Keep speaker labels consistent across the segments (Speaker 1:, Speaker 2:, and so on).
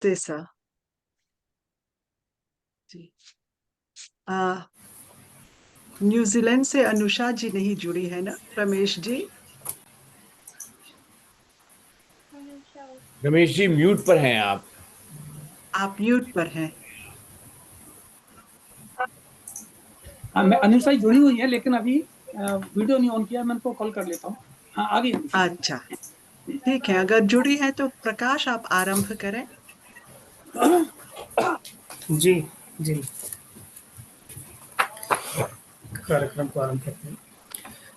Speaker 1: जैसा जी। न्यूजीलैंड से अनुषा जी नहीं जुड़ी है ना, रमेश जी?
Speaker 2: रमेश जी म्यूट पर हैं आप।
Speaker 1: आप म्यूट पर हैं।
Speaker 3: हाँ, मैं अनुषा ही जुड़ी हुई है, लेकिन अभी वीडियो नहीं ऑन किया। मैं उनको कॉल कर लेता हूँ। हाँ, आ गई अनुषा।
Speaker 1: अच्छा, ठीक है, अगर जुड़ी है तो प्रकाश आप आरंभ करें।
Speaker 4: जी जी, कार्यक्रम को आरंभ करते हैं।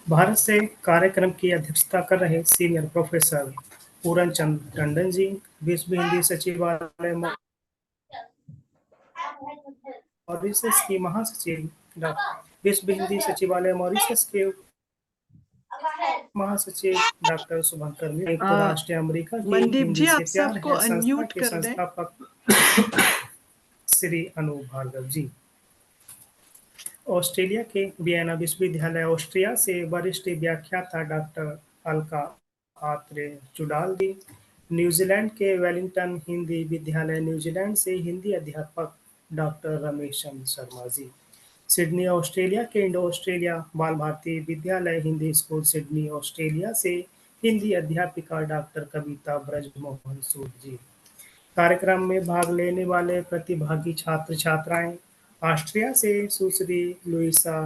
Speaker 4: भारत से कार्यक्रम की अध्यक्षता कर रहे सीनियर प्रोफेसर पूरन चंद टंडन जी, विश्व हिंदी सचिवालय मॉरिशस की महासचिव विश्व हिंदी सचिवालय मॉरिशस के महासचिव डॉक्टर शुभंकर मिश्र, संयुक्त राष्ट्र अमेरिका की
Speaker 1: मनदीप
Speaker 4: हिंदी
Speaker 1: जी,
Speaker 4: से
Speaker 1: आप
Speaker 4: प्यार
Speaker 1: सबको
Speaker 4: है संस्था
Speaker 1: अनम्यूट
Speaker 4: के
Speaker 1: कर दें।
Speaker 4: संस्थापक श्री अनूप भार्गव जी, ऑस्ट्रेलिया के वियना विश्वविद्यालय ऑस्ट्रिया से वरिष्ठ व्याख्याता डॉक्टर अलका आत्रे चुडाल जी, न्यूजीलैंड के वेलिंगटन हिंदी विद्यालय न्यूजीलैंड से हिंदी अध्यापक doctor Ramesh Chandra Sharma ji, Sydney Australia के इंडो ऑस्ट्रेलिया बाल भारती विद्यालय हिंदी स्कूल सिडनी ऑस्ट्रेलिया से हिंदी अध्यापिका डॉक्टर कविता ब्रजमोहन सूद जी, कार्यक्रम में भाग लेने वाले प्रतिभागी छात्र छात्राएं ऑस्ट्रिया से सुश्री लुइसा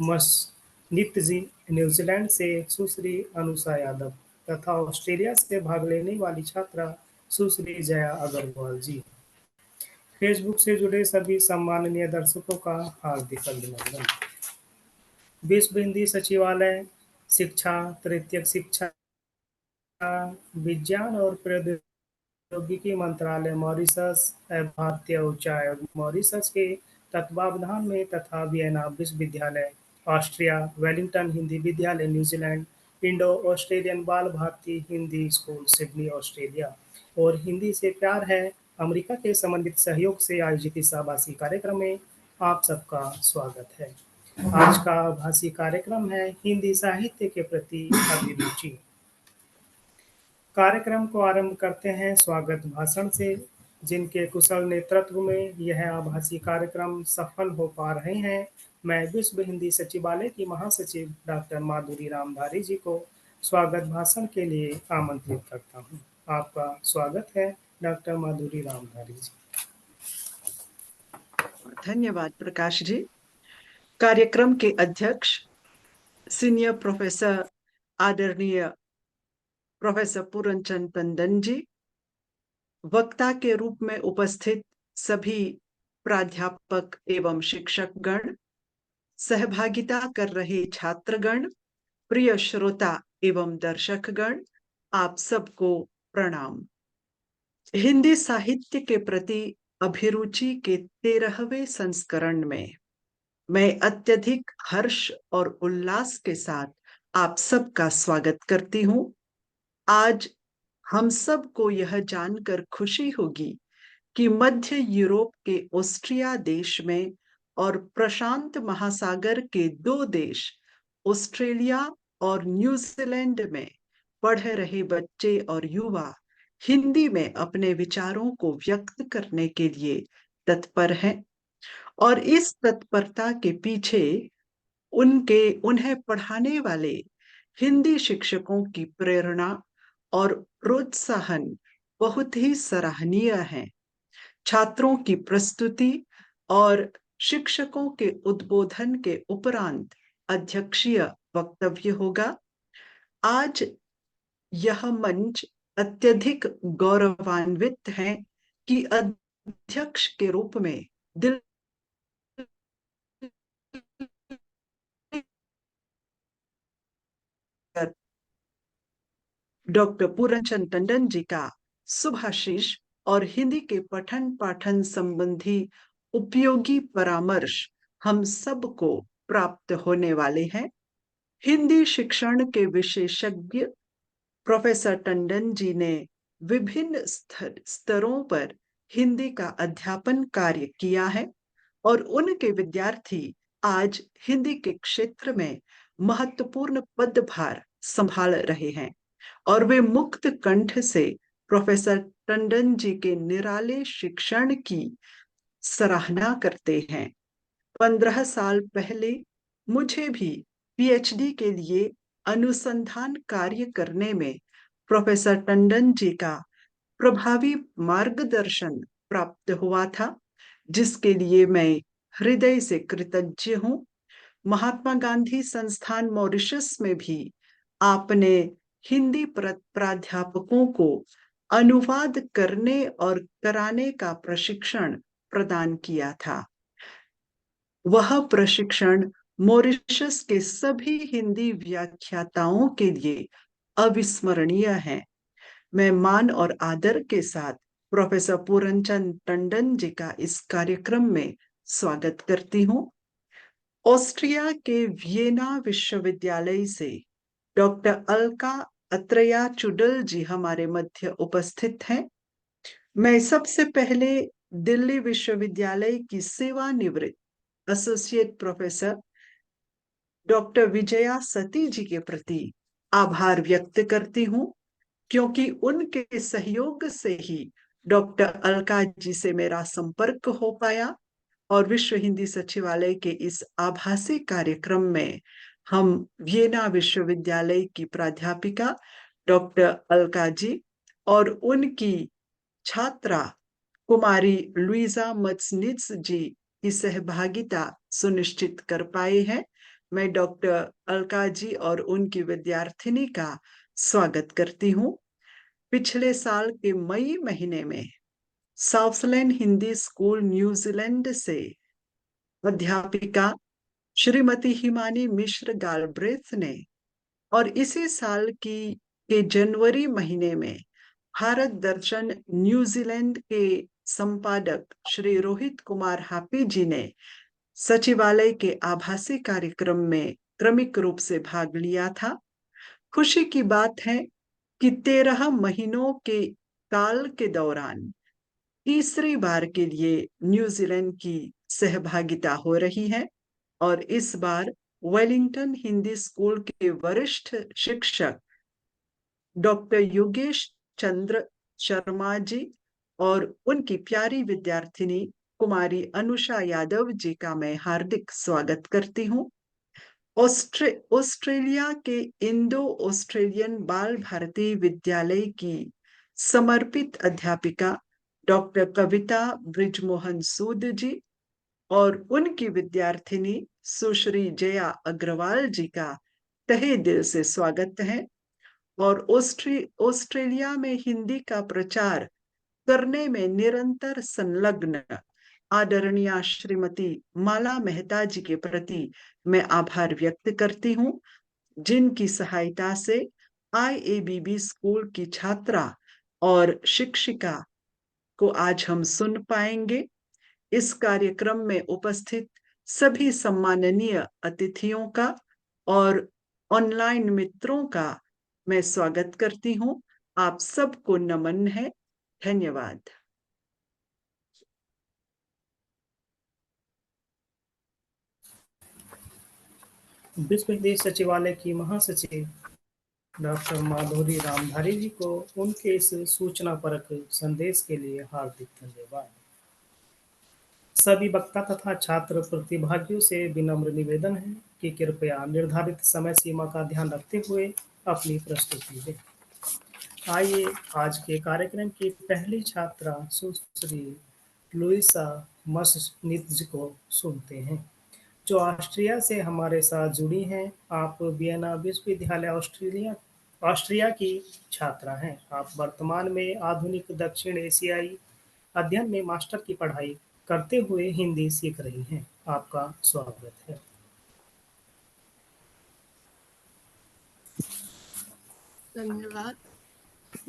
Speaker 4: मस्नित जी, न्यूजीलैंड से सुश्री अनुषा यादव तथा ऑस्ट्रेलिया से भाग लेने वाली छात्रा सुश्री जया अग्रवाल जी। फेसबुक से जुड़े सभी सम्माननीय दर्शकों का हार्दिक अभिनंदन। विश्व हिंदी सचिवालय शिक्षा, तृतीयक शिक्षा, विज्ञान और प्रौद्योगिकी मंत्रालय मॉरिशस एवं भारतीय उच्चायोग मॉरिशस के तत्वावधान में तथा वियना विश्वविद्यालय ऑस्ट्रिया, वेलिंगटन हिंदी विद्यालय New Zealand, Indo Australian Bal Bharati Hindi School Sydney Australia और हिंदी से प्यार है अमेरिका के समन्वित सहयोग से आयोजित इस आभासी कार्यक्रम में आप सबका स्वागत है। आज का आभासी कार्यक्रम है हिंदी साहित्य के प्रति अभिरुचि। कार्यक्रम को आरंभ करते हैं स्वागत भाषण से। जिनके कुशल नेतृत्व में यह आभासी कार्यक्रम सफल हो पा रहे हैं, मैं विश्व हिंदी सचिवालय की महासचिव डॉक्टर माधुरी रामधारी जी को स्वागत भाषण के लिए आमंत्रित करता हूं। आपका स्वागत है डॉक्टर माधुरी रामधारी जी।
Speaker 1: धन्यवाद प्रकाश जी। कार्यक्रम के अध्यक्ष सीनियर प्रोफेसर आदरणीय प्रोफेसर पूरनचंद टंडन जी, वक्ता के रूप में उपस्थित सभी प्राध्यापक एवं शिक्षकगण, सहभागिता कर रहे छात्रगण, प्रिय श्रोता एवं दर्शकगण, आप सबको प्रणाम। हिंदी साहित्य के प्रति अभिरुचि के 13वें संस्करण में मैं अत्यधिक हर्ष और उल्लास के साथ आप सबका स्वागत करती हूँ। आज हम सबको यह जानकर खुशी होगी कि मध्य यूरोप के ऑस्ट्रिया देश में और प्रशांत महासागर के 2 देश ऑस्ट्रेलिया और न्यूजीलैंड में पढ़ रहे बच्चे और युवा हिंदी में अपने विचारों को व्यक्त करने के लिए तत्पर हैं और इस तत्परता के पीछे उन्हें पढ़ाने वाले हिंदी शिक्षकों की प्रेरणा और प्रोत्साहन बहुत ही सराहनीय है। छात्रों की प्रस्तुति और शिक्षकों के उद्बोधन के उपरांत अध्यक्षीय वक्तव्य होगा। आज यह मंच अत्यधिक गौरवान्वित है कि अध्यक्ष के रूप में दिल डॉक्टर पूरनचंद टंडन जी का शुभाशीष और हिंदी के पठन पाठन संबंधी उपयोगी परामर्श हम सबको प्राप्त होने वाले हैं। हिंदी शिक्षण के विशेषज्ञ प्रोफेसर टंडन जी ने विभिन्न स्तरों पर हिंदी का अध्यापन कार्य किया है और उनके विद्यार्थी आज हिंदी के क्षेत्र में महत्वपूर्ण पदभार संभाल रहे हैं और वे मुक्त कंठ से प्रोफेसर टंडन जी के निराले शिक्षण की सराहना करते हैं। 15 साल पहले मुझे भी पीएचडी के लिए अनुसंधान कार्य करने में प्रोफेसर टंडन जी का प्रभावी मार्गदर्शन प्राप्त हुआ था, जिसके लिए मैं हृदय से कृतज्ञ हूँ। महात्मा गांधी संस्थान मॉरिशस में भी आपने हिंदी प्राध्यापकों को अनुवाद करने और कराने का प्रशिक्षण प्रदान किया था। वह प्रशिक्षण मॉरिशस के सभी हिंदी व्याख्याताओं के लिए अविस्मरणीय है। मैं मान और आदर के साथ प्रोफेसर पूरनचंद टंडन जी का इस कार्यक्रम में स्वागत करती हूँ। ऑस्ट्रिया के वियना विश्वविद्यालय से डॉक्टर अलका अत्रेया चुडल जी हमारे मध्य उपस्थित हैं। मैं सबसे पहले दिल्ली विश्वविद्यालय की सेवानिवृत्त एसोसिएट प्रोफेसर डॉक्टर विजया सती जी के प्रति आभार व्यक्त करती हूँ, क्योंकि उनके सहयोग से ही डॉक्टर अलका जी से मेरा संपर्क हो पाया और विश्व हिंदी सचिवालय के इस आभासी कार्यक्रम में हम वियना विश्वविद्यालय की प्राध्यापिका डॉक्टर अलका जी और उनकी छात्रा कुमारी लुइजा मत्सनिट्स जी की सहभागिता सुनिश्चित कर पाए हैं। मैं डॉक्टर अलका जी और उनकी विद्यार्थिनी का स्वागत करती हूँ। पिछले साल के मई महीने में साउथलैंड हिंदी स्कूल न्यूजीलैंड से अध्यापिका श्रीमती हिमानी मिश्र गालब्रेथ ने और इसी साल के जनवरी महीने में भारत दर्शन न्यूजीलैंड के संपादक श्री रोहित कुमार हापी जी ने सचिवालय के आभासी कार्यक्रम में क्रमिक रूप से भाग लिया था। खुशी की बात है कि 13 महीनों के काल के दौरान तीसरी बार के लिए न्यूजीलैंड की सहभागिता हो रही है और इस बार वेलिंगटन हिंदी स्कूल के वरिष्ठ शिक्षक डॉक्टर योगेश चंद्र शर्मा जी और उनकी प्यारी विद्यार्थिनी कुमारी अनुषा यादव जी का मैं हार्दिक स्वागत करती हूँ। ऑस्ट्रेलिया के इंडो ऑस्ट्रेलियन बाल भारती विद्यालय की समर्पित अध्यापिका डॉक्टर कविता ब्रिजमोहन सूद जी और उनकी विद्यार्थिनी सुश्री जया अग्रवाल जी का तहे दिल से स्वागत है। और ऑस्ट्रेलिया में हिंदी का प्रचार करने में निरंतर संलग्न आदरणीय श्रीमती माला मेहता जी के प्रति मैं आभार व्यक्त करती हूँ, जिनकी सहायता से IABB स्कूल की छात्रा और शिक्षिका को आज हम सुन पाएंगे। इस कार्यक्रम में उपस्थित सभी सम्माननीय अतिथियों का और ऑनलाइन मित्रों का मैं स्वागत करती हूँ। आप सबको नमन है। धन्यवाद।
Speaker 4: विश्व हिंदी सचिवालय की महासचिव डॉक्टर माधुरी रामधारी जी को उनके इस सूचनापरक संदेश के लिए हार्दिक धन्यवाद। सभी वक्ता तथा छात्र प्रतिभागियों से विनम्र निवेदन है कि कृपया निर्धारित समय सीमा का ध्यान रखते हुए अपनी प्रस्तुति दें। आइए आज के कार्यक्रम की पहली छात्रा सुश्री लुइसा मस्नित्ज को सुनते हैं, जो ऑस्ट्रिया से हमारे साथ जुड़ी हैं। आप वियना विश्वविद्यालय ऑस्ट्रिया की छात्रा हैं। आप वर्तमान में आधुनिक दक्षिण एशियाई अध्ययन में मास्टर की पढ़ाई करते हुए हिंदी सीख रही हैं। आपका स्वागत है।
Speaker 2: धन्यवाद।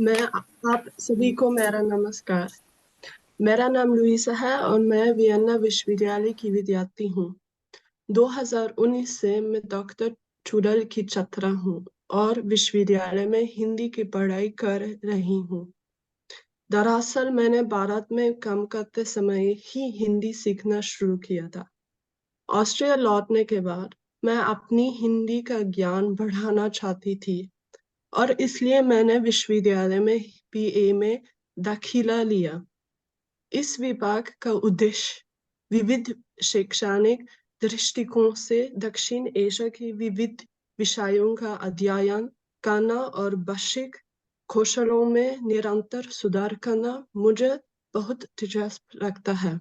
Speaker 2: मैं आप सभी को मेरा नमस्कार। मेरा नाम लुइसा है और मैं वियना विश्वविद्यालय की विद्यार्थी हूँ। 2019 से मैं डॉक्टर चुडल की छात्रा हूँ और विश्वविद्यालय में हिंदी की पढ़ाई कर रही हूँ। दरअसल मैंने भारत में काम करते समय ही हिंदी सीखना शुरू किया था। ऑस्ट्रिया लौटने के बाद मैं अपनी हिंदी का ज्ञान बढ़ाना चाहती थी और इसलिए मैंने विश्वविद्यालय में BA में दाखिला लिया। इस विभाग का उद्देश्य विविध शैक्षणिक दृष्टिकोण से दक्षिण एशिया के विविध विषयों का अध्ययन करना और वैश्विक कौशलों में निरंतर सुधार करना मुझे बहुत दिलचस्प लगता है।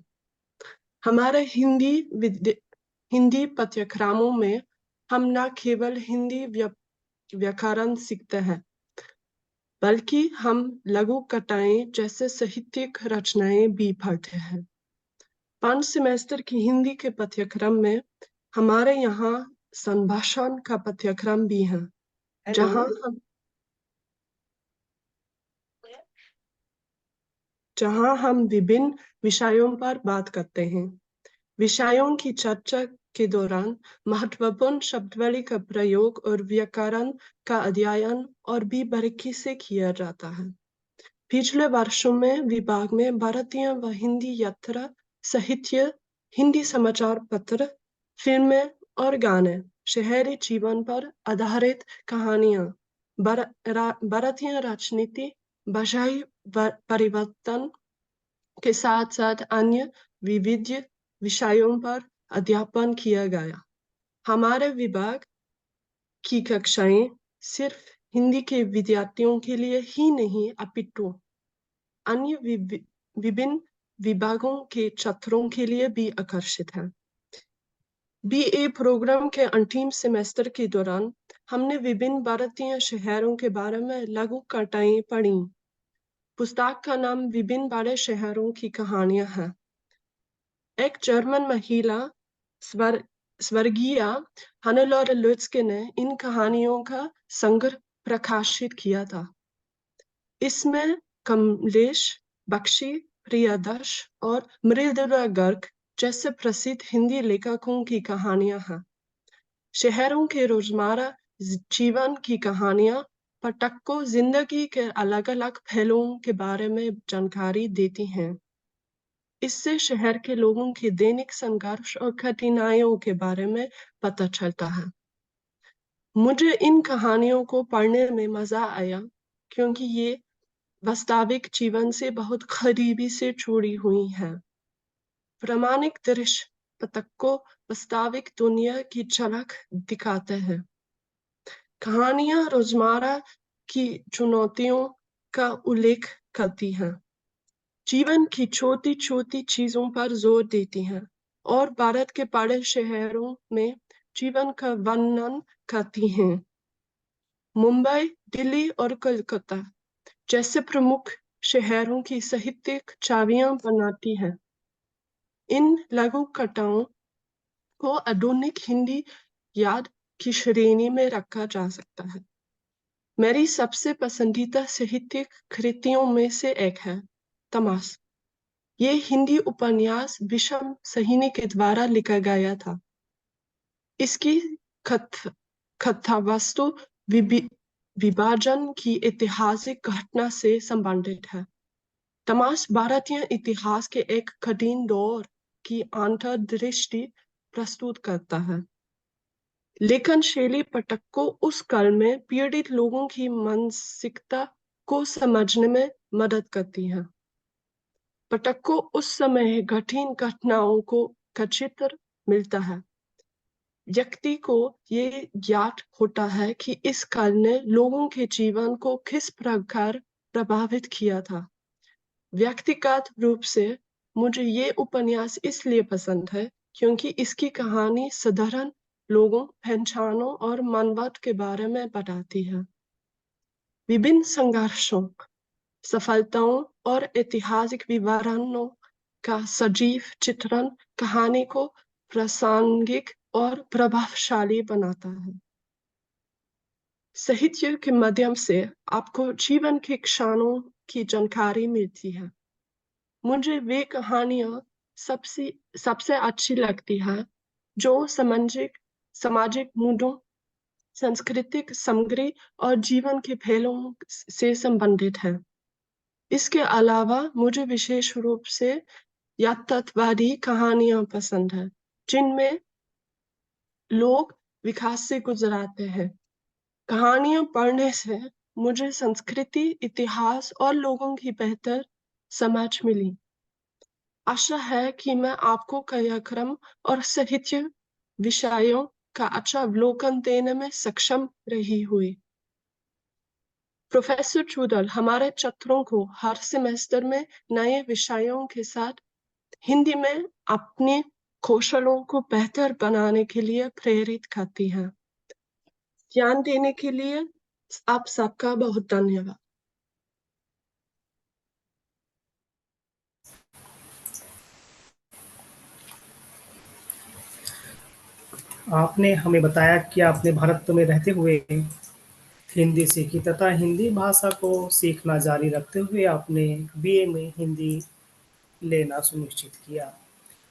Speaker 2: हमारे हिंदी पाठ्यक्रमों में हम न केवल हिंदी व्याकरण सीखते हैं, बल्कि हम लघु कथाएं जैसे साहित्यिक रचनाएं भी पढ़ते हैं। 5 सेमेस्टर की हिंदी के पाठ्यक्रम में हमारे यहाँ संभाषण का पाठ्यक्रम भी है, जहाँ हम विभिन्न विषयों पर बात करते हैं। विषयों की चर्चा के दौरान महत्वपूर्ण शब्दावली का प्रयोग और व्याकरण का अध्ययन और भी बारीकी से किया जाता है। पिछले वर्षों में विभाग में भारतीय व हिंदी यात्रा, साहित्य, हिंदी समाचार पत्र, फिल्में और गाने, शहरी जीवन पर आधारित कहानियां, भारतीय राजनीति, भाषाई परिवर्तन के साथ साथ अन्य विविध विषयों पर अध्यापन किया गया। हमारे विभाग की कक्षाएं सिर्फ हिंदी के विद्यार्थियों के लिए ही नहीं, अपितु अन्य विभिन्न विभागों के छात्रों के लिए भी आकर्षित है। BA प्रोग्राम के अंतिम सेमेस्टर के दौरान हमने विभिन्न भारतीय शहरों के बारे में लघु कथाएं पढ़ी। पुस्तक का नाम विभिन्न बड़े शहरों की कहानियां है। एक जर्मन महिला स्वर्गीय हनेलोरे लुत्ज़के ने इन कहानियों का संग्रह प्रकाशित किया था। इसमें कमलेश बख्शी, प्रियदर्श और मृदुला गर्ग जैसे प्रसिद्ध हिंदी लेखकों की कहानियां हैं। शहरों के रोजमर्रा जीवन की कहानियां पाठक को जिंदगी के अलग अलग पहलुओं के बारे में जानकारी देती हैं। इससे शहर के लोगों के दैनिक संघर्ष और कठिनाइयों के बारे में पता चलता है। मुझे इन कहानियों को पढ़ने में मजा आया क्योंकि ये वास्तविक जीवन से बहुत करीबी से जुड़ी हुई है। प्रामाणिक दृश्य पाठक को वास्तविक दुनिया की झलक दिखाते हैं। कहानियां रोजमर्रा की चुनौतियों का उल्लेख करती हैं, जीवन की छोटी छोटी चीजों पर जोर देती हैं और भारत के बड़े शहरों में जीवन का वर्णन करती हैं। मुंबई, दिल्ली और कोलकाता जैसे प्रमुख शहरों की साहित्यिक चाबियां बनाती हैं। इन लघु कथाओं को आधुनिक हिंदी याद की श्रेणी में रखा जा सकता है। मेरी सबसे पसंदीदा साहित्यिक कृतियों में से एक है तमाश। ये हिंदी उपन्यास विषम सहिनी के द्वारा लिखा गया था। इसकी कथा वस्तु विभाजन की ऐतिहासिक घटना से संबंधित है। तमाश भारतीय इतिहास के एक कठिन दौर की अंतर्दृष्टि प्रस्तुत करता है। लेखन शैली पाठक को उस काल में पीड़ित लोगों की मानसिकता को समझने में मदद करती है। पाठक को उस समय कठिन घटनाओं का चित्र मिलता है। व्यक्ति को ये ज्ञात होता है कि इस काल ने लोगों के जीवन को किस प्रकार प्रभावित किया था। व्यक्तिगत रूप से मुझे ये उपन्यास इसलिए पसंद है क्योंकि इसकी कहानी साधारण लोगों, पहचानों और मानवता के बारे में बताती है। विभिन्न संघर्षों, सफलताओं और ऐतिहासिक विवरणों का सजीव चित्रण कहानी को प्रासंगिक और प्रभावशाली बनाता है। साहित्य के माध्यम से आपको जीवन के क्षणों की जानकारी मिलती है। मुझे वे कहानियां सबसे अच्छी लगती है जो सामाजिक मुद्दों, सांस्कृतिक सामग्री और जीवन के पहलुओं से संबंधित है। इसके अलावा मुझे विशेष रूप से यथार्थवादी कहानियां पसंद है जिनमें लोग विकास से गुजरते हैं। कहानियां पढ़ने से मुझे संस्कृति, इतिहास और लोगों की बेहतर समझ मिली। आशा है कि मैं आपको कार्यक्रम और साहित्य विषयों का अच्छा अवलोकन देने में सक्षम रही हुई। प्रोफेसर चूडल हमारे छात्रों को हर सेमेस्टर में नए विषयों के साथ हिंदी में अपने कौशलों को बेहतर बनाने के लिए प्रेरित करती हैं। ध्यान देने के लिए आप सबका बहुत धन्यवाद।
Speaker 4: आपने हमें बताया कि आपने भारत में रहते हुए हिंदी सीखी तथा हिंदी भाषा को सीखना जारी रखते हुए आपने बीए में हिंदी लेना सुनिश्चित किया।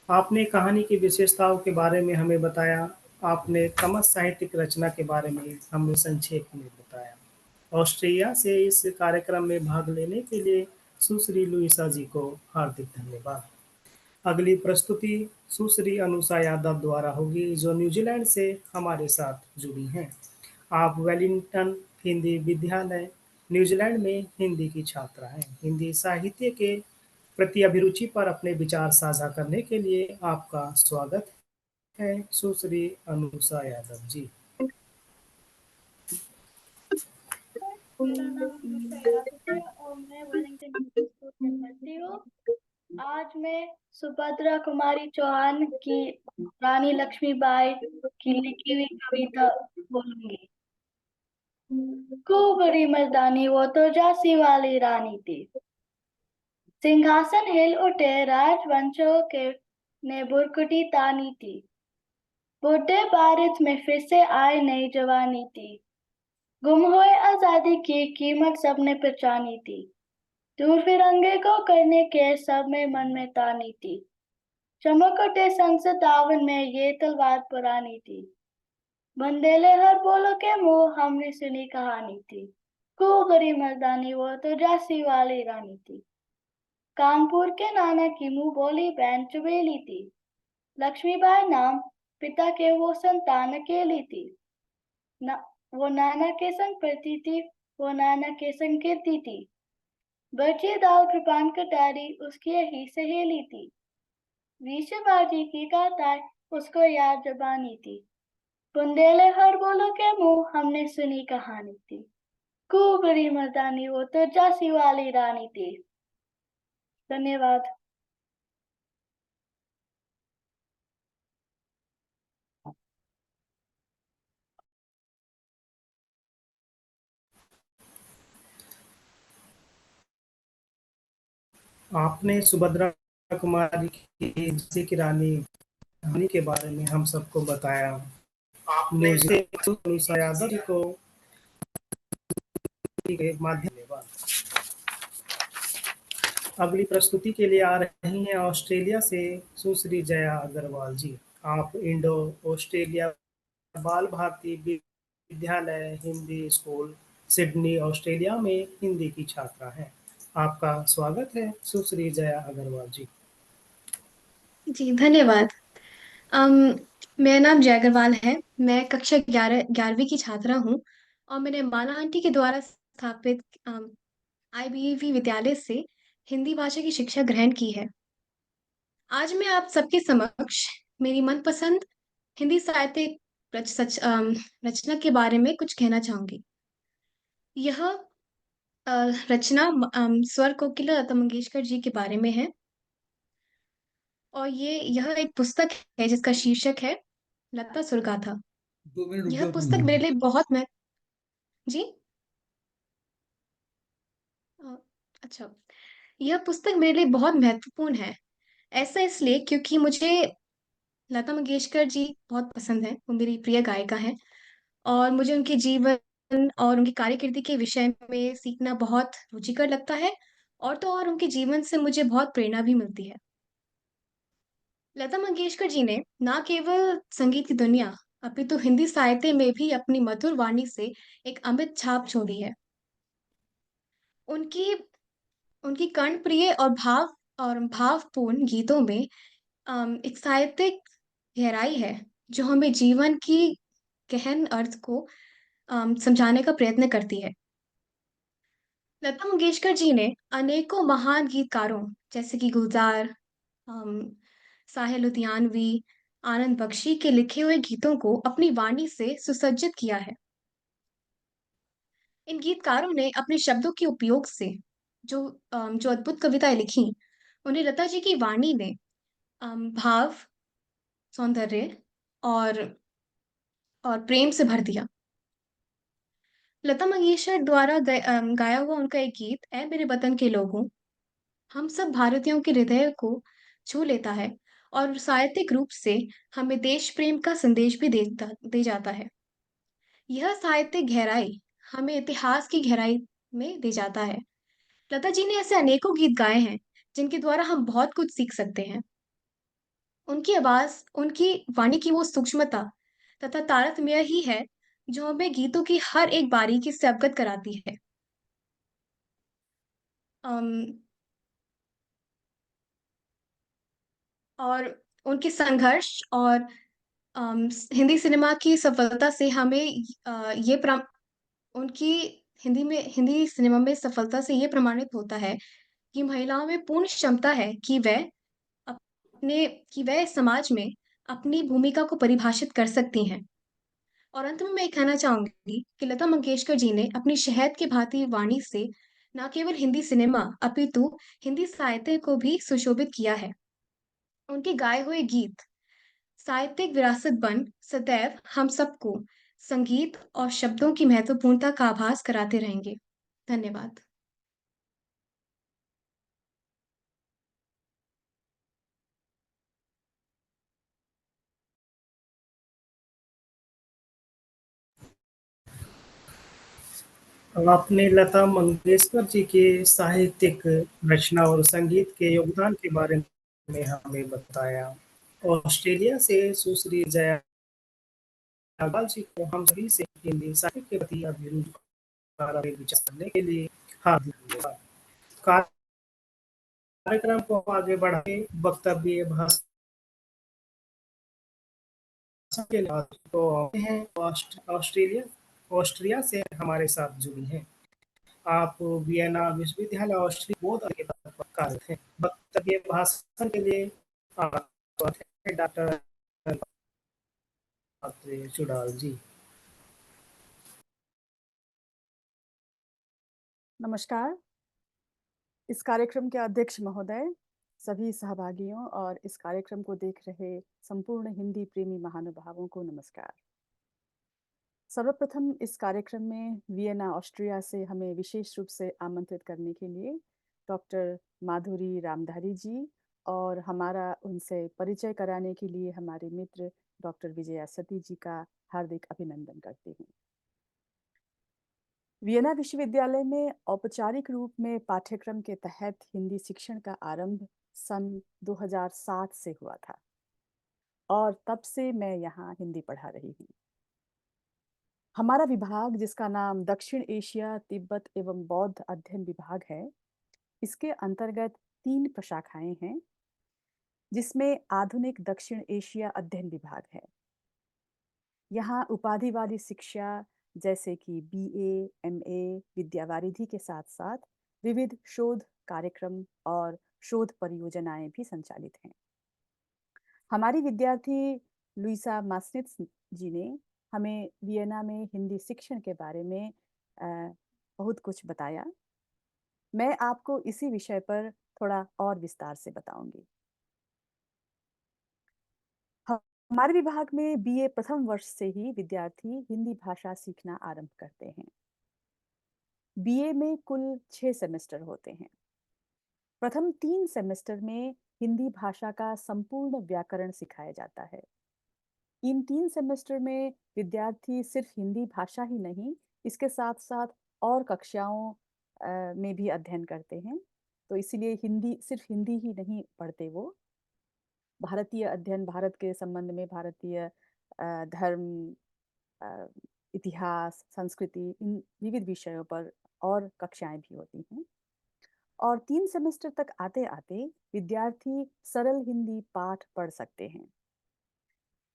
Speaker 4: आपने कहानी की विशेषताओं के बारे में हमें बताया। आपने तमस साहित्यिक रचना के बारे में हमें संक्षेप में बताया। ऑस्ट्रिया से इस कार्यक्रम में भाग लेने के लिए सुश्री लुइसा जी को हार्दिक धन्यवाद। अगली प्रस्तुति सुश्री अनुषा यादव द्वारा होगी, जो न्यूजीलैंड से हमारे साथ जुड़ी हैं। आप वेलिंगटन हिंदी विद्यालय न्यूजीलैंड में हिंदी की छात्रा हैं। हिंदी साहित्य के प्रति अभिरुचि पर अपने विचार साझा करने के लिए आपका स्वागत है, सुश्री अनुषा यादव जी।
Speaker 5: मेरा नाम अनुषा यादव है और मैं वेलिंगटन स्कूल में पढ़ती हूँ। आज मैं सुभद्रा कुमारी चौहान की रानी लक्ष्मीबाई की लिखी हुई कविता बोलूंगी। खूब बड़ी मर्दानी वो तो झांसी वाली रानी थी। सिंहासन हिल उठे राजवंशों के ने बुरकुटी तानी थी। बूढ़े भारत में फिर से आए नई जवानी थी। गुम हुए आजादी की कीमत सबने पहचानी थी। दूर फिरंगे को करने के सब में मन में तानी थी। चमक उठे संसद आवन में ये तलवार पुरानी थी। बंदेले हर बोलो के मुंह हमने सुनी कहानी थी। खूब बड़ी मर्दानी वो तो झांसी वाली रानी थी। कानपुर के नाना की मुंह बोली बहन चुबेली थी। लक्ष्मीबाई नाम पिता के वो संतान अकेली थी। वो नाना के संग पढ़ती थी, वो नाना के संग गिरती थी। बची दाल कृपान कटारी उसकी यही सहेली थी। विषबाजी की गाताएं उसको याद जबानी थी। बुंदेले हर बोलो के मुंह हमने सुनी कहानी थी। खूब बड़ी मर्दानी वो तो झांसी वाली रानी थी। धन्यवाद।
Speaker 4: आपने सुभद्रा कुमारी की झांसी की रानी कहानी के बारे में हम सबको बताया। न्यूजीलैंड अनुषा यादव जी को के माध्यम धन्यवाद। अगली प्रस्तुति के लिए आ रही हैं ऑस्ट्रेलिया से सुश्री जया अग्रवाल जी। आप इंडो ऑस्ट्रेलिया बाल भारती विद्यालय हिंदी स्कूल सिडनी ऑस्ट्रेलिया में हिंदी की छात्रा हैं। आपका स्वागत है सुश्री जया अग्रवाल जी।
Speaker 6: जी धन्यवाद। अम मेरा नाम जय अग्रवाल है। मैं कक्षा 11वीं की छात्रा हूँ और मैंने माला आंटी के द्वारा स्थापित IBEV विद्यालय से हिंदी भाषा की शिक्षा ग्रहण की है। आज मैं आप सबके समक्ष मेरी मनपसंद हिंदी साहित्य रचना के बारे में कुछ कहना चाहूंगी। यह रचना स्वर कोकिला लता मंगेशकर जी के बारे में है और यह एक पुस्तक है जिसका शीर्षक है लता सुरगाथा।
Speaker 7: 2 मिनट रुक
Speaker 6: यह
Speaker 7: जाओ
Speaker 6: पुस्तक मेरे लिए बहुत महत्व जी अ, अच्छा, यह पुस्तक मेरे लिए बहुत महत्वपूर्ण है। ऐसा इसलिए क्योंकि मुझे लता मंगेशकर जी बहुत पसंद है। वो मेरी प्रिय गायिका हैं और मुझे उनके जीवन और उनकी कार्यकृति के विषय में सीखना बहुत रुचिकर लगता है और तो और उनके जीवन से मुझे बहुत प्रेरणा भी मिलती है। लता मंगेशकर जी ने ना केवल संगीत की दुनिया अपितु हिंदी साहित्य में भी अपनी मधुर वाणी से एक अमिट छाप छोड़ी है। उनकी उनकी कर्णप्रिय और भावपूर्ण गीतों में एक साहित्यिक गहराई है जो हमें जीवन की गहन अर्थ को समझाने का प्रयत्न करती है। लता मंगेशकर जी ने अनेकों महान गीतकारों जैसे कि गुलजार, अम, साहिर लुधियानवी, आनंद बख्शी के लिखे हुए गीतों को अपनी वाणी से सुसज्जित किया है। इन गीतकारों ने अपने शब्दों के उपयोग से जो अद्भुत कविताएं लिखी, उन्हें लता जी की वाणी ने भाव, सौंदर्य और प्रेम से भर दिया। लता मंगेशकर द्वारा गाया हुआ उनका एक गीत "ऐ मेरे वतन के लोगों" हम सब भारतीयों के हृदय को छू लेता है और साहित्यिक रूप से हमें देश प्रेम का संदेश भी दे जाता है। यह साहित्यिक गहराई हमें इतिहास की गहराई में दे जाता है। लता जी ने ऐसे अनेकों गीत गाए हैं जिनके द्वारा हम बहुत कुछ सीख सकते हैं। उनकी आवाज, उनकी वाणी की वो सूक्ष्मता तथा तारतम्य ही है जो हमें गीतों की हर एक बारीकी से अवगत कराती है। अम, और उनके संघर्ष और हिंदी सिनेमा की सफलता से हमें उनकी हिंदी सिनेमा में सफलता से ये प्रमाणित होता है कि महिलाओं में पूर्ण क्षमता है कि वह समाज में अपनी भूमिका को परिभाषित कर सकती हैं। और अंत में मैं ये कहना चाहूंगी कि लता मंगेशकर जी ने अपनी शहद की भांति वाणी से न केवल हिंदी सिनेमा अपितु हिंदी साहित्य को भी सुशोभित किया है। उनके गाए हुए गीत साहित्यिक विरासत बन सदैव हम सबको संगीत और शब्दों की महत्वपूर्णता का आभास कराते रहेंगे। धन्यवाद।
Speaker 4: आपने लता मंगेशकर जी के साहित्यिक रचना और संगीत के योगदान के बारे में हमें बताया। ऑस्ट्रेलिया से सुश्री जया अग्रवाल जी को हम सभी से हिंदी साहित्य के प्रति अभिरुचिकार विचार करने के लिए हार्दिक धन्यवाद। कार्यक्रम को आगे बढ़ाते वक्तव्य भाषण के लिए तो हैं ऑस्ट्रेलिया ऑस्ट्रिया से हमारे साथ जुड़ी हैं। आप वियना विश्वविद्यालय ऑस्ट्रिया बोध के पद पर कार्यरत हैं। वक्तव्य भाषण के लिए आपका स्वागत है डॉक्टर चुड़ाल जी।
Speaker 7: नमस्कार। इस कार्यक्रम के अध्यक्ष महोदय, सभी सहभागियों और इस कार्यक्रम को देख रहे संपूर्ण हिंदी प्रेमी महानुभावों को नमस्कार। सर्वप्रथम इस कार्यक्रम में वियना ऑस्ट्रिया से हमें विशेष रूप से आमंत्रित करने के लिए डॉक्टर माधुरी रामधारी जी और हमारा उनसे परिचय कराने के लिए हमारे मित्र डॉक्टर विजया सती जी का हार्दिक अभिनंदन करती हूँ। वियना विश्वविद्यालय में औपचारिक रूप में पाठ्यक्रम के तहत हिंदी शिक्षण का आरंभ सन 2007 से हुआ था और तब से मैं यहाँ हिंदी पढ़ा रही हूँ। हमारा विभाग, जिसका नाम दक्षिण एशिया तिब्बत एवं बौद्ध अध्ययन विभाग है, इसके अंतर्गत 3 प्रशाखाएं हैं, जिसमें आधुनिक दक्षिण एशिया अध्ययन विभाग है। यहाँ उपाधिवादी शिक्षा जैसे कि BA, MA, विद्यावारिधि के साथ साथ विविध शोध कार्यक्रम और शोध परियोजनाएं भी संचालित हैं। हमारी विद्यार्थी लुइसा मास्निट्स जी ने हमें वियना में हिंदी शिक्षण के बारे में बहुत कुछ बताया। मैं आपको इसी विषय पर थोड़ा और विस्तार से बताऊंगी। हमारे विभाग में BA प्रथम वर्ष से ही विद्यार्थी हिंदी भाषा सीखना आरंभ करते हैं। BA में कुल 6 सेमेस्टर होते हैं। प्रथम 3 सेमेस्टर में हिंदी भाषा का संपूर्ण व्याकरण सिखाया जाता है। इन 3 सेमेस्टर में विद्यार्थी सिर्फ हिंदी भाषा ही नहीं, इसके साथ साथ और कक्षाओं में भी अध्ययन करते हैं। तो इसीलिए सिर्फ हिंदी ही नहीं पढ़ते वो, भारतीय अध्ययन, भारत के संबंध में भारतीय धर्म, इतिहास, संस्कृति, इन विविध विषयों पर और कक्षाएं भी होती हैं। और 3 सेमेस्टर तक आते आते विद्यार्थी सरल हिंदी पाठ पढ़ सकते हैं,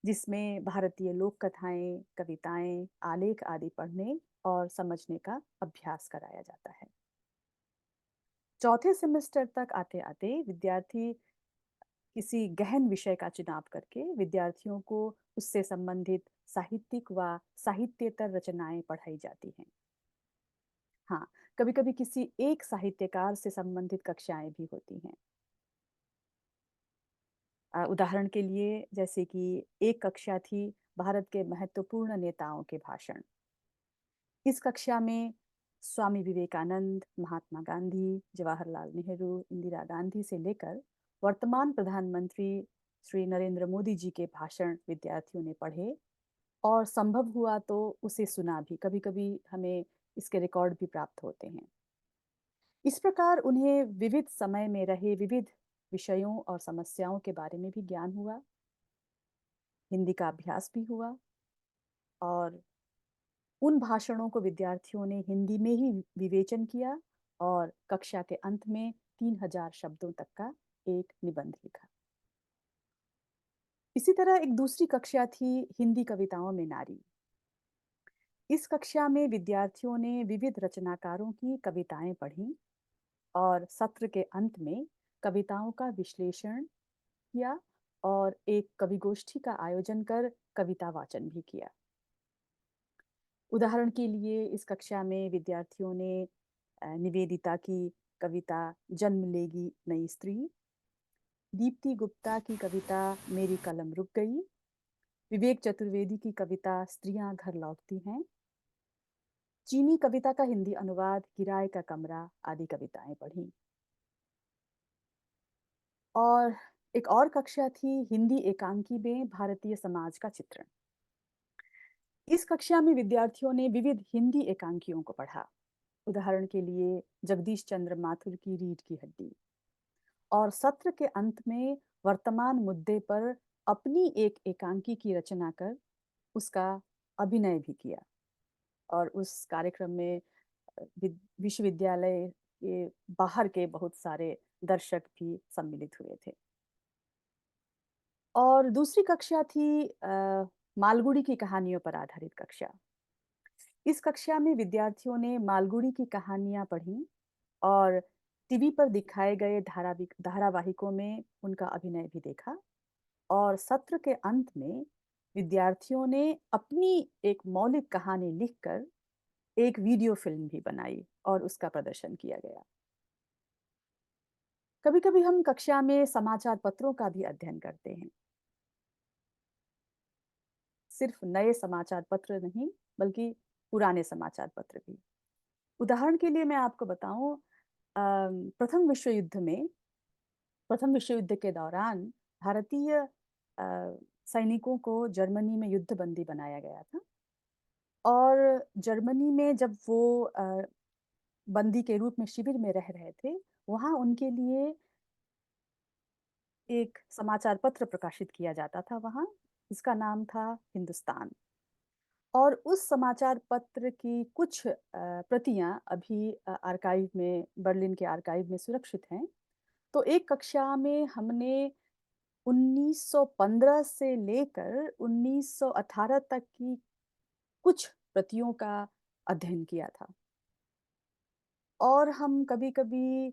Speaker 7: जिसमें भारतीय लोक कथाएं, कविताएं, आलेख आदि पढ़ने और समझने का अभ्यास कराया जाता है। चौथे सेमेस्टर तक आते आते विद्यार्थी किसी गहन विषय का चुनाव करके विद्यार्थियों को उससे संबंधित साहित्यिक व साहित्येतर रचनाएं पढ़ाई जाती हैं। हाँ, कभी कभी किसी एक साहित्यकार से संबंधित कक्षाएं भी होती हैं। उदाहरण के लिए जैसे कि एक कक्षा थी भारत के महत्वपूर्ण नेताओं के भाषण। इस कक्षा में स्वामी विवेकानंद, महात्मा गांधी, जवाहरलाल नेहरू, इंदिरा गांधी से लेकर वर्तमान प्रधानमंत्री श्री नरेंद्र मोदी जी के भाषण विद्यार्थियों ने पढ़े और संभव हुआ तो उसे सुना भी। कभी कभी हमें इसके रिकॉर्ड भी प्राप्त होते हैं। इस प्रकार उन्हें विविध समय में रहे विविध विषयों और समस्याओं के बारे में भी ज्ञान हुआ, हिंदी का अभ्यास भी हुआ और उन भाषणों को विद्यार्थियों ने हिंदी में ही विवेचन किया और कक्षा के अंत में 3000 शब्दों तक का एक निबंध लिखा। इसी तरह एक दूसरी कक्षा थी हिंदी कविताओं में नारी। इस कक्षा में विद्यार्थियों ने विविध रचनाकारों की कविताएं पढ़ी और सत्र के अंत में कविताओं का विश्लेषण किया और एक कवि गोष्ठी का आयोजन कर कविता वाचन भी किया। उदाहरण के लिए इस कक्षा में विद्यार्थियों ने निवेदिता की कविता जन्म लेगी नई स्त्री, दीप्ति गुप्ता की कविता मेरी कलम रुक गई, विवेक चतुर्वेदी की कविता स्त्रियां घर लौटती हैं, चीनी कविता का हिंदी अनुवाद किराए का कमरा आदि कविताएं पढ़ी। और एक और कक्षा थी हिंदी एकांकी में भारतीय समाज का चित्रण। इस कक्षा में विद्यार्थियों ने विविध हिंदी एकांकियों को पढ़ा। उदाहरण के लिए जगदीश चंद्र माथुर की रीढ़ की हड्डी। और सत्र के अंत में वर्तमान मुद्दे पर अपनी एक एकांकी की रचना कर उसका अभिनय भी किया और उस कार्यक्रम में विश्वविद्यालय के बाहर के बहुत सारे दर्शक भी सम्मिलित हुए थे। और दूसरी कक्षा थी मालगुडी की कहानियों पर आधारित कक्षा। इस कक्षा में विद्यार्थियों ने मालगुडी की कहानियां पढ़ी और टीवी पर दिखाए गए धारावाहिकों में उनका अभिनय भी देखा और सत्र के अंत में विद्यार्थियों ने अपनी एक मौलिक कहानी लिखकर एक वीडियो फिल्म भी बनाई और उसका प्रदर्शन किया गया। कभी कभी हम कक्षा में समाचार पत्रों का भी अध्ययन करते हैं। सिर्फ नए समाचार पत्र नहीं बल्कि पुराने समाचार पत्र भी। उदाहरण के लिए मैं आपको बताऊं, प्रथम विश्व युद्ध के दौरान भारतीय सैनिकों को जर्मनी में युद्धबंदी बनाया गया था और जर्मनी में जब वो बंदी के रूप में शिविर में रह रहे थे, वहां उनके लिए एक समाचार पत्र प्रकाशित किया जाता था वहां, इसका नाम था हिंदुस्तान। और उस समाचार पत्र की कुछ प्रतियां अभी आर्काइव में, बर्लिन के आर्काइव में सुरक्षित हैं। तो एक कक्षा में हमने 1915 से लेकर 1918 तक की कुछ प्रतियों का अध्ययन किया था। और हम कभी कभी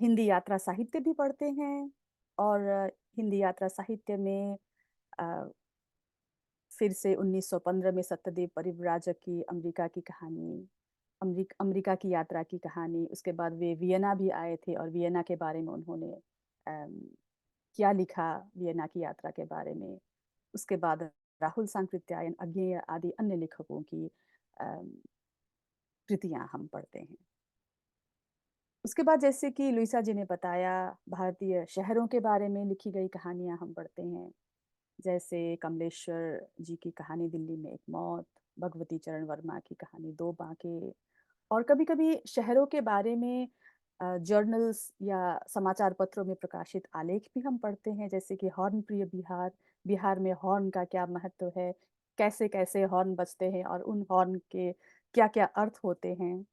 Speaker 7: हिंदी यात्रा साहित्य भी पढ़ते हैं और हिंदी यात्रा साहित्य में फिर से 1915 में सत्यदेव परिव्राजक की अमेरिका की कहानी, अमेरिका की यात्रा की कहानी, उसके बाद वे वियना भी आए थे और वियना के बारे में उन्होंने क्या लिखा वियना की यात्रा के बारे में। उसके बाद राहुल सांकृत्यायन, अज्ञेय आदि अन्य लेखकों की कृतियां हम पढ़ते हैं। उसके बाद जैसे कि लुइसा जी ने बताया, भारतीय शहरों के बारे में लिखी गई कहानियां हम पढ़ते हैं, जैसे कमलेश्वर जी की कहानी दिल्ली में एक मौत, भगवती चरण वर्मा की कहानी दो बांके। और कभी कभी शहरों के बारे में जर्नल्स या समाचार पत्रों में प्रकाशित आलेख भी हम पढ़ते हैं, जैसे कि हॉर्न प्रिय बिहार, बिहार में हॉर्न का क्या महत्व है, कैसे कैसे हॉर्न बजते हैं और उन हॉर्न के क्या क्या अर्थ होते हैं।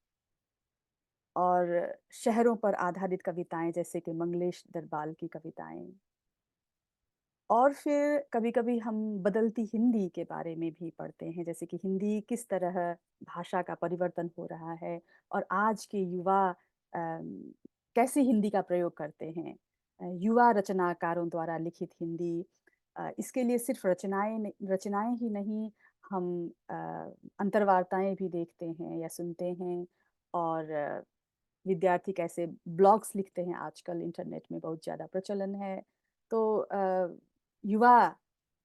Speaker 7: और शहरों पर आधारित कविताएं जैसे कि मंगलेश दरबाल की कविताएं। और फिर कभी कभी हम बदलती हिंदी के बारे में भी पढ़ते हैं, जैसे कि हिंदी किस तरह भाषा का परिवर्तन हो रहा है और आज के युवा कैसी हिंदी का प्रयोग करते हैं। युवा रचनाकारों द्वारा लिखित हिंदी, इसके लिए सिर्फ रचनाएं ही नहीं, हम अंतर्वार्ताएं भी देखते हैं या सुनते हैं। और विद्यार्थी कैसे ब्लॉग्स लिखते हैं, आजकल इंटरनेट में बहुत ज़्यादा प्रचलन है। तो युवा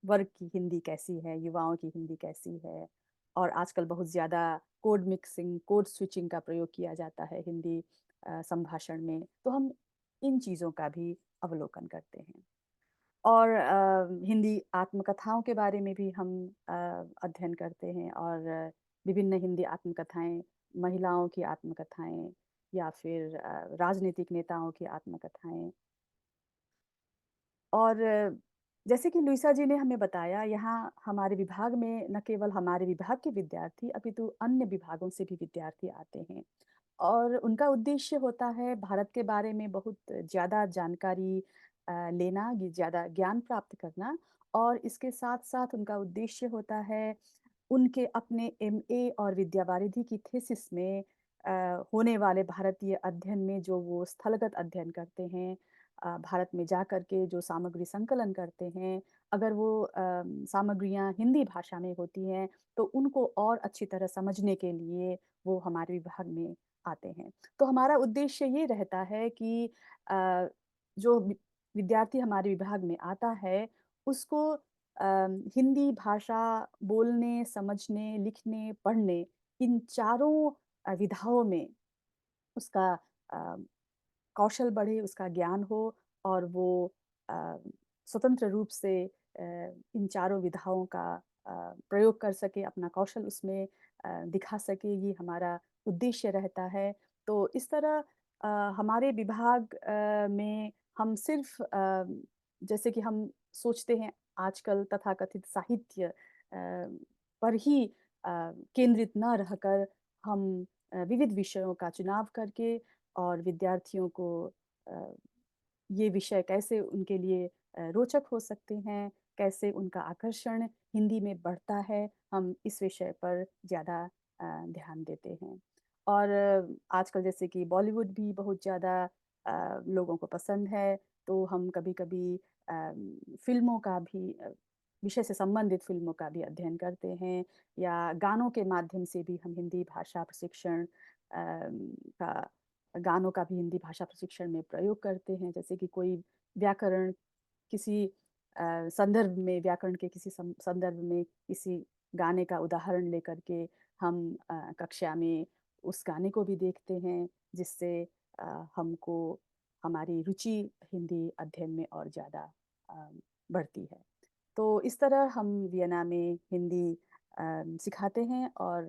Speaker 7: वर्ग की हिंदी कैसी है, युवाओं की हिंदी कैसी है। और आजकल बहुत ज़्यादा कोड मिक्सिंग, कोड स्विचिंग का प्रयोग किया जाता है हिंदी संभाषण में। तो हम इन चीज़ों का भी अवलोकन करते हैं। और हिंदी आत्मकथाओं के बारे में भी हम अध्ययन करते हैं। और विभिन्न हिंदी आत्मकथाएं, महिलाओं की आत्मकथाएं या फिर राजनीतिक नेताओं की आत्मकथाएं। और जैसे कि लुइसा जी ने हमें बताया, यहाँ हमारे विभाग में न केवल हमारे विभाग के विद्यार्थी अपितु अन्य विभागों से भी विद्यार्थी आते हैं। और उनका उद्देश्य होता है भारत के बारे में बहुत ज़्यादा जानकारी लेना, ज़्यादा ज्ञान प्राप्त करना। और इसके साथ साथ उनका उद्देश्य होता है उनके अपने एमए और विद्यावारिधि की थीसिस में होने वाले भारतीय अध्ययन में जो वो स्थलगत अध्ययन करते हैं, भारत में जा कर के जो सामग्री संकलन करते हैं, अगर वो सामग्रियाँ हिंदी भाषा में होती हैं तो उनको और अच्छी तरह समझने के लिए वो हमारे विभाग में आते हैं। तो हमारा उद्देश्य ये रहता है कि जो विद्यार्थी हमारे विभाग में आता है उसको हिंदी भाषा बोलने, समझने, लिखने, पढ़ने, इन चारों विधाओं में उसका अ, कौशल बढ़े, उसका ज्ञान हो और वो अ, स्वतंत्र रूप से इन चारों विधाओं का प्रयोग कर सके, अपना कौशल उसमें दिखा सके, ये हमारा उद्देश्य रहता है। तो इस तरह हमारे विभाग में हम सिर्फ जैसे कि हम सोचते हैं आजकल तथाकथित साहित्य पर ही केंद्रित न रहकर हम विविध विषयों का चुनाव करके और विद्यार्थियों को अ, ये विषय कैसे उनके लिए रोचक हो सकते हैं, कैसे उनका आकर्षण हिंदी में बढ़ता है, हम इस विषय पर ज़्यादा ध्यान देते हैं। और आजकल जैसे कि बॉलीवुड भी बहुत ज़्यादा लोगों को पसंद है, तो हम कभी-कभी फ़िल्मों का भी विषय से संबंधित फ़िल्मों का भी अध्ययन करते हैं, या गानों के माध्यम से भी हम हिंदी भाषा प्रशिक्षण का गानों का भी हिंदी भाषा प्रशिक्षण में प्रयोग करते हैं। जैसे कि कोई व्याकरण किसी संदर्भ में, व्याकरण के किसी संदर्भ में किसी गाने का उदाहरण लेकर के हम कक्षा में उस गाने को भी देखते हैं, जिससे हमको हमारी रुचि हिंदी अध्ययन में और ज़्यादा बढ़ती है। तो इस तरह हम वियना में हिंदी सिखाते हैं। और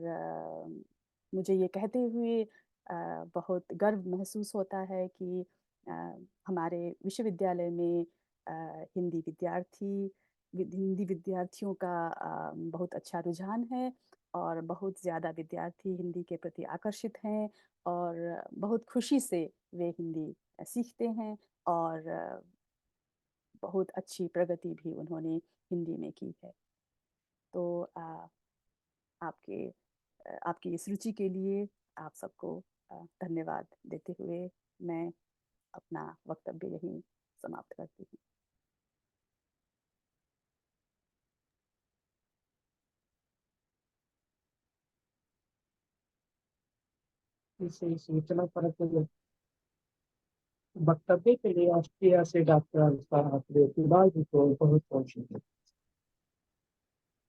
Speaker 7: मुझे ये कहते हुए बहुत गर्व महसूस होता है कि अ, हमारे विश्वविद्यालय में हिंदी विद्यार्थियों का बहुत अच्छा रुझान है। और बहुत ज़्यादा विद्यार्थी हिंदी के प्रति आकर्षित हैं और बहुत खुशी से वे हिंदी सीखते हैं। और बहुत अच्छी प्रगति भी उन्होंने हिंदी में की है। तो आपके आपकी इस रुचि के लिए आप सबको धन्यवाद देते हुए मैं अपना वक्तव्य यहीं समाप्त करती हूँ।
Speaker 4: इस सूचना पर वक्तव्य के लिए ऑस्ट्रिया से डॉक्टर अल्फा चुडाल जी को बहुत बहुत शुक्रिया।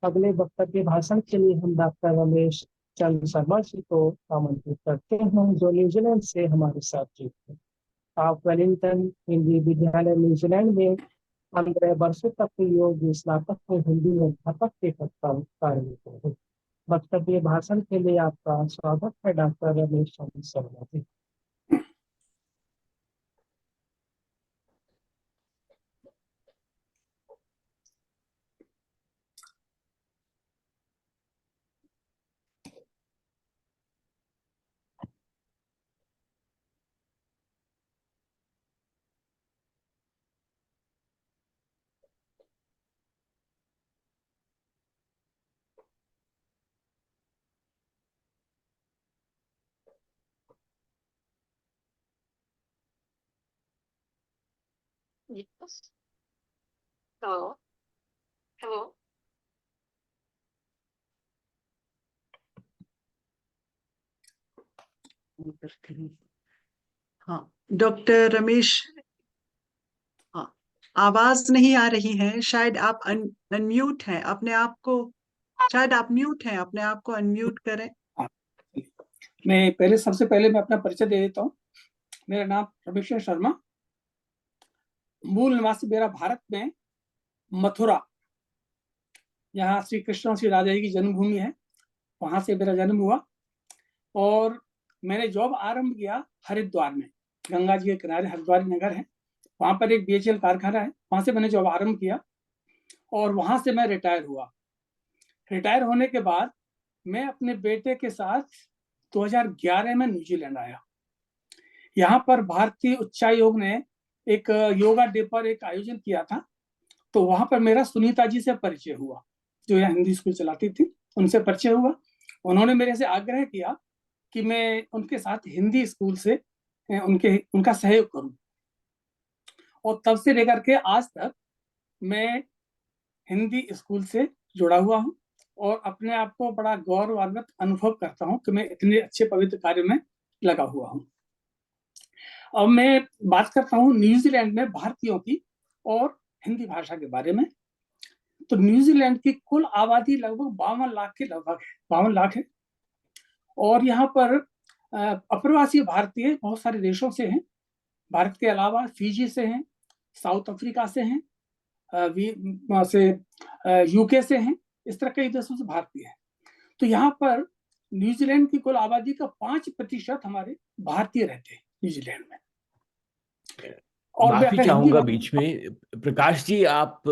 Speaker 4: अगले वक्तव्य भाषण के लिए हम डॉक्टर रमेश चंद्र शर्मा जी को आमंत्रित करते हैं, जो न्यूजीलैंड से हमारे साथ जुड़ते हैं। आप वेलिंगटन हिंदी विद्यालय न्यूजीलैंड में 15 वर्षों तक योग स्नातक में हिंदी अध्यापक के पद पर कार्यरत हैं। वक्तव्य भाषण के लिए आपका स्वागत है doctor Ramesh Chandra Sharma ji.
Speaker 8: Yes. Hello. Hello.
Speaker 1: हाँ, डॉक्टर रमेश, हाँ, आवाज नहीं आ रही है। शायद आप अनम्यूट हैं। अपने आप को, शायद आप म्यूट हैं, अपने आप को अनम्यूट करें।
Speaker 3: मैं सबसे पहले मैं अपना परिचय दे देता हूँ। मेरा नाम रमेश शर्मा, मूल निवासी मेरा भारत में मथुरा, यहाँ श्री कृष्ण और श्री राधा जी की जन्मभूमि है, वहां से मेरा जन्म हुआ। और मैंने जॉब आरंभ किया हरिद्वार में, गंगा जी के किनारे हरिद्वार नगर है, वहां पर एक बीएचईएल कारखाना है, वहां से मैंने जॉब आरंभ किया और वहां से मैं रिटायर हुआ। रिटायर होने के बाद मैं अपने बेटे के साथ 2011 में न्यूजीलैंड आया। यहाँ पर भारतीय उच्चायोग ने एक योगा डे पर एक आयोजन किया था, तो वहां पर मेरा सुनीता जी से परिचय हुआ, जो यहाँ हिंदी स्कूल चलाती थी, उनसे परिचय हुआ। उन्होंने मेरे से आग्रह किया कि मैं उनके साथ हिंदी स्कूल से उनका सहयोग करूं, और तब से लेकर के आज तक मैं हिंदी स्कूल से जुड़ा हुआ हूं और अपने आप को बड़ा गौरवान्वित अनुभव करता हूं कि मैं इतने अच्छे पवित्र कार्य में लगा हुआ हूं। अब मैं बात करता हूं न्यूजीलैंड में भारतीयों की और हिंदी भाषा के बारे में। तो न्यूजीलैंड की कुल आबादी लगभग 52 लाख के लगभग है, 52 लाख है। और यहाँ पर अप्रवासी भारतीय बहुत सारे देशों से हैं। भारत के अलावा फिजी से हैं, साउथ अफ्रीका से हैं, यूके से हैं, इस तरह कई देशों से भारतीय हैं। तो यहाँ पर न्यूजीलैंड की कुल आबादी का 5% हमारे भारतीय रहते हैं न्यूजीलैंड में।
Speaker 9: और माफी चाहूंगा बीच में, प्रकाश जी आप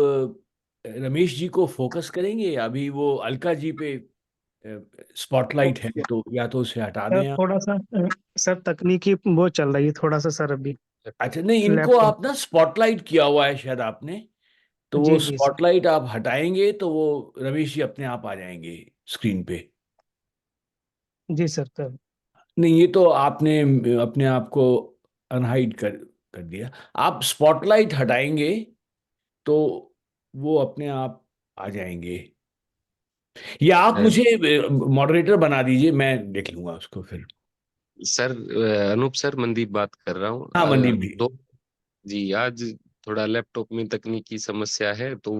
Speaker 9: रमेश जी को फोकस करेंगे? अभी वो अलका जी पे स्पॉटलाइट है, तो या तो उसे हटा दें आप।
Speaker 10: थोड़ा सा सर तकनीकी वो चल रही है थोड़ा सा सर अभी।
Speaker 9: अच्छा, नहीं, इनको
Speaker 10: लैपटॉप।
Speaker 9: आप ना स्पॉटलाइट किया हुआ है शायद आपने, तो वो
Speaker 10: जी जी सर।
Speaker 9: स्पॉटलाइट आप हटाएंगे तो वो रमेश जी अपने आप आ जाएंगे स्क्रीन पे।
Speaker 10: जी सर तब।
Speaker 9: नहीं, ये तो आपने अपने आप को अनहाइड कर दिया। आप स्पॉटलाइट हटाएंगे तो वो अपने आप आ जाएंगे, या आप मुझे मॉडरेटर बना दीजिए, मैं देख लूंगा उसको फिर।
Speaker 11: सर अनूप सर, मनदीप बात कर रहा हूँ।
Speaker 9: हाँ, मनदीप जी।
Speaker 11: जी, आज थोड़ा लैपटॉप में तकनीकी समस्या है, तो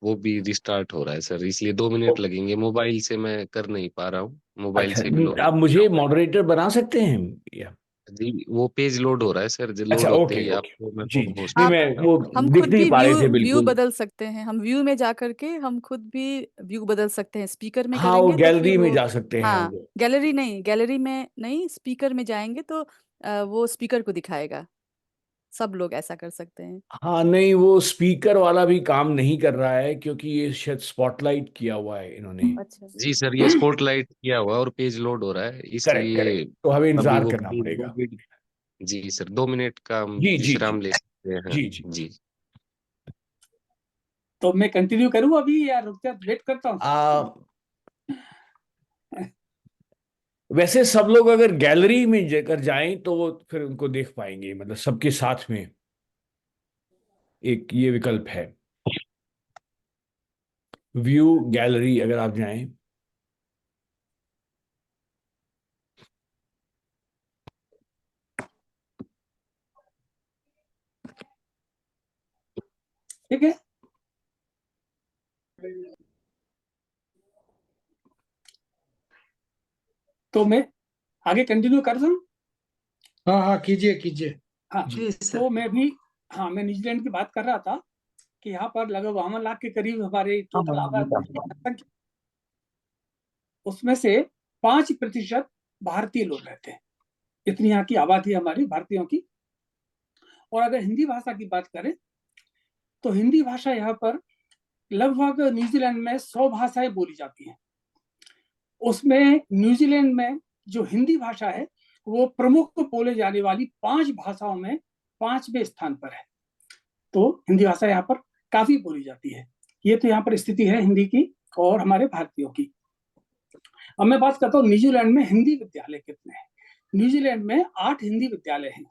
Speaker 11: वो भी रिस्टार्ट हो रहा है सर, इसलिए 2 मिनट लगेंगे। मोबाइल से मैं कर नहीं पा रहा हूँ, मोबाइल
Speaker 9: अच्छा,
Speaker 11: से भी
Speaker 9: आप मुझे मॉडरेटर बना सकते हैं या?
Speaker 11: जी, वो पेज लोड हो रहा है सर, जो
Speaker 9: अच्छा,
Speaker 11: लोड होते
Speaker 9: ओके
Speaker 11: ही
Speaker 9: ओके,
Speaker 11: आपको मैं
Speaker 9: जी
Speaker 11: होस्ट
Speaker 9: नहीं,
Speaker 7: आप
Speaker 9: मैं वो
Speaker 7: हम
Speaker 9: दिख
Speaker 7: खुद
Speaker 9: नहीं
Speaker 7: भी
Speaker 9: पा रहे थे
Speaker 7: व्यू
Speaker 9: बिल्कुल।
Speaker 7: बदल सकते हैं, हम व्यू में जा करके हम खुद भी व्यू बदल सकते हैं। स्पीकर में
Speaker 9: हाँ, वो
Speaker 7: करेंगे तो
Speaker 9: गैलरी
Speaker 7: फिर
Speaker 9: में
Speaker 7: वो,
Speaker 9: जा सकते हैं
Speaker 7: हाँ,
Speaker 9: वो।
Speaker 7: गैलरी में नहीं, स्पीकर में जाएंगे तो वो स्पीकर को दिखाएगा। सब लोग ऐसा कर सकते हैं।
Speaker 9: हाँ, नहीं, वो स्पीकर वाला भी काम नहीं कर रहा है क्योंकि ये शायद स्पॉटलाइट किया हुआ है इन्होंने।
Speaker 7: अच्छा
Speaker 11: जी सर, ये स्पॉटलाइट किया हुआ और पेज लोड हो रहा है,
Speaker 9: करेक्ट
Speaker 11: इसलिए
Speaker 9: करेक्ट, तो हमें
Speaker 11: अभी
Speaker 9: इंतजार
Speaker 11: वो
Speaker 9: करना पड़ेगा।
Speaker 11: जी सर, 2 मिनट का हम
Speaker 9: जी जी जी
Speaker 11: विश्राम ले सकते हैं।
Speaker 9: जी जी।
Speaker 11: जी,
Speaker 3: तो मैं कंटिन्यू करूँ अभी या रुक जा, वेट करता हूँ?
Speaker 9: वैसे सब लोग अगर गैलरी में जाकर जाएं तो वो फिर उनको देख पाएंगे, मतलब सबके साथ में एक ये विकल्प है, व्यू गैलरी, अगर आप जाएं।
Speaker 3: ठीक है, तो मैं आगे कंटिन्यू कर दूं?
Speaker 12: हाँ हाँ, कीजिए कीजिए।
Speaker 3: हाँ, तो मैं न्यूजीलैंड की बात कर रहा था कि यहाँ पर लगभग 52 लाख के करीब हमारे टोटल आबादी, उसमें से 5% भारतीय लोग रहते हैं। इतनी यहाँ की आबादी हमारी भारतीयों की। और अगर हिंदी भाषा की बात करें तो हिंदी भाषा यहाँ पर लगभग न्यूजीलैंड में 100 भाषाएं बोली जाती हैं। उसमें न्यूजीलैंड में जो हिंदी भाषा है वो प्रमुख बोले जाने वाली 5 भाषाओं में 5वें स्थान पर है। तो हिंदी भाषा यहाँ पर काफी बोली जाती है। ये तो यहाँ पर स्थिति है हिंदी की और हमारे भारतीयों की। अब मैं बात करता हूँ न्यूजीलैंड में हिंदी विद्यालय कितने हैं। न्यूजीलैंड में 8 हिंदी विद्यालय हैं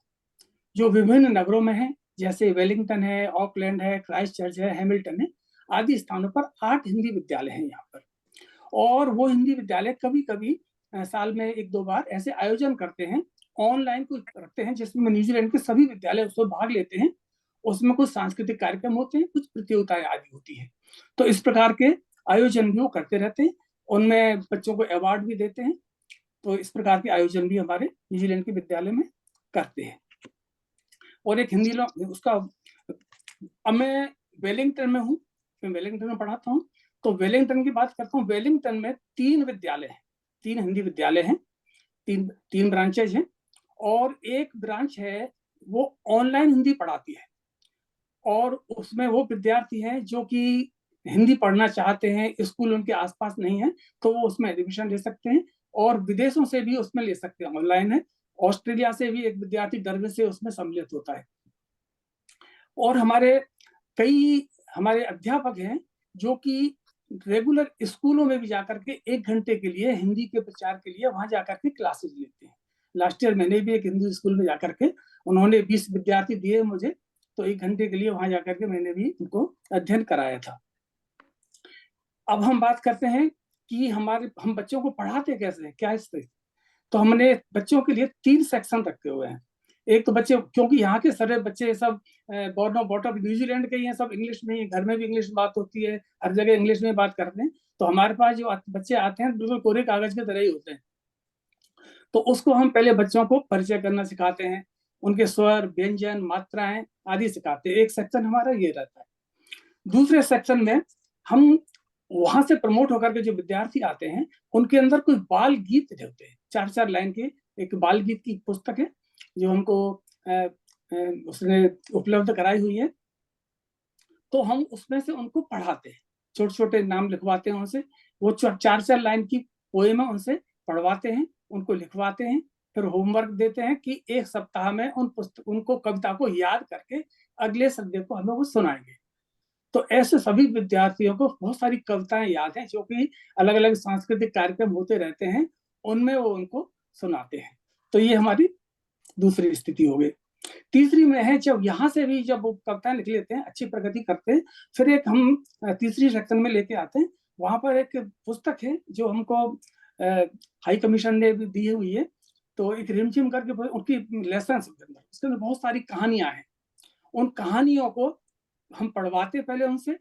Speaker 3: जो विभिन्न नगरों में हैं, जैसे वेलिंगटन है, ऑकलैंड है, क्राइस्ट चर्च है, हैमिल्टन है, आदि स्थानों पर 8 हिंदी विद्यालय हैं यहाँ पर। और वो हिंदी विद्यालय कभी कभी साल में 1-2 बार ऐसे आयोजन करते हैं, ऑनलाइन कुछ रखते हैं, जिसमें न्यूजीलैंड के सभी विद्यालय उसमें भाग लेते हैं। उसमें कुछ सांस्कृतिक कार्यक्रम होते हैं, कुछ प्रतियोगिताएं आदि होती है। तो इस प्रकार के आयोजन भी वो करते रहते हैं, उनमें बच्चों को अवार्ड भी देते हैं। तो इस प्रकार के आयोजन भी हमारे न्यूजीलैंड के विद्यालय में करते हैं। और एक हिंदी उसका, अब मैं वेलिंगटन में हूँ, मैं वेलिंगटन में पढ़ाता हूँ, तो वेलिंगटन की बात करता हूँ। वेलिंगटन में 3 विद्यालय हैं, 3 हिंदी विद्यालय हैं, 3 ब्रांचेज हैं, और एक ब्रांच है वो ऑनलाइन हिंदी पढ़ाती है। और उसमें वो विद्यार्थी हैं जो कि हिंदी पढ़ना चाहते हैं, स्कूल उनके आसपास नहीं है, तो वो उसमें एडमिशन ले सकते हैं। और विदेशों से भी उसमें ले सकते हैं, ऑनलाइन है। ऑस्ट्रेलिया से भी एक विद्यार्थी डरबे से उसमें सम्मिलित होता है। और हमारे अध्यापक हैं जो कि रेगुलर स्कूलों में भी जाकर के 1 घंटे के लिए हिंदी के प्रचार के लिए वहां जाकर के क्लासेस लेते हैं। लास्ट ईयर मैंने भी एक हिंदी स्कूल में जाकर के, उन्होंने 20 विद्यार्थी दिए मुझे, तो 1 घंटे के लिए वहां जाकर के मैंने भी उनको अध्ययन कराया था। अब हम बात करते हैं कि हम बच्चों को पढ़ाते कैसे हैं, क्या इससे। तो हमने बच्चों के लिए 3 सेक्शन रखे हुए हैं। एक तो बच्चे, क्योंकि यहाँ के सारे बच्चे सब बॉर्न बॉट अप न्यूजीलैंड के ही हैं, सब इंग्लिश में ही, घर में भी इंग्लिश बात होती है, हर जगह इंग्लिश में बात करते हैं। तो हमारे पास जो बच्चे आते हैं बिल्कुल कोरे कागज की तरह ही होते हैं। तो उसको हम पहले बच्चों को परिचय करना सिखाते हैं, उनके स्वर, व्यंजन, मात्राएं आदि सिखाते हैं। एक सेक्शन हमारा ये रहता है। दूसरे सेक्शन में हम वहां से प्रमोट होकर के जो विद्यार्थी आते हैं, उनके अंदर कुछ बाल गीत होते हैं, 4-4 लाइन के। एक बाल गीत की पुस्तक है जो हमको उसने उपलब्ध कराई हुई है। तो हम उसमें से उनको पढ़ाते हैं, छोटे छोटे नाम लिखवाते हैं उनसे, वो 4-4 लाइन की पोएम है, उनसे पढ़वाते हैं, उनको लिखवाते हैं। फिर होमवर्क देते हैं कि 1 सप्ताह में उनको कविता को याद करके अगले संडे को हमें वो सुनाएंगे। तो ऐसे सभी विद्यार्थियों को बहुत सारी कविताएं याद हैं, जो कि अलग अलग सांस्कृतिक कार्यक्रम होते रहते हैं, उनमें वो उनको सुनाते हैं। तो ये हमारी दूसरी स्थिति हो गई। तीसरी में है, जब यहाँ से भी जब वो कविताएं लिख लेते हैं, अच्छी प्रगति करते हैं, फिर एक हम तीसरी सेक्शन में लेके आते हैं। वहां पर एक पुस्तक है जो हमको हाई कमीशन ने भी दी हुई है। तो एक रिमझिम करके उनकी लेसन, उसके अंदर बहुत सारी कहानियां हैं। उन कहानियों को हम पढ़वाते पहले उनसे,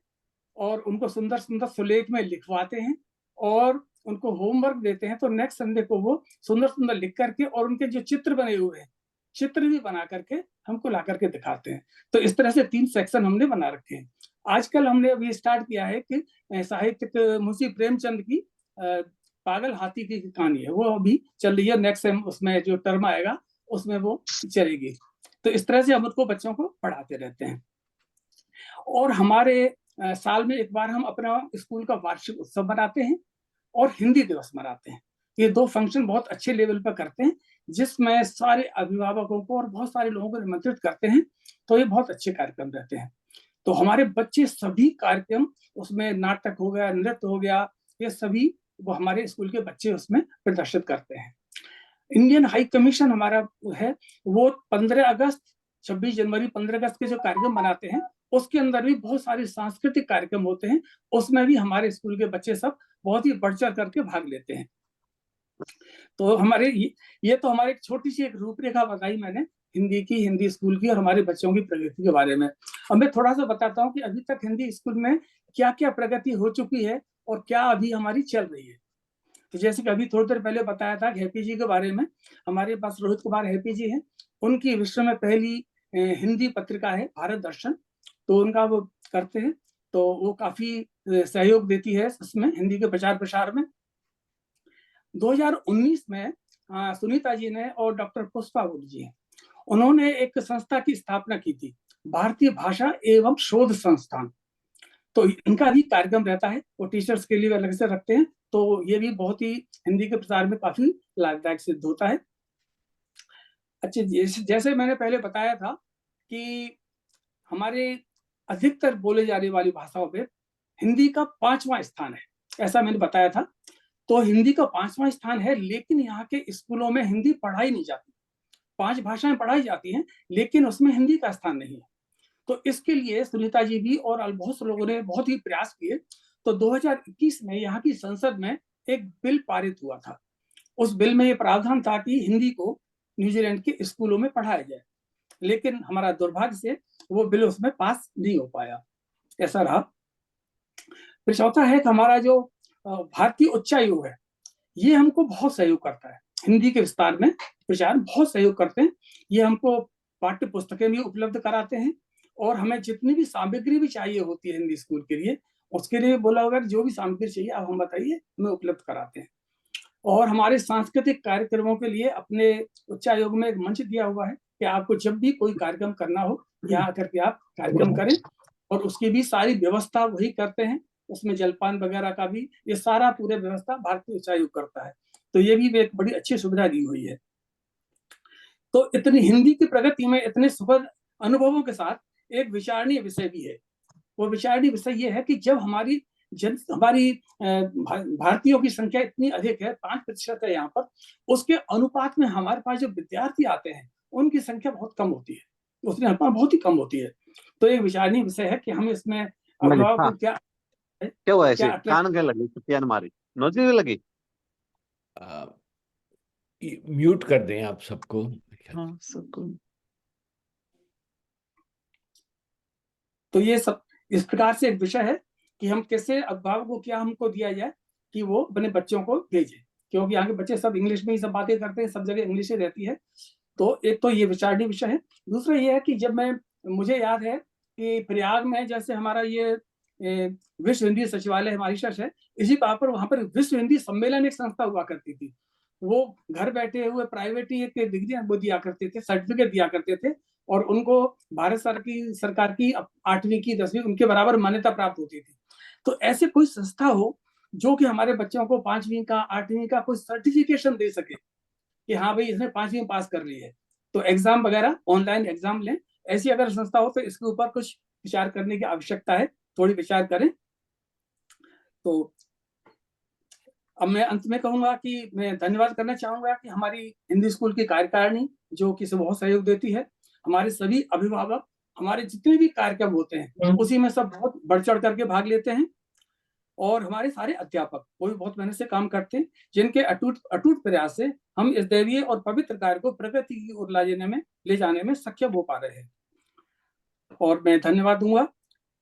Speaker 3: और उनको सुंदर सुंदर सुलेख में लिखवाते हैं, और उनको होमवर्क देते हैं। तो नेक्स्ट संडे को वो सुंदर सुंदर लिख करके, और उनके जो चित्र बने हुए हैं, चित्र भी बना करके हमको ला करके दिखाते हैं। तो इस तरह से 3 सेक्शन हमने बना रखे हैं। आजकल हमने अभी स्टार्ट किया है कि साहित्यिक मुंशी प्रेमचंद की पागल हाथी की कहानी है, वो अभी चल रही है। नेक्स्ट टाइम उसमें जो टर्म आएगा उसमें वो चलेगी। तो इस तरह से हम उसको बच्चों को पढ़ाते रहते हैं। और हमारे साल में 1 बार हम अपना स्कूल का वार्षिक उत्सव मनाते हैं और हिंदी दिवस मनाते हैं। ये 2 फंक्शन बहुत अच्छे लेवल पर करते हैं, जिसमें सारे अभिभावकों को और बहुत सारे लोगों को निमंत्रित करते हैं। तो ये बहुत अच्छे कार्यक्रम रहते हैं। तो हमारे बच्चे सभी कार्यक्रम, उसमें नाटक हो गया, नृत्य हो गया, ये सभी वो हमारे स्कूल के बच्चे उसमें प्रदर्शित करते हैं। इंडियन हाई कमीशन हमारा है, वो 15 अगस्त, 26 जनवरी, 15 अगस्त के जो कार्यक्रम मनाते हैं, उसके अंदर भी बहुत सारे सांस्कृतिक कार्यक्रम होते हैं। उसमें भी हमारे स्कूल के बच्चे सब बहुत ही बढ़ चढ़ करके भाग लेते हैं। तो हमारे ये तो हमारी एक छोटी सी एक रूपरेखा बताई मैंने हिंदी की, हिंदी स्कूल की, और हमारे बच्चों की प्रगति के बारे में। अब मैं थोड़ा सा बताता हूँ कि अभी तक हिंदी स्कूल में क्या क्या प्रगति हो चुकी है और क्या अभी हमारी चल रही है। तो जैसे कि अभी थोड़ी देर पहले बताया था हैप्पी जी के बारे में, हमारे पास रोहित कुमार हैप्पी जी हैं। उनकी विश्व में पहली हिंदी पत्रिका है भारत दर्शन, तो उनका वो करते हैं। तो वो काफी सहयोग देती है इसमें, हिंदी के प्रचार प्रसार में। 2019 में सुनीता जी ने और डॉक्टर पुष्पा गुड जी हैं, उन्होंने एक संस्था की स्थापना की थी, भारतीय भाषा एवं शोध संस्थान। तो इनका भी कार्यक्रम रहता है, वो टीचर्स के लिए अलग से रखते हैं। तो ये भी बहुत ही हिंदी के प्रसार में काफी लाभदायक सिद्ध होता है। अच्छा, जैसे मैंने पहले बताया था कि हमारे अधिकतर बोले जाने वाली भाषाओं पे हिंदी का 5वां स्थान है, ऐसा मैंने बताया था। तो हिंदी का 5वां स्थान है, लेकिन यहाँ के स्कूलों में हिंदी पढ़ाई नहीं जाती। 5 भाषाएं पढ़ाई जाती हैं, लेकिन उसमें हिंदी का स्थान नहीं है। तो इसके लिए सुनीता जी भी और बहुत से लोगों ने बहुत ही प्रयास किए। तो 2021 में यहाँ की संसद में एक बिल पारित हुआ था। उस बिल में ये प्रावधान था कि हिंदी को न्यूजीलैंड के स्कूलों में पढ़ाया जाए, लेकिन हमारा दुर्भाग्य से वो बिल उसमें पास नहीं हो पाया, ऐसा रहा। फिर चौथा है कि हमारा जो भारतीय उच्चायोग है, ये हमको बहुत सहयोग करता है, हिंदी के विस्तार में प्रचार में बहुत सहयोग करते हैं। ये हमको पाठ्य पुस्तकें भी उपलब्ध कराते हैं और हमें जितनी भी सामग्री भी चाहिए होती है हिंदी स्कूल के लिए, उसके लिए बोला होगा जो भी सामग्री चाहिए आप हम बताइए, हमें उपलब्ध कराते हैं। और हमारे सांस्कृतिक कार्यक्रमों के लिए अपने उच्चायोग में एक मंच दिया हुआ है कि आपको जब भी कोई कार्यक्रम करना हो यहाँ आकर के आप कार्यक्रम करें, और उसकी भी सारी व्यवस्था वही करते हैं। उसमें जलपान वगैरह का भी ये सारा पूरे व्यवस्था भारतीय उच्चायोग करता है। तो ये भी एक बड़ी अच्छी सुविधा दी हुई है। तो इतनी हिंदी की प्रगति में इतने सुखद अनुभवों के साथ एक विचारणीय विषय भी है। वो विचारणीय विषय ये है कि जब हमारी भारतीयों की संख्या इतनी अधिक है, 5% है यहाँ पर, उसके अनुपात में हमारे पास जो विद्यार्थी आते हैं उनकी संख्या बहुत कम होती है, उसमें अनुपात बहुत ही कम होती है। तो एक विचारणीय विषय है कि हम इसमें अभिभावक को क्या
Speaker 13: हुआ ऐसे
Speaker 3: क्या
Speaker 13: कान के लगी छुट्टियां मारी नौकरी लगी।
Speaker 9: म्यूट कर दें आप सबको।
Speaker 1: हाँ सबको।
Speaker 3: तो ये सब इस प्रकार से एक विषय है कि हम कैसे अभिभावक को क्या हमको दिया जाए कि वो अपने बच्चों को भेजे, क्योंकि यहाँ के बच्चे सब इंग्लिश में ही सब बातें करते हैं, सब जगह इंग्लिश ही रहती है। तो एक तो ये विचारणीय विषय है। दूसरा ये है कि जब मुझे याद है कि प्रयाग में जैसे हमारा ये विश्व हिंदी सचिवालय मॉरिशस है, इसी बात पर वहां पर विश्व हिंदी सम्मेलन एक संस्था हुआ करती थी। वो घर बैठे हुए प्राइवेट ही एक डिग्री वो दिया करते थे, सर्टिफिकेट दिया करते थे, और उनको भारत सरकार की 8वीं की 10वीं उनके बराबर मान्यता प्राप्त होती थी। तो ऐसे कोई संस्था हो जो कि हमारे बच्चों को 5वीं का 8वीं का कोई सर्टिफिकेशन दे सके कि हाँ भाई इसने 5वीं पास कर ली है, तो एग्जाम वगैरह ऑनलाइन एग्जाम लें। ऐसी अगर संस्था हो तो इसके ऊपर कुछ विचार करने की आवश्यकता है, थोड़ी विचार करें। तो अब मैं अंत में कहूंगा कि मैं धन्यवाद करना चाहूंगा कि हमारी हिंदी स्कूल की कार्यकारिणी जो कि बहुत सहयोग देती है, हमारे सभी अभिभावक, हमारे जितने भी कार्यक्रम होते हैं उसी में सब बहुत बढ़ चढ़ करके भाग लेते हैं, और हमारे सारे अध्यापक वो भी बहुत मेहनत से काम करते हैं, जिनके अटूट प्रयास से हम इस दैवीय और पवित्र कार्य को प्रगति की ओर ले जाने में सक्षम हो पा रहे हैं। और मैं धन्यवाद दूंगा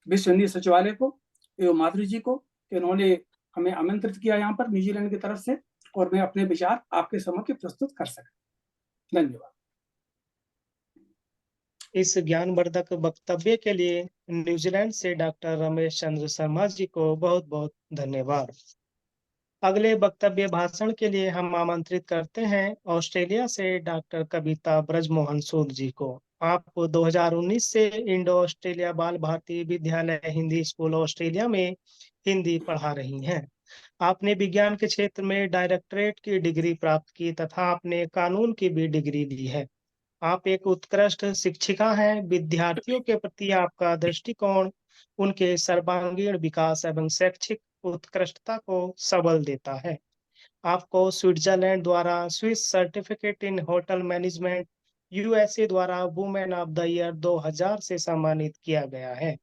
Speaker 3: विश्व हिंदी सचिवालय को एवं माधुरी जी को कि उन्होंने हमें आमंत्रित किया यहाँ पर न्यूजीलैंड की तरफ से, और मैं अपने विचार आपके समक्ष प्रस्तुत कर सका। धन्यवाद।
Speaker 4: इस ज्ञानवर्धक वक्तव्य के लिए न्यूजीलैंड से डॉक्टर रमेश चंद्र शर्मा जी को बहुत बहुत धन्यवाद। अगले वक्तव्य भाषण के लिए हम आमंत्रित करते हैं ऑस्ट्रेलिया से डॉक्टर कविता ब्रजमोहन सूद जी को। आप 2019 से इंडो ऑस्ट्रेलिया बाल भारती विद्यालय हिंदी स्कूल ऑस्ट्रेलिया में हिंदी पढ़ा रही हैं। आपने विज्ञान के क्षेत्र में डायरेक्टरेट की डिग्री प्राप्त की तथा आपने कानून की भी डिग्री ली है। आप एक उत्कृष्ट शिक्षिका हैं। विद्यार्थियों के प्रति आपका दृष्टिकोण उनके सर्वांगीण विकास एवं शैक्षिक उत्कृष्टता को सबल देता है। आपको स्विट्जरलैंड द्वारा Swiss certificate in hotel management, USA द्वारा वुमेन ऑफ द ईयर 2000 से सम्मानित किया गया है।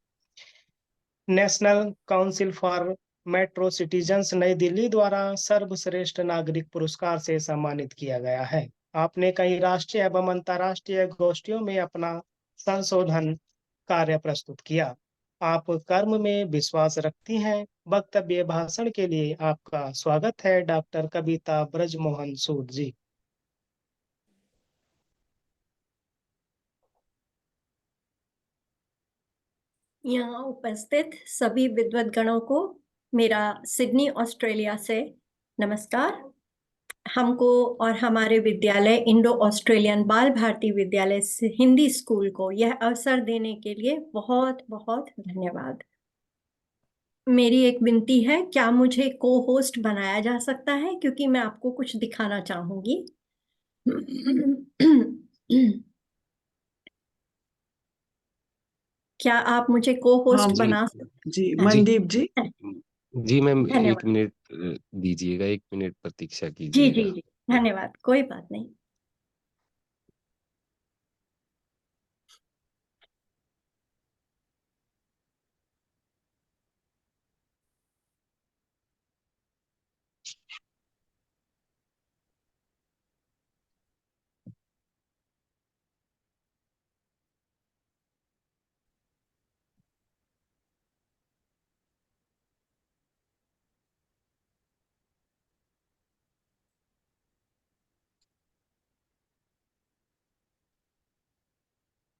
Speaker 4: National council for metro citizens नई दिल्ली द्वारा सर्वश्रेष्ठ नागरिक पुरस्कार से सम्मानित किया गया है। आपने कई राष्ट्रीय एवं अंतर्राष्ट्रीय गोष्ठियों में अपना संशोधन कार्य प्रस्तुत किया। आप कर्म में विश्वास रखती हैं। वक्तव्य भाषण के लिए आपका स्वागत है डॉक्टर कविता ब्रजमोहन सूद जी।
Speaker 14: यहाँ उपस्थित सभी विद्वद्गणों को मेरा सिडनी ऑस्ट्रेलिया से नमस्कार। हमको और हमारे विद्यालय इंडो ऑस्ट्रेलियन बाल भारती विद्यालय से हिंदी स्कूल को यह अवसर देने के लिए बहुत बहुत धन्यवाद। मेरी एक विनती है, क्या मुझे को होस्ट बनाया जा सकता है, क्योंकि मैं आपको कुछ दिखाना चाहूंगी। क्या आप मुझे को होस्ट
Speaker 1: हाँ,
Speaker 14: बना
Speaker 1: जी मनदीप जी।
Speaker 11: जी मैम,
Speaker 14: धन्यवाद।
Speaker 11: 1 मिनट दीजिएगा, 1 मिनट प्रतीक्षा
Speaker 14: जी
Speaker 11: कीजिएगा।
Speaker 14: जी जी धन्यवाद, कोई बात नहीं।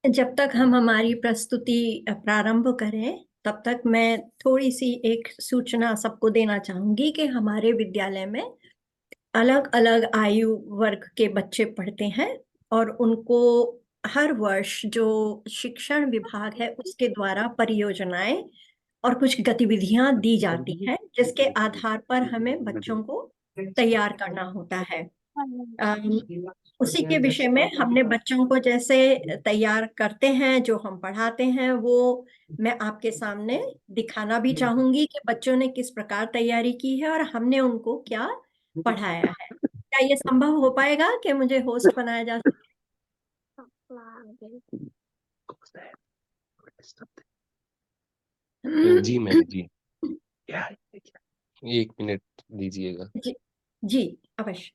Speaker 14: जब तक हम हमारी प्रस्तुति प्रारंभ करें तब तक मैं थोड़ी सी एक सूचना सबको देना चाहूंगी कि हमारे विद्यालय में अलग अलग आयु वर्ग के बच्चे पढ़ते हैं और उनको हर वर्ष जो शिक्षण विभाग है उसके द्वारा परियोजनाएं और कुछ गतिविधियां दी जाती हैं जिसके आधार पर हमें बच्चों को तैयार करना होता है। उसी के विषय में हमने बच्चों को जैसे तैयार करते हैं, जो हम पढ़ाते हैं वो मैं आपके सामने दिखाना भी चाहूंगी कि बच्चों ने किस प्रकार तैयारी की है और हमने उनको क्या पढ़ाया है। क्या ये संभव हो पाएगा कि मुझे होस्ट बनाया जा सके?
Speaker 11: जी मैम जी, 1 मिनट दीजिएगा।
Speaker 14: जी, जी अवश्य।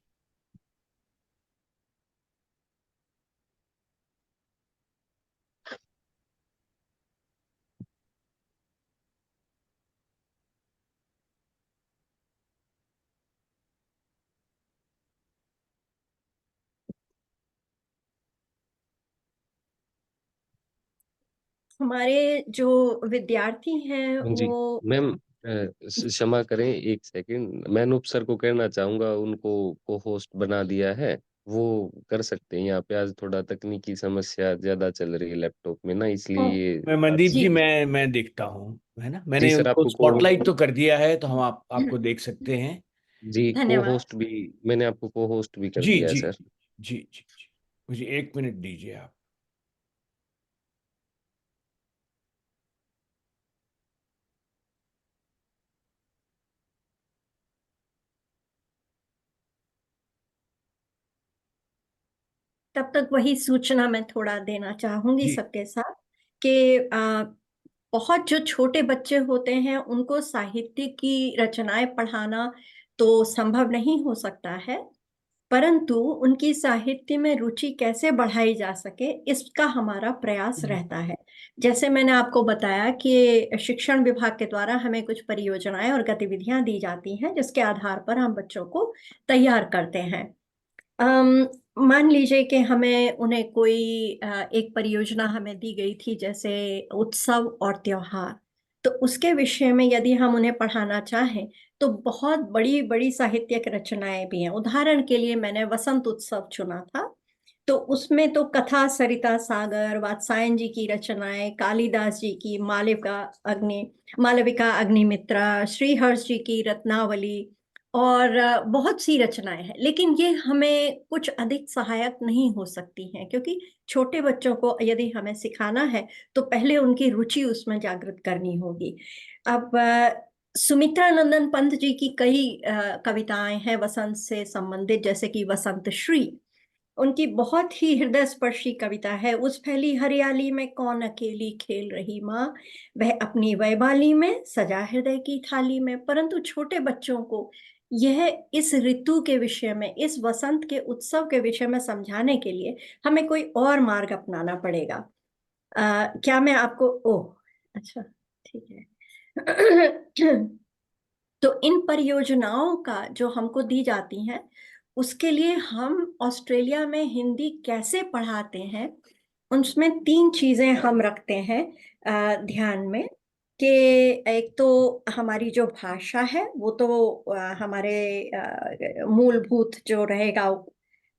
Speaker 14: हमारे जो विद्यार्थी हैं
Speaker 11: हाँ जी
Speaker 14: वो
Speaker 11: मैम, क्षमा करें 1 सेकंड, मैं अनूप सर को कहना चाहूंगा, उनको को होस्ट बना दिया है, वो कर सकते हैं। यहाँ पे आज थोड़ा तकनीकी समस्या ज्यादा चल रही है लैपटॉप में ना, इसलिए ये
Speaker 9: मैं मनदीप
Speaker 14: जी
Speaker 9: जी, मैं देखता हूँ, है ना,
Speaker 11: जी
Speaker 9: मैंने
Speaker 11: सर
Speaker 9: उनको
Speaker 11: आपको
Speaker 9: स्पॉटलाइट तो कर दिया है, तो हम आपको देख सकते हैं।
Speaker 11: जी को
Speaker 14: धन्यवाद।
Speaker 11: होस्ट भी, मैंने आपको को होस्ट भी कर
Speaker 9: जी
Speaker 11: दिया है
Speaker 9: जी
Speaker 11: सर।
Speaker 9: जी जी जी, मुझे 1 मिनट दीजिए आप।
Speaker 14: तब तक वही सूचना मैं थोड़ा देना चाहूंगी
Speaker 9: जी
Speaker 14: सबके साथ कि बहुत जो छोटे बच्चे होते हैं उनको साहित्य की रचनाएं पढ़ाना तो संभव नहीं हो सकता है, परंतु उनकी साहित्य में रुचि कैसे बढ़ाई जा सके इसका हमारा प्रयास रहता है। जैसे मैंने आपको बताया कि शिक्षण विभाग के द्वारा हमें कुछ परियोजनाएं और गतिविधियां दी जाती हैं जिसके आधार पर हम बच्चों को तैयार करते हैं। मान लीजिए कि हमें उन्हें कोई एक परियोजना हमें दी गई थी जैसे उत्सव और त्योहार, तो उसके विषय में यदि हम उन्हें पढ़ाना चाहें तो बहुत बड़ी बड़ी साहित्यिक रचनाएं भी हैं। उदाहरण के लिए मैंने वसंत उत्सव चुना था, तो उसमें तो कथा सरिता सागर, वात्सायन जी की रचनाएं, कालिदास जी की मालविका अग्निमित्रा, श्रीहर्ष जी की रत्नावली और बहुत सी रचनाएं हैं, लेकिन ये हमें कुछ अधिक सहायक नहीं हो सकती हैं क्योंकि छोटे बच्चों को यदि हमें सिखाना है तो पहले उनकी रुचि उसमें जागृत करनी होगी। अब सुमित्रा नंदन पंत जी की कई कविताएं हैं वसंत से संबंधित, जैसे कि वसंत श्री, उनकी बहुत ही हृदय स्पर्शी कविता है। उस फैली हरियाली में कौन अकेली खेल रही माँ, वह अपनी वैबाली में सजा हृदय की थाली में। परंतु छोटे बच्चों को यह इस ऋतु के विषय में, इस वसंत के उत्सव के विषय में समझाने के लिए हमें कोई और मार्ग अपनाना पड़ेगा। क्या मैं आपको ओह अच्छा ठीक है तो इन परियोजनाओं का जो हमको दी जाती हैं उसके लिए हम ऑस्ट्रेलिया में हिंदी कैसे पढ़ाते हैं, उसमें 3 चीजें हम रखते हैं ध्यान में कि एक तो हमारी जो भाषा है वो तो हमारे मूलभूत जो रहेगा,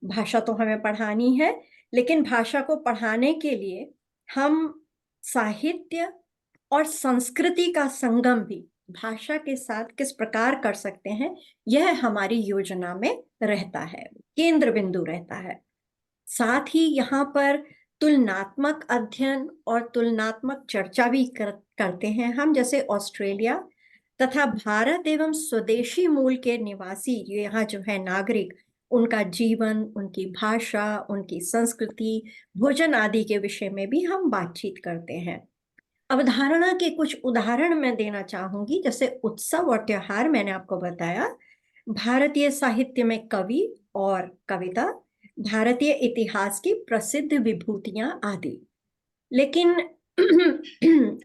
Speaker 14: भाषा तो हमें पढ़ानी है, लेकिन भाषा को पढ़ाने के लिए हम साहित्य और संस्कृति का संगम भी भाषा के साथ किस प्रकार कर सकते हैं, यह हमारी योजना में रहता है, केंद्र बिंदु रहता है। साथ ही यहाँ पर तुलनात्मक अध्ययन और तुलनात्मक चर्चा भी करते हैं हम, जैसे ऑस्ट्रेलिया तथा भारत एवं स्वदेशी मूल के निवासी यहाँ जो है नागरिक, उनका जीवन, उनकी भाषा, उनकी संस्कृति, भोजन आदि के विषय में भी हम बातचीत करते हैं। अवधारणा के कुछ उदाहरण मैं देना चाहूंगी, जैसे उत्सव और त्योहार मैंने आपको बताया, भारतीय साहित्य में कवि और कविता, भारतीय इतिहास की प्रसिद्ध विभूतियां आदि। लेकिन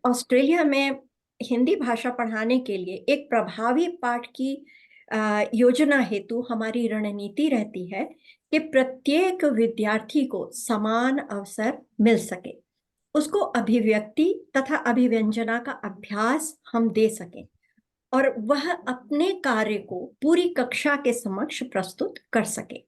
Speaker 14: ऑस्ट्रेलिया में हिंदी भाषा पढ़ाने के लिए एक प्रभावी पाठ की योजना हेतु हमारी रणनीति रहती है कि प्रत्येक विद्यार्थी को समान अवसर मिल सके, उसको अभिव्यक्ति तथा अभिव्यंजना का अभ्यास हम दे सकें और वह अपने कार्य को पूरी कक्षा के समक्ष प्रस्तुत कर सके।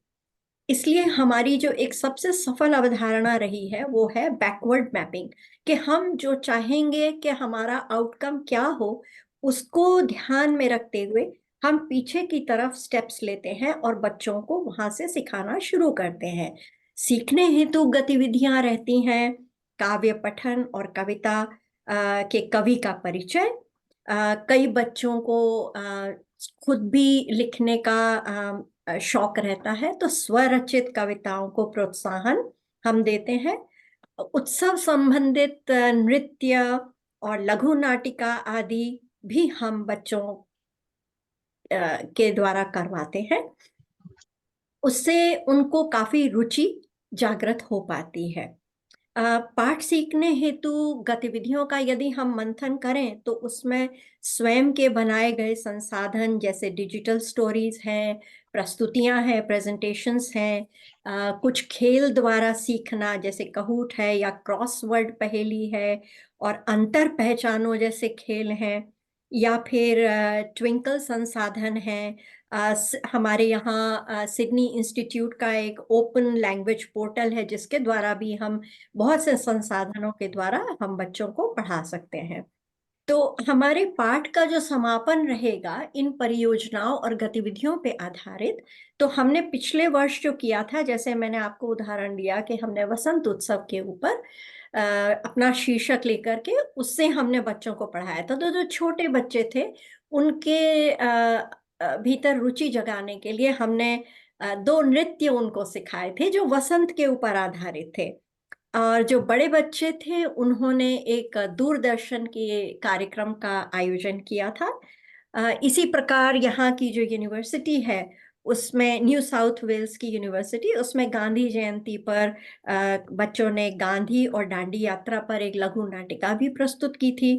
Speaker 14: इसलिए हमारी जो एक सबसे सफल अवधारणा रही है वो है बैकवर्ड मैपिंग, कि हम जो चाहेंगे कि हमारा आउटकम क्या हो उसको ध्यान में रखते हुए हम पीछे की तरफ स्टेप्स लेते हैं और बच्चों को वहां से सिखाना शुरू करते हैं। सीखने हेतु गतिविधियां रहती हैं, काव्य पठन और कविता के कवि का परिचय। कई बच्चों को खुद भी लिखने का शौक रहता है तो स्वरचित कविताओं को प्रोत्साहन हम देते हैं। उत्सव संबंधित नृत्य और लघु नाटिका आदि भी हम बच्चों के द्वारा करवाते हैं। उससे उनको काफी रुचि जागृत हो पाती है। पाठ सीखने हेतु गतिविधियों का यदि हम मंथन करें तो उसमें स्वयं के बनाए गए संसाधन जैसे डिजिटल स्टोरीज हैं, प्रस्तुतियां हैं, प्रेजेंटेशंस हैं, कुछ खेल द्वारा सीखना जैसे कहूट है या क्रॉसवर्ड पहेली है और अंतर पहचानो जैसे खेल हैं, या फिर ट्विंकल संसाधन है। हमारे यहाँ सिडनी इंस्टीट्यूट का एक ओपन लैंग्वेज पोर्टल है जिसके द्वारा भी हम बहुत से संसाधनों के द्वारा हम बच्चों को पढ़ा सकते हैं। तो हमारे पाठ का जो समापन रहेगा इन परियोजनाओं और गतिविधियों पे आधारित, तो हमने पिछले वर्ष जो किया था, जैसे मैंने आपको उदाहरण दिया कि हमने वसंत उत्सव के ऊपर अपना शीर्षक लेकर के उससे हमने बच्चों को पढ़ाया था। तो जो छोटे बच्चे थे उनके भीतर रुचि जगाने के लिए हमने 2 नृत्य उनको सिखाए थे जो वसंत के ऊपर आधारित थे। और जो बड़े बच्चे थे उन्होंने एक दूरदर्शन के कार्यक्रम का आयोजन किया था। इसी प्रकार यहाँ की जो यूनिवर्सिटी है उसमें न्यू साउथ वेल्स की यूनिवर्सिटी, उसमें गांधी जयंती पर बच्चों ने गांधी और दांडी यात्रा पर एक लघु नाटिका भी प्रस्तुत की थी।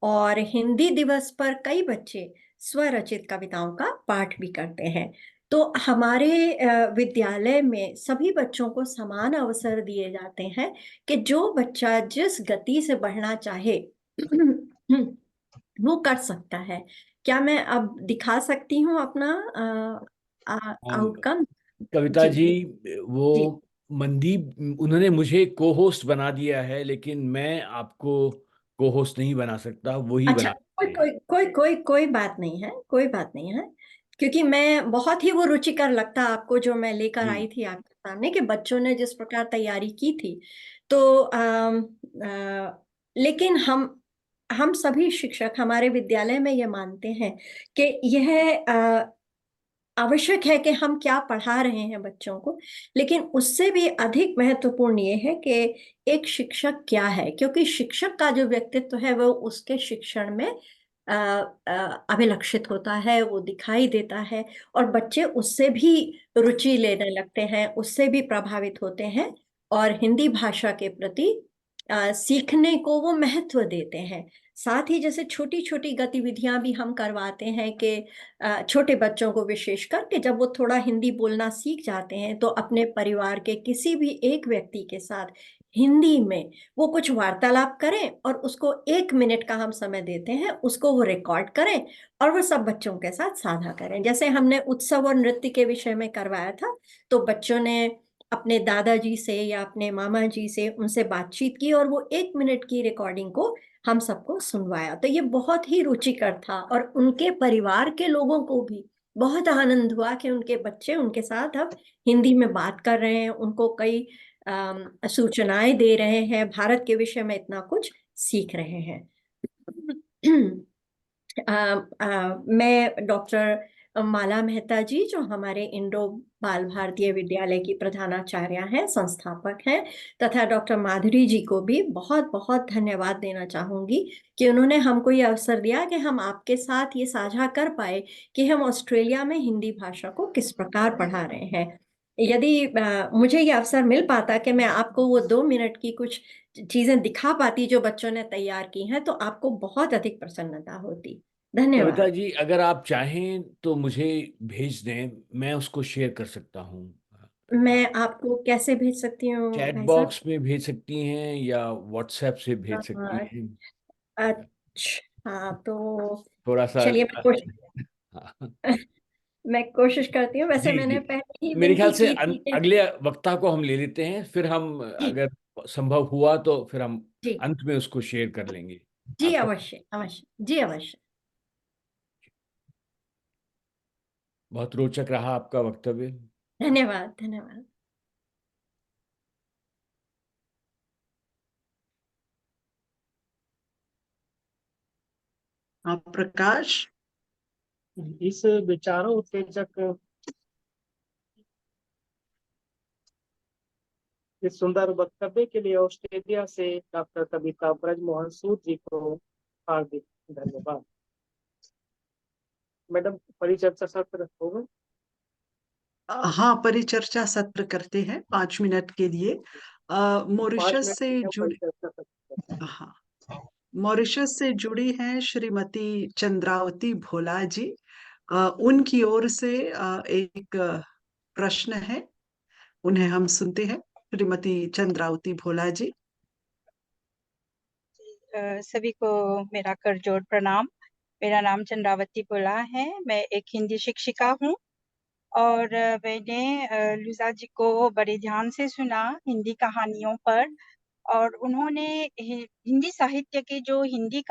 Speaker 14: और हिंदी दिवस पर कई बच्चे स्वरचित कविताओं का पाठ भी करते हैं। तो हमारे विद्यालय में सभी बच्चों को समान अवसर दिए जाते हैं कि जो बच्चा जिस गति से बढ़ना चाहे वो कर सकता है। क्या मैं अब दिखा सकती हूँ अपना आउटकम?
Speaker 9: कविता जी,
Speaker 14: जी
Speaker 9: वो मनदीप उन्होंने मुझे को होस्ट बना दिया है, लेकिन मैं आपको को होस्ट नहीं बना सकता, वही
Speaker 14: अच्छा,
Speaker 9: बना
Speaker 14: कोई कोई कोई कोई कोई बात नहीं है, कोई बात नहीं है, क्योंकि मैं बहुत ही वो रुचिकर लगता आपको जो मैं लेकर आई थी आपके सामने कि बच्चों ने जिस प्रकार तैयारी की थी। तो लेकिन हम सभी शिक्षक हमारे विद्यालय में ये मानते हैं कि यह आवश्यक है कि हम क्या पढ़ा रहे हैं बच्चों को, लेकिन उससे भी अधिक महत्वपूर्ण ये है कि एक शिक्षक क्या है, क्योंकि शिक्षक का जो व्यक्तित्व है वो उसके शिक्षण में अभिलक्षित होता है, वो दिखाई देता है और बच्चे उससे भी रुचि लेने लगते हैं, उससे भी प्रभावित होते हैं और हिंदी भाषा के प्रति सीखने को वो महत्व देते हैं। साथ ही जैसे छोटी छोटी गतिविधियां भी हम करवाते हैं कि छोटे बच्चों को विशेषकर कि जब वो थोड़ा हिंदी बोलना सीख जाते हैं तो अपने परिवार के किसी भी एक व्यक्ति के साथ हिंदी में वो कुछ वार्तालाप करें और उसको 1 मिनट का हम समय देते हैं, उसको वो रिकॉर्ड करें और वो सब बच्चों के साथ साझा करें। जैसे हमने उत्सव और नृत्य के विषय में करवाया था तो बच्चों ने अपने दादाजी से या अपने मामा जी से उनसे बातचीत की और वो 1 मिनट की रिकॉर्डिंग को हम सबको सुनवाया। तो ये बहुत ही रुचिकर था और उनके परिवार के लोगों को भी बहुत आनंद हुआ कि उनके बच्चे उनके साथ अब हिंदी में बात कर रहे हैं, उनको कई सूचनाएं दे रहे हैं, भारत के विषय में इतना कुछ सीख रहे हैं। मैं डॉक्टर माला मेहता जी, जो हमारे इंडो बाल भारतीय विद्यालय की प्रधानाचार्य हैं, संस्थापक हैं, तथा डॉक्टर माधुरी जी को भी बहुत बहुत धन्यवाद देना चाहूंगी कि उन्होंने हमको ये अवसर दिया कि हम आपके साथ ये साझा कर पाए कि हम ऑस्ट्रेलिया में हिंदी भाषा को किस प्रकार पढ़ा रहे हैं। यदि मुझे ये अवसर मिल पाता कि मैं आपको वो 2 मिनट की कुछ चीजें दिखा पाती जो बच्चों ने तैयार की हैं, तो आपको बहुत अधिक प्रसन्नता होती।
Speaker 9: कविता
Speaker 14: धन्यवाद।
Speaker 9: जी, अगर आप चाहें तो मुझे भेज दें, मैं उसको शेयर कर सकता हूँ।
Speaker 14: मैं आपको कैसे भेज सकती हूँ
Speaker 9: चैट
Speaker 14: भाई साहब?
Speaker 9: बॉक्स में भेज सकती हैं या व्हाट्सएप से भेज सकती
Speaker 14: हाँ,
Speaker 9: हैं।
Speaker 14: अच्छा, तो
Speaker 9: थोड़ा सा
Speaker 14: चलिए
Speaker 9: हाँ।
Speaker 14: मैं कोशिश करती हूँ। वैसे
Speaker 9: जी जी,
Speaker 14: मैंने पहले ही
Speaker 9: मेरे ख्याल
Speaker 14: विनती
Speaker 9: से
Speaker 14: की थी कि
Speaker 9: अगले वक्ता को हम ले लेते हैं, फिर हम
Speaker 14: जी
Speaker 9: अगर संभव हुआ तो फिर हम
Speaker 14: जी
Speaker 9: अंत में उसको शेयर कर लेंगे।
Speaker 14: जी,
Speaker 9: आपका
Speaker 14: अवश्य अवश्य, जी अवश्य।
Speaker 9: बहुत रोचक रहा आपका वक्तव्य।
Speaker 14: धन्यवाद धन्यवाद।
Speaker 1: प्रकाश।
Speaker 10: इस विचारों उत्तेजक इस सुंदर वक्तव्य के लिए ऑस्ट्रेलिया से डॉक्टर कविता ब्रजमोहन सूद जी को हार्दिक धन्यवाद। मैडम, परिचर्चा सत्र होगा?
Speaker 1: हाँ, परिचर्चा सत्र करते हैं 5 मिनट के लिए।
Speaker 10: 5
Speaker 1: मॉरिशस
Speaker 10: मिनट
Speaker 1: से
Speaker 10: की हम
Speaker 1: जुड़ी
Speaker 10: परिचर्चा सत्र।
Speaker 1: हाँ, मॉरिशस से जुड़ी हैं श्रीमती चंद्रावती भोला जी। उनकी ओर से एक प्रश्न है, उन्हें हम सुनते हैं। श्रीमती चंद्रावती भोला जी।
Speaker 15: सभी को मेरा करजोड़ प्रणाम। मेरा नाम चंद्रावती भोला है। मैं एक हिंदी शिक्षिका हूँ और मैंने लुजा जी को बड़े ध्यान से सुना हिंदी कहानियों पर। और उन्होंने हिंदी साहित्य की जो हिंदी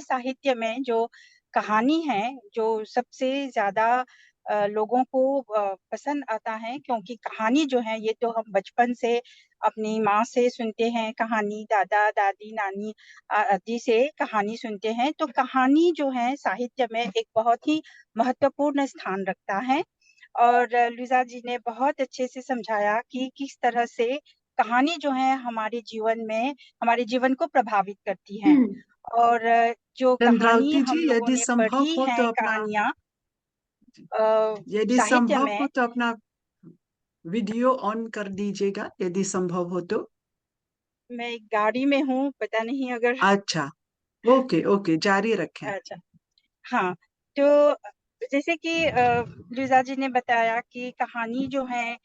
Speaker 15: साहित्य में जो कहानी है, जो सबसे ज्यादा लोगों को पसंद आता है, क्योंकि कहानी जो है ये तो हम बचपन से अपनी माँ से सुनते हैं, कहानी दादा दादी नानी आदि से कहानी सुनते हैं। तो कहानी जो है साहित्य में एक बहुत ही महत्वपूर्ण स्थान रखता है। और लुजा जी ने बहुत अच्छे से समझाया कि किस तरह से कहानी जो है हमारे जीवन को प्रभावित करती है। और जो कहानी
Speaker 1: चंद्रावती
Speaker 15: हम
Speaker 1: जी,
Speaker 15: लोगों
Speaker 1: यदि
Speaker 15: ने
Speaker 1: संभव
Speaker 15: पढ़ी
Speaker 1: हो
Speaker 15: है
Speaker 1: तो अपना
Speaker 15: कहानियां
Speaker 1: यदि
Speaker 15: साहित्य
Speaker 1: संभव हो
Speaker 15: में,
Speaker 1: तो अपना वीडियो ऑन कर दीजिएगा, यदि संभव हो तो।
Speaker 15: मैं गाड़ी में हूँ, पता नहीं अगर।
Speaker 1: अच्छा, ओके ओके, जारी रखें।
Speaker 15: अच्छा, हाँ। तो जैसे कि लुजा जी ने बताया कि कहानी जो है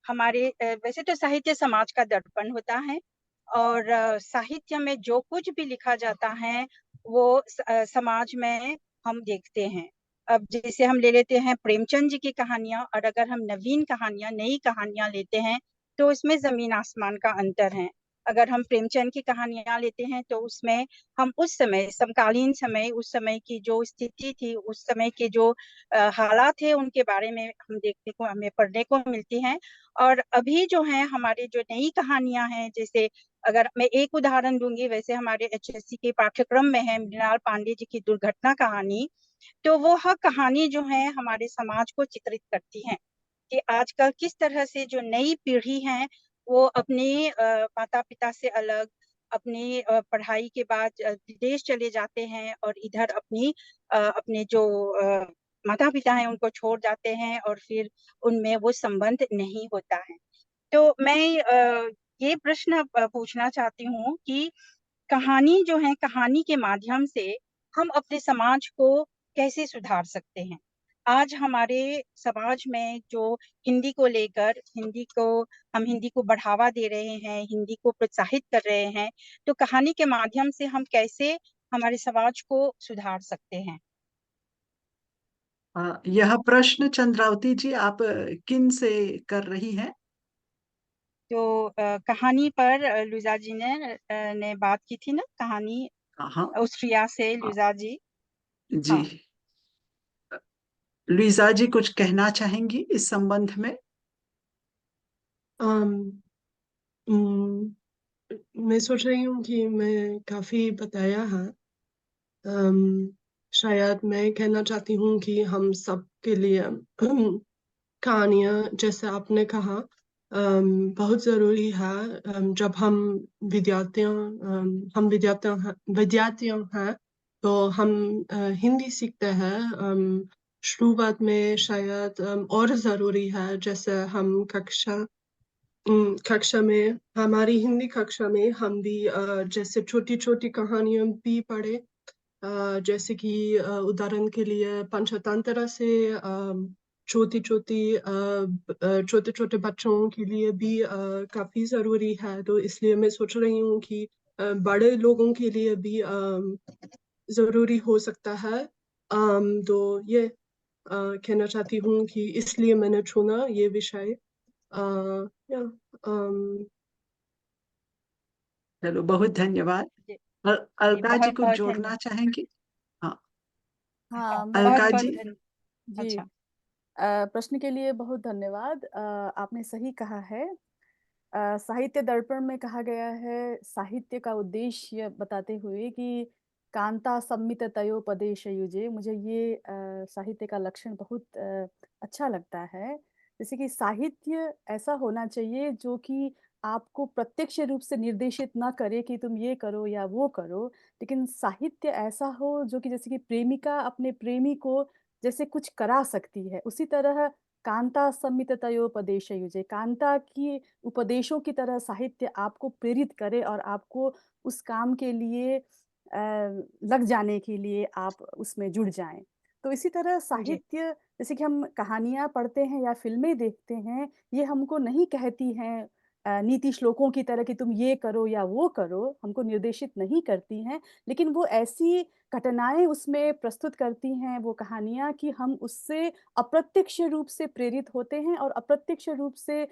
Speaker 15: हमारे वैसे तो साहित्य समाज का दर्पण होता है। और साहित्य में जो कुछ भी लिखा जाता है वो समाज में हम देखते हैं। अब जैसे हम ले लेते हैं प्रेमचंद जी की कहानियां, और अगर हम नई कहानियां लेते हैं तो इसमें जमीन आसमान का अंतर है। अगर हम प्रेमचंद की कहानियां लेते हैं तो उसमें हम उस समय समकालीन समय, उस समय की जो स्थिति थी, उस समय के जो हालात थे, उनके बारे में हमें पढ़ने को मिलती हैं। और अभी जो है हमारे जो नई कहानियां हैं, जैसे अगर मैं एक उदाहरण दूंगी, वैसे हमारे एचएससी के पाठ्यक्रम में है मृणाल पांडे जी की दुर्घटना कहानी। तो वो हर कहानी जो है हमारे समाज को चित्रित करती है कि आजकल किस तरह से जो नई पीढ़ी है वो अपने माता पिता से अलग, अपनी पढ़ाई के बाद विदेश चले जाते हैं और इधर अपने जो माता पिता हैं उनको छोड़ जाते हैं, और फिर उनमें वो संबंध नहीं होता है। तो मैं ये प्रश्न पूछना चाहती हूँ कि कहानी जो है, कहानी के माध्यम से हम अपने समाज को कैसे सुधार सकते हैं? आज हमारे समाज में जो हिंदी को बढ़ावा दे रहे हैं, हिंदी को प्रोत्साहित कर रहे हैं, तो कहानी के माध्यम से हम कैसे हमारे समाज को सुधार सकते हैं?
Speaker 1: यह प्रश्न चंद्रावती जी आप किन से कर रही हैं?
Speaker 15: तो कहानी पर लुजा जी ने बात की थी ना, कहानी
Speaker 1: हाँ
Speaker 15: ऑस्ट्रिया से लुजा जी।
Speaker 1: जी।
Speaker 15: हाँ,
Speaker 1: लुइजा जी कुछ कहना चाहेंगी इस संबंध में?
Speaker 2: अम, उम, मैं सोच रही हूँ कि मैं काफी बताया है। शायद मैं कहना चाहती हूँ कि हम सब के लिए कहानियाँ, जैसे आपने कहा, बहुत ज़रूरी है। जब हम विद्यार्थियों हैं तो हम हिंदी सीखते हैं। शुरुआत में शायद और ज़रूरी है, जैसे हम कक्षा में, हमारी हिंदी कक्षा में हम भी जैसे छोटी छोटी कहानियाँ भी पढ़े। जैसे कि उदाहरण के लिए पंचतंत्र से छोटी छोटी छोटे छोटे बच्चों के लिए भी काफी जरूरी है। तो इसलिए मैं सोच रही हूँ कि बड़े लोगों के लिए भी जरूरी हो सकता है। तो ये कहना चाहती हूँ कि इसलिए मैंने चुना ये विषय। या
Speaker 1: चलो, बहुत धन्यवाद।
Speaker 15: जी
Speaker 1: अलका जी
Speaker 15: बहुत
Speaker 1: कुछ
Speaker 15: बहुत
Speaker 1: जोड़ना
Speaker 15: धन्यवाद।
Speaker 1: चाहेंगी? हाँ,
Speaker 7: हाँ,
Speaker 15: बहुत
Speaker 1: अलका
Speaker 15: बहुत
Speaker 1: जी।
Speaker 15: धन्य
Speaker 7: जी,
Speaker 15: अच्छा।
Speaker 7: प्रश्न के लिए बहुत धन्यवाद। आपने सही कहा है। साहित्य दर्पण में कहा गया है, साहित्य का उद्देश्य बताते हुए कि कांता सम्मित तयोपदेश युजे। मुझे ये साहित्य का लक्षण बहुत अच्छा लगता है। जैसे कि साहित्य ऐसा होना चाहिए जो कि आपको प्रत्यक्ष रूप से निर्देशित ना करे कि तुम ये करो या वो करो, लेकिन साहित्य ऐसा हो जो कि जैसे कि प्रेमिका अपने प्रेमी को जैसे कुछ करा सकती है, उसी तरह कांता सम्मित तयोपदेश युजे। कांता की उपदेशों की तरह साहित्य आपको प्रेरित करे और आपको उस काम के लिए लग जाने के लिए आप उसमें जुड़ जाएं। तो इसी तरह
Speaker 15: जी
Speaker 7: साहित्य, जैसे कि हम कहानियां पढ़ते हैं या फिल्में देखते हैं, ये हमको नहीं कहती हैं नीति श्लोकों की तरह कि तुम ये करो या वो करो, हमको निर्देशित नहीं करती हैं, लेकिन वो ऐसी घटनाएं उसमें प्रस्तुत करती हैं वो कहानियां कि हम उससे अप्रत्यक्ष रूप से प्रेरित होते हैं और अप्रत्यक्ष रूप से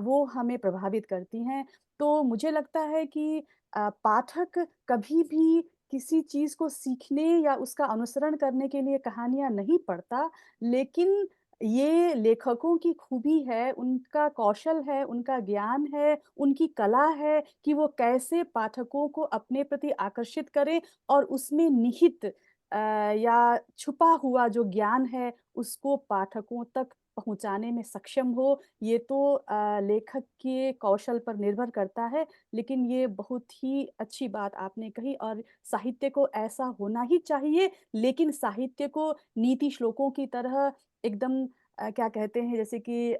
Speaker 7: वो हमें प्रभावित करती हैं। तो मुझे लगता है कि पाठक कभी भी किसी चीज़ को सीखने या उसका अनुसरण करने के लिए कहानियाँ नहीं पढ़ता, लेकिन ये लेखकों की खूबी है, उनका कौशल है, उनका ज्ञान है, उनकी कला है कि वो कैसे पाठकों को अपने प्रति आकर्षित करें और उसमें निहित या छुपा हुआ जो ज्ञान है, उसको पाठकों तक पहुँचाने में सक्षम हो। ये तो लेखक के कौशल पर निर्भर करता है, लेकिन ये बहुत ही अच्छी बात आपने कही और साहित्य को ऐसा होना ही चाहिए, लेकिन साहित्य को नीति श्लोकों की तरह एकदम क्या कहते हैं, जैसे कि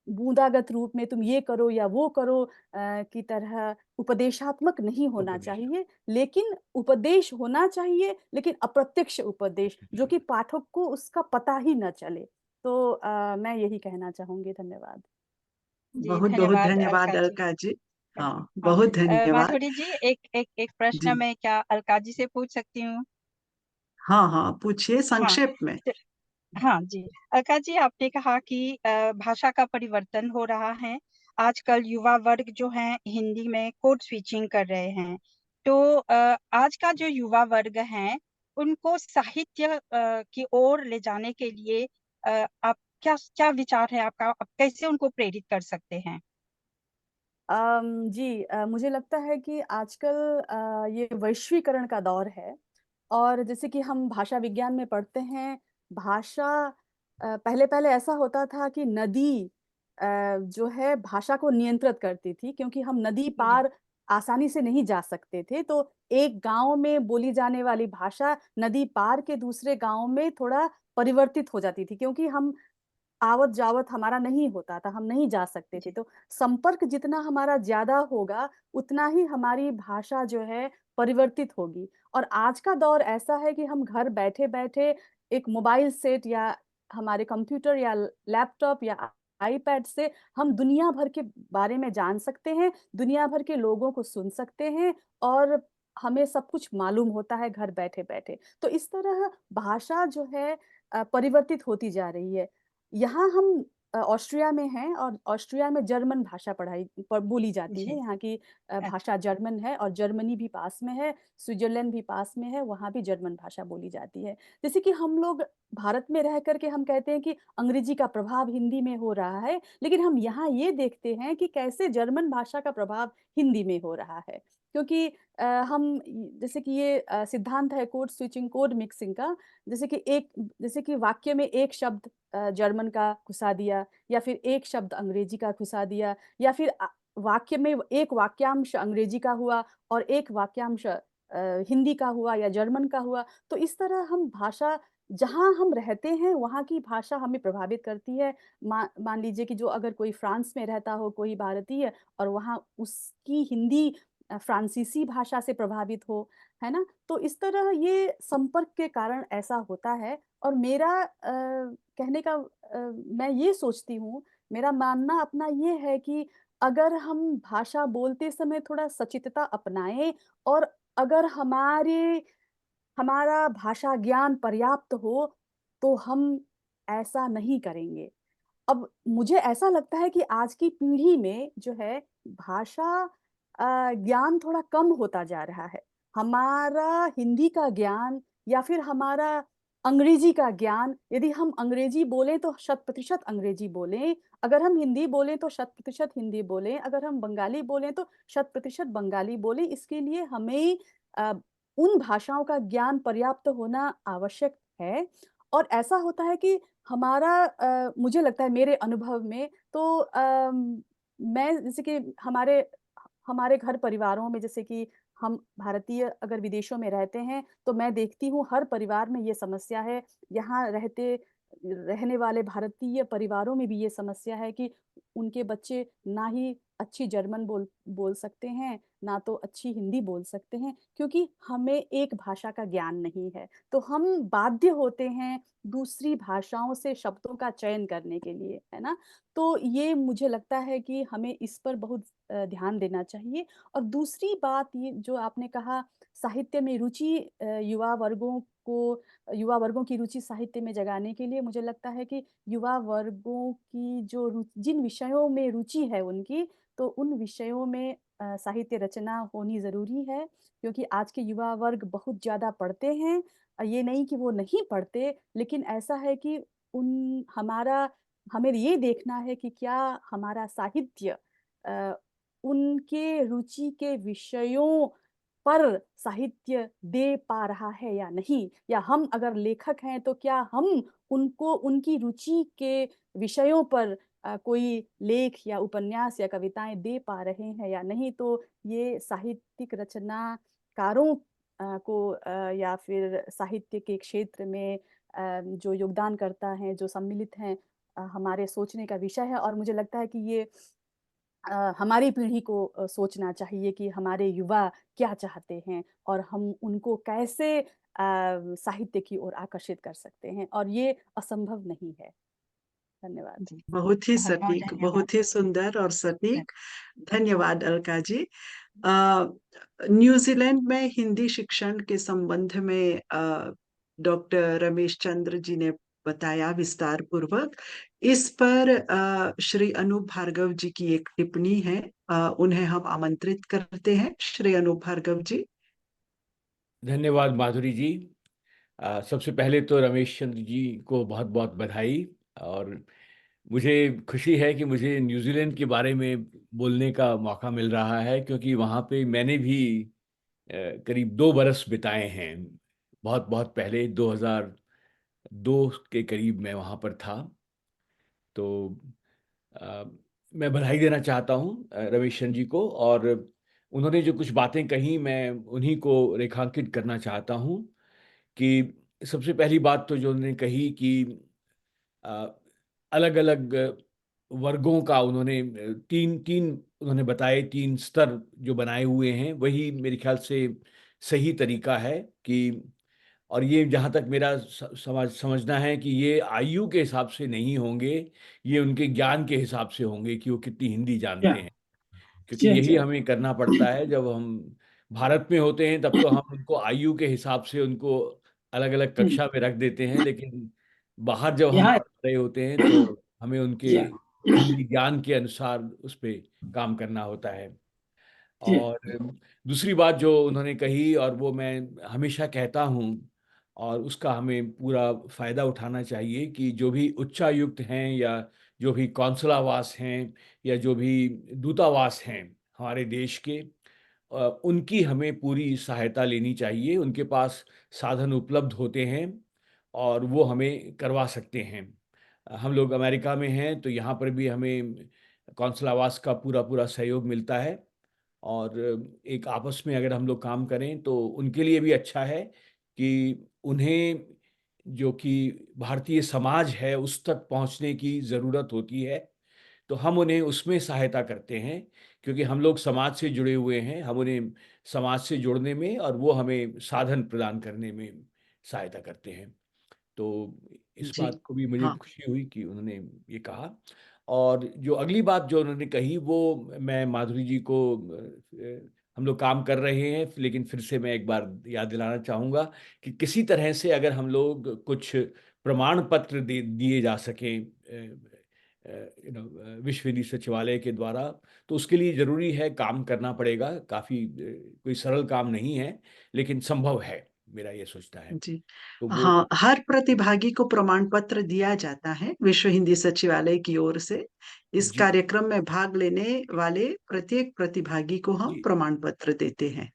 Speaker 7: बूंदागत रूप में तुम ये करो या वो करो की तरह उपदेशात्मक नहीं होना
Speaker 9: उपदेश।
Speaker 7: चाहिए, लेकिन उपदेश होना चाहिए, लेकिन अप्रत्यक्ष उपदेश जो कि पाठक को उसका पता ही न चले। तो मैं यही कहना चाहूंगी। धन्यवाद।
Speaker 15: जी
Speaker 1: बहुत बहुत
Speaker 15: धन्यवाद
Speaker 1: धन्यवाद
Speaker 15: अलका जी।
Speaker 1: अलका जी। हाँ,
Speaker 15: हाँ
Speaker 1: बहुत धन्यवाद।
Speaker 15: माधुरी जी, एक प्रश्न
Speaker 1: जी,
Speaker 15: मैं क्या अलका जी से पूछ सकती हूँ?
Speaker 1: हाँ हाँ, पूछिए
Speaker 15: हाँ
Speaker 1: संक्षेप में।
Speaker 15: हाँ जी, अलका जी, आपने कहा कि भाषा का परिवर्तन हो रहा है। आजकल युवा वर्ग जो है हिंदी में कोड स्विचिंग कर रहे हैं। तो आज का जो युवा वर्ग है उनको साहित्य की ओर ले जाने के लिए आप क्या क्या विचार है आपका? आप कैसे उनको प्रेरित कर सकते हैं?
Speaker 7: जी, मुझे लगता है कि आजकल ये वैश्वीकरण का दौर है और जैसे कि हम भाषा विज्ञान में पढ़ते हैं, भाषा पहले-पहले ऐसा होता था कि नदी जो है भाषा को नियंत्रित करती थी, क्योंकि हम नदी
Speaker 15: जी
Speaker 7: पार आसानी से नहीं जा सकते थे। तो एक गाँव में बोली जाने वाली भाषा नदी पार के दूसरे गाँव में थोड़ा परिवर्तित हो जाती थी, क्योंकि हम आवत-जावत हमारा नहीं होता था, हम नहीं जा सकते थे।
Speaker 15: जी
Speaker 7: तो संपर्क जितना हमारा ज़्यादा होगा, उतना ही हमारी भाषा जो है परिवर्तित होगी। और आज का दौर ऐसा है कि हम घर बैठे-बैठे एक मोबाइल सेट या हमारे कंप्यूटर या लैपटॉप या आईपैड से हम दुनिया भर के बारे में जान सकते हैं, दुनिया भर के लोगों को सुन सकते हैं और हमें सब कुछ मालूम होता है घर बैठे-बैठे। तो इस तरह भाषा जो है परिवर्तित होती जा रही है। यहाँ हम ऑस्ट्रिया में हैं और ऑस्ट्रिया में जर्मन भाषा बोली जाती है।
Speaker 15: जी
Speaker 7: यहाँ की
Speaker 15: अच्छा
Speaker 7: भाषा जर्मन है और जर्मनी भी पास में है, स्विट्ज़रलैंड भी पास में है, वहाँ भी जर्मन भाषा बोली जाती है। जैसे कि हम लोग भारत में रह कर के हम कहते हैं कि अंग्रेजी का प्रभाव हिंदी में हो रहा है, लेकिन हम यहाँ ये देखते हैं कि कैसे जर्मन भाषा का प्रभाव हिंदी में हो रहा है। क्योंकि हम जैसे कि ये सिद्धांत है कोड स्विचिंग, कोड मिक्सिंग का, जैसे कि वाक्य में एक शब्द जर्मन का घुसा दिया, या फिर एक शब्द अंग्रेजी का घुसा दिया, या फिर वाक्य में एक वाक्यांश अंग्रेजी का हुआ और एक वाक्यांश हिंदी का हुआ या जर्मन का हुआ। तो इस तरह हम भाषा, जहाँ हम रहते हैं वहाँ की भाषा हमें प्रभावित करती है। मान लीजिए कि जो अगर कोई फ्रांस में रहता हो, कोई भारतीय, और वहाँ उसकी हिंदी फ्रांसीसी भाषा से प्रभावित हो, है ना? तो इस तरह ये संपर्क के कारण ऐसा होता है। और मेरा कहने का मैं ये सोचती हूँ, मेरा मानना अपना ये है कि अगर हम भाषा बोलते समय थोड़ा सचेतता अपनाएं, और अगर हमारा भाषा ज्ञान पर्याप्त हो, तो हम ऐसा नहीं करेंगे। अब मुझे ऐसा लगता है कि आज की पीढ़ी में जो है भाषा ज्ञान थोड़ा कम होता जा रहा है। हमारा हिंदी का ज्ञान या फिर हमारा अंग्रेजी का ज्ञान, यदि हम अंग्रेजी बोलें तो 100% अंग्रेजी बोलें, अगर हम हिंदी बोलें तो 100% हिंदी बोलें, अगर हम बंगाली बोलें तो 100% बंगाली बोलें। इसके लिए हमें अ, उन भाषाओं का ज्ञान पर्याप्त होना आवश्यक है। और ऐसा होता है कि मुझे लगता है मेरे अनुभव में तो मैं जैसे कि हमारे हमारे घर परिवारों में, जैसे कि हम भारतीय अगर विदेशों में रहते हैं, तो मैं देखती हूँ हर परिवार में ये समस्या है। यहाँ रहने वाले भारतीय परिवारों में भी ये समस्या है कि उनके बच्चे ना ही अच्छी जर्मन बोल सकते हैं, ना तो अच्छी हिंदी बोल सकते हैं, क्योंकि हमें एक भाषा का ज्ञान नहीं है। तो हम बाध्य होते हैं दूसरी भाषाओं से शब्दों का चयन करने के लिए, है ना? तो ये मुझे लगता है कि हमें इस पर बहुत ध्यान देना चाहिए। और दूसरी बात ये जो आपने कहा, साहित्य में रुचि, युवा वर्गों की रुचि साहित्य में जगाने के लिए, मुझे लगता है कि युवा वर्गों की जिन विषयों में रुचि है उनकी, तो उन विषयों में साहित्य रचना होनी ज़रूरी है, क्योंकि आज के युवा वर्ग बहुत ज़्यादा पढ़ते हैं। ये नहीं कि वो नहीं पढ़ते, लेकिन ऐसा है कि हमें ये देखना है कि क्या हमारा साहित्य अ, उनके रुचि के विषयों पर साहित्य दे पा रहा है या नहीं, या हम अगर लेखक हैं तो क्या हम उनको उनकी रुचि के विषयों पर कोई लेख या उपन्यास या कविताएं दे पा रहे हैं या नहीं। तो ये साहित्यिक रचनाकारों या फिर साहित्य के क्षेत्र में जो योगदान करता है, जो सम्मिलित हैं, हमारे सोचने का विषय है। और मुझे लगता है कि ये हमारी पीढ़ी को सोचना चाहिए कि हमारे युवा क्या चाहते हैं और हम उनको कैसे साहित्य की ओर आकर्षित कर सकते हैं, और ये असंभव नहीं है। धन्यवाद।
Speaker 1: बहुत ही सटीक, बहुत ही सुंदर और सटीक। धन्यवाद अलका जी। न्यूजीलैंड में हिंदी शिक्षण के संबंध में डॉक्टर रमेश चंद्र जी ने बताया विस्तार पूर्वक। इस पर श्री अनूप भार्गव जी की एक टिप्पणी है, उन्हें हम आमंत्रित करते हैं। श्री अनूप भार्गव जी।
Speaker 9: धन्यवाद माधुरी जी। सबसे पहले तो रमेश चंद्र जी को बहुत बहुत बधाई। और मुझे खुशी है कि मुझे न्यूजीलैंड के बारे में बोलने का मौका मिल रहा है, क्योंकि वहाँ पे मैंने भी करीब 2 बरस बिताए हैं। बहुत बहुत पहले 2002 के करीब मैं वहाँ पर था। तो अ, मैं बधाई देना चाहता हूँ रमेश चंद्र जी को, और उन्होंने जो कुछ बातें कही मैं उन्हीं को रेखांकित करना चाहता हूँ। कि सबसे पहली बात तो जो उन्होंने कही कि अलग अलग वर्गों का उन्होंने तीन तीन उन्होंने बताए, 3 स्तर जो बनाए हुए हैं, वही मेरे ख्याल से सही तरीका है। कि और ये जहाँ तक मेरा समझना है कि ये आयु के हिसाब से नहीं होंगे, ये उनके ज्ञान के हिसाब से होंगे कि वो कितनी हिंदी जानते हैं। क्योंकि यही हमें करना पड़ता है जब हम भारत में होते हैं, तब तो हम उनको आयु के हिसाब से उनको अलग अलग कक्षा में रख देते हैं, लेकिन बाहर जब हम पढ़ रहे होते हैं तो हमें उनके हिंदी ज्ञान के अनुसार उस पर काम करना होता है। और दूसरी बात जो उन्होंने कही, और वो मैं हमेशा कहता हूँ, और उसका हमें पूरा फायदा उठाना चाहिए, कि जो भी उच्चायुक्त हैं या जो भी कौंसलावास हैं या जो भी दूतावास हैं हमारे देश के, उनकी हमें पूरी सहायता लेनी चाहिए। उनके पास साधन उपलब्ध होते हैं और वो हमें करवा सकते हैं। हम लोग अमेरिका में हैं तो यहाँ पर भी हमें कौंसल आवास का पूरा सहयोग मिलता है और एक आपस में अगर हम लोग काम करें तो उनके लिए भी अच्छा है कि उन्हें जो कि भारतीय समाज है उस तक पहुँचने की ज़रूरत होती है, तो हम उन्हें उसमें सहायता करते हैं क्योंकि हम लोग समाज से जुड़े हुए हैं। हम उन्हें समाज से जोड़ने में और वो हमें साधन प्रदान करने में सहायता करते हैं। तो इस
Speaker 1: जी,
Speaker 9: बात को भी मुझे
Speaker 1: हाँ।
Speaker 9: खुशी हुई कि उन्होंने ये कहा। और जो अगली बात जो उन्होंने कही वो मैं माधुरी जी को हम लोग काम कर रहे हैं, लेकिन फिर से मैं एक बार याद दिलाना चाहूँगा कि किसी तरह से अगर हम लोग कुछ प्रमाण पत्र दिए जा सकें विश्व हिंदी सचिवालय के द्वारा, तो उसके लिए ज़रूरी है काम करना पड़ेगा। काफ़ी कोई सरल काम नहीं है, लेकिन संभव है, मेरा ये सोचना है।
Speaker 1: जी।
Speaker 9: तो वो
Speaker 1: हाँ, हर प्रतिभागी को प्रमाण पत्र दिया जाता है विश्व हिंदी सचिवालय की ओर से। इस
Speaker 9: जी,
Speaker 1: कार्यक्रम में भाग लेने वाले प्रत्येक प्रतिभागी को हम
Speaker 9: जी।
Speaker 1: प्रमाण पत्र देते हैं।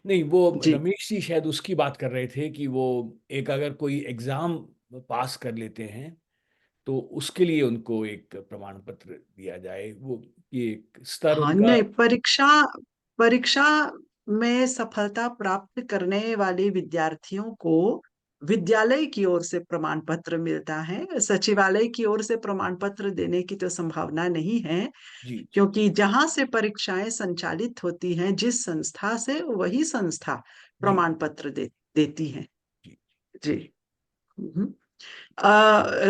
Speaker 9: नहीं, वो
Speaker 1: जी,
Speaker 9: रमेश जी शायद उसकी बात कर रहे थे कि वो एक अगर कोई एग्ज़ाम पास कर लेते हैं, तो उसके लिए उनको एक प्रमाण पत्र दिया जाए। वो ये एक स्तर
Speaker 1: हाँ,
Speaker 9: उनका
Speaker 1: नहीं, परीक्षा परीक्षा में सफलता प्राप्त करने वाले विद्यार्थियों को विद्यालय की ओर से प्रमाण पत्र मिलता है। सचिवालय की ओर से प्रमाण पत्र देने की तो संभावना नहीं है,
Speaker 9: जी, जी,
Speaker 1: क्योंकि जहां से परीक्षाएं संचालित होती हैं, जिस संस्था से, वही संस्था
Speaker 9: जी,
Speaker 1: प्रमाण पत्र देती है।
Speaker 9: जी,
Speaker 1: जी। हम्म।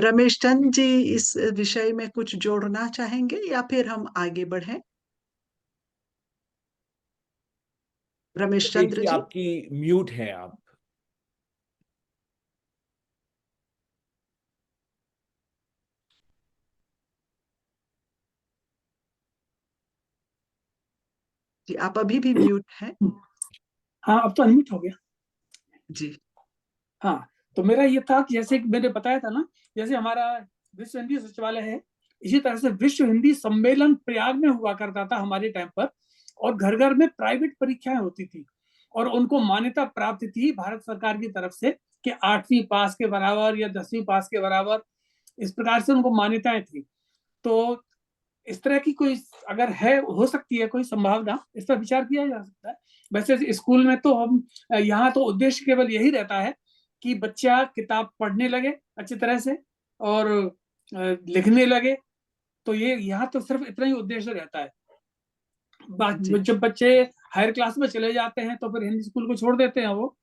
Speaker 1: रमेश चंद जी, इस विषय में कुछ जोड़ना चाहेंगे या फिर हम आगे बढ़ें? रमेश
Speaker 9: रमेश
Speaker 1: चंद्र
Speaker 9: जी
Speaker 1: जी।
Speaker 9: आपकी म्यूट हैं आप।
Speaker 1: जी, आप अभी भी म्यूट हैं।
Speaker 3: हाँ, अब तो अनम्यूट हो गया।
Speaker 1: जी,
Speaker 3: हाँ, तो मेरा ये था कि जैसे कि मैंने बताया था ना, जैसे हमारा विश्व हिंदी सचिवालय है, इसी तरह से विश्व हिंदी सम्मेलन प्रयाग में हुआ करता था हमारे टाइम पर, और घर-घर में प्राइवेट परीक्षाएं होती थी और उनको मान्यता प्राप्त थी भारत सरकार की तरफ से कि 8वीं पास के बराबर या 10वीं पास के बराबर, इस प्रकार से उनको मान्यताएं थी। तो इस तरह की कोई अगर है, हो सकती है कोई संभावना, इस पर विचार किया जा सकता है। वैसे स्कूल में तो हम यहाँ तो उद्देश्य केवल यही रहता है कि बच्चा किताब पढ़ने लगे अच्छी तरह से और लिखने लगे, तो ये यहाँ तो सिर्फ इतना ही उद्देश्य रहता है।
Speaker 1: जी,
Speaker 3: जब बच्चे हायर क्लास में चले जाते हैं तो फिर हिंदी स्कूल को छोड़ देते हैं वो।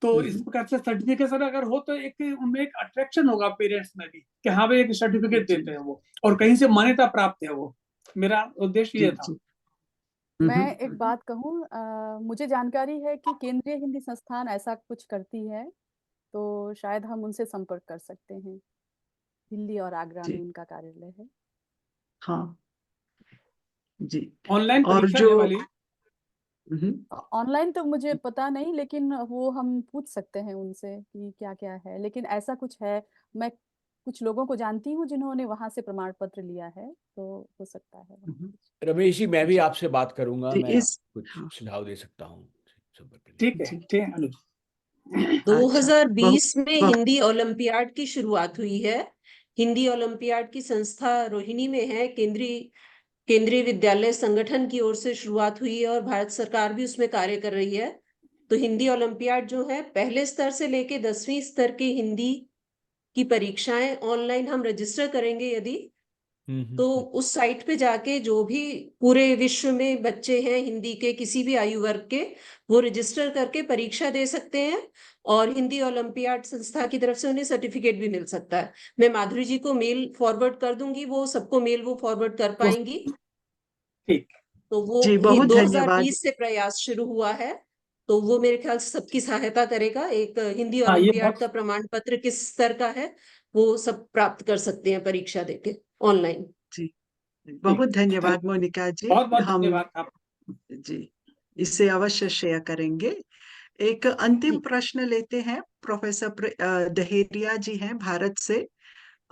Speaker 3: तो इस प्रकार से सर्टिफिकेशन अगर हो तो एक उनमें एक अट्रैक्शन होगा पेरेंट्स में भी कि हाँ भाई एक सर्टिफिकेट
Speaker 1: जी,
Speaker 3: देते हैं वो और कहीं से मान्यता प्राप्त है वो। मेरा उद्देश्य
Speaker 1: जी,
Speaker 3: ये था।
Speaker 1: जी।
Speaker 7: मैं एक बात कहूँ, मुझे जानकारी है कि केंद्रीय हिंदी संस्थान ऐसा कुछ करती है, तो शायद हम उनसे संपर्क कर सकते हैं। दिल्ली और आगरा में
Speaker 1: जी,
Speaker 7: उनका कार्यालय है।
Speaker 1: हाँ, जी।
Speaker 3: ऑनलाइन
Speaker 1: और
Speaker 3: परीक्षा
Speaker 1: जो
Speaker 3: है वाली।
Speaker 7: ऑनलाइन तो मुझे पता नहीं, लेकिन वो हम पूछ सकते हैं उनसे कि क्या क्या है, लेकिन ऐसा कुछ है। मैं कुछ लोगों को जानती हूँ जिन्होंने वहां से प्रमाण पत्र लिया है, तो हो सकता है वहाँ कुछ।
Speaker 9: रमेश जी मैं भी
Speaker 1: जी,
Speaker 9: आपसे बात करूँगा,
Speaker 1: जी,
Speaker 9: मैं
Speaker 1: इस
Speaker 9: आपको कुछ
Speaker 1: हाँ,
Speaker 9: सुझाव दे सकता हूँ संपर्क करने
Speaker 3: ठीक
Speaker 9: के
Speaker 3: है,
Speaker 1: जी,
Speaker 3: ठीक है अनुज।
Speaker 1: अच्छा, बहुत
Speaker 16: 2020 में
Speaker 1: बहुत
Speaker 16: हिंदी ओलंपियाड की शुरुआत हुई है। हिंदी ओलंपियाड की संस्था रोहिणी में है। केंद्रीय विद्यालय संगठन की ओर से शुरुआत हुई है और भारत सरकार भी उसमें कार्य कर रही है। तो हिंदी ओलंपियाड जो है पहले स्तर से लेके 10वीं स्तर की हिंदी की परीक्षाएं ऑनलाइन हम रजिस्टर करेंगे यदि, तो उस साइट पे जाके जो भी पूरे विश्व में बच्चे हैं हिंदी के किसी भी आयु वर्ग के, वो रजिस्टर करके परीक्षा दे सकते हैं और हिंदी ओलंपियाड संस्था की तरफ से उन्हें सर्टिफिकेट भी मिल सकता है। मैं माधुरी जी को मेल फॉरवर्ड कर दूंगी, वो सबको मेल वो फॉरवर्ड कर पाएंगी।
Speaker 3: ठीक।
Speaker 16: तो वो
Speaker 1: जी,
Speaker 16: ये
Speaker 1: बहुत धन्यवाद।
Speaker 16: 2020 से प्रयास शुरू हुआ है, तो वो मेरे ख्याल से सबकी सहायता करेगा। एक हिंदी
Speaker 3: हाँ, ये
Speaker 16: ओलंपियाड
Speaker 3: बहुत
Speaker 16: का प्रमाण पत्र किस स्तर का है वो सब प्राप्त कर सकते हैं परीक्षा देके ऑनलाइन।
Speaker 1: जी,
Speaker 3: ठीक।
Speaker 1: बहुत धन्यवाद मोनिका जी।
Speaker 3: बहुत बहुत
Speaker 1: हम
Speaker 3: धन्यवाद आप।
Speaker 1: जी, इसे अवश्य शेयर करेंगे। एक अंतिम प्रश्न लेते हैं। प्रोफेसर दहेरिया जी हैं भारत से।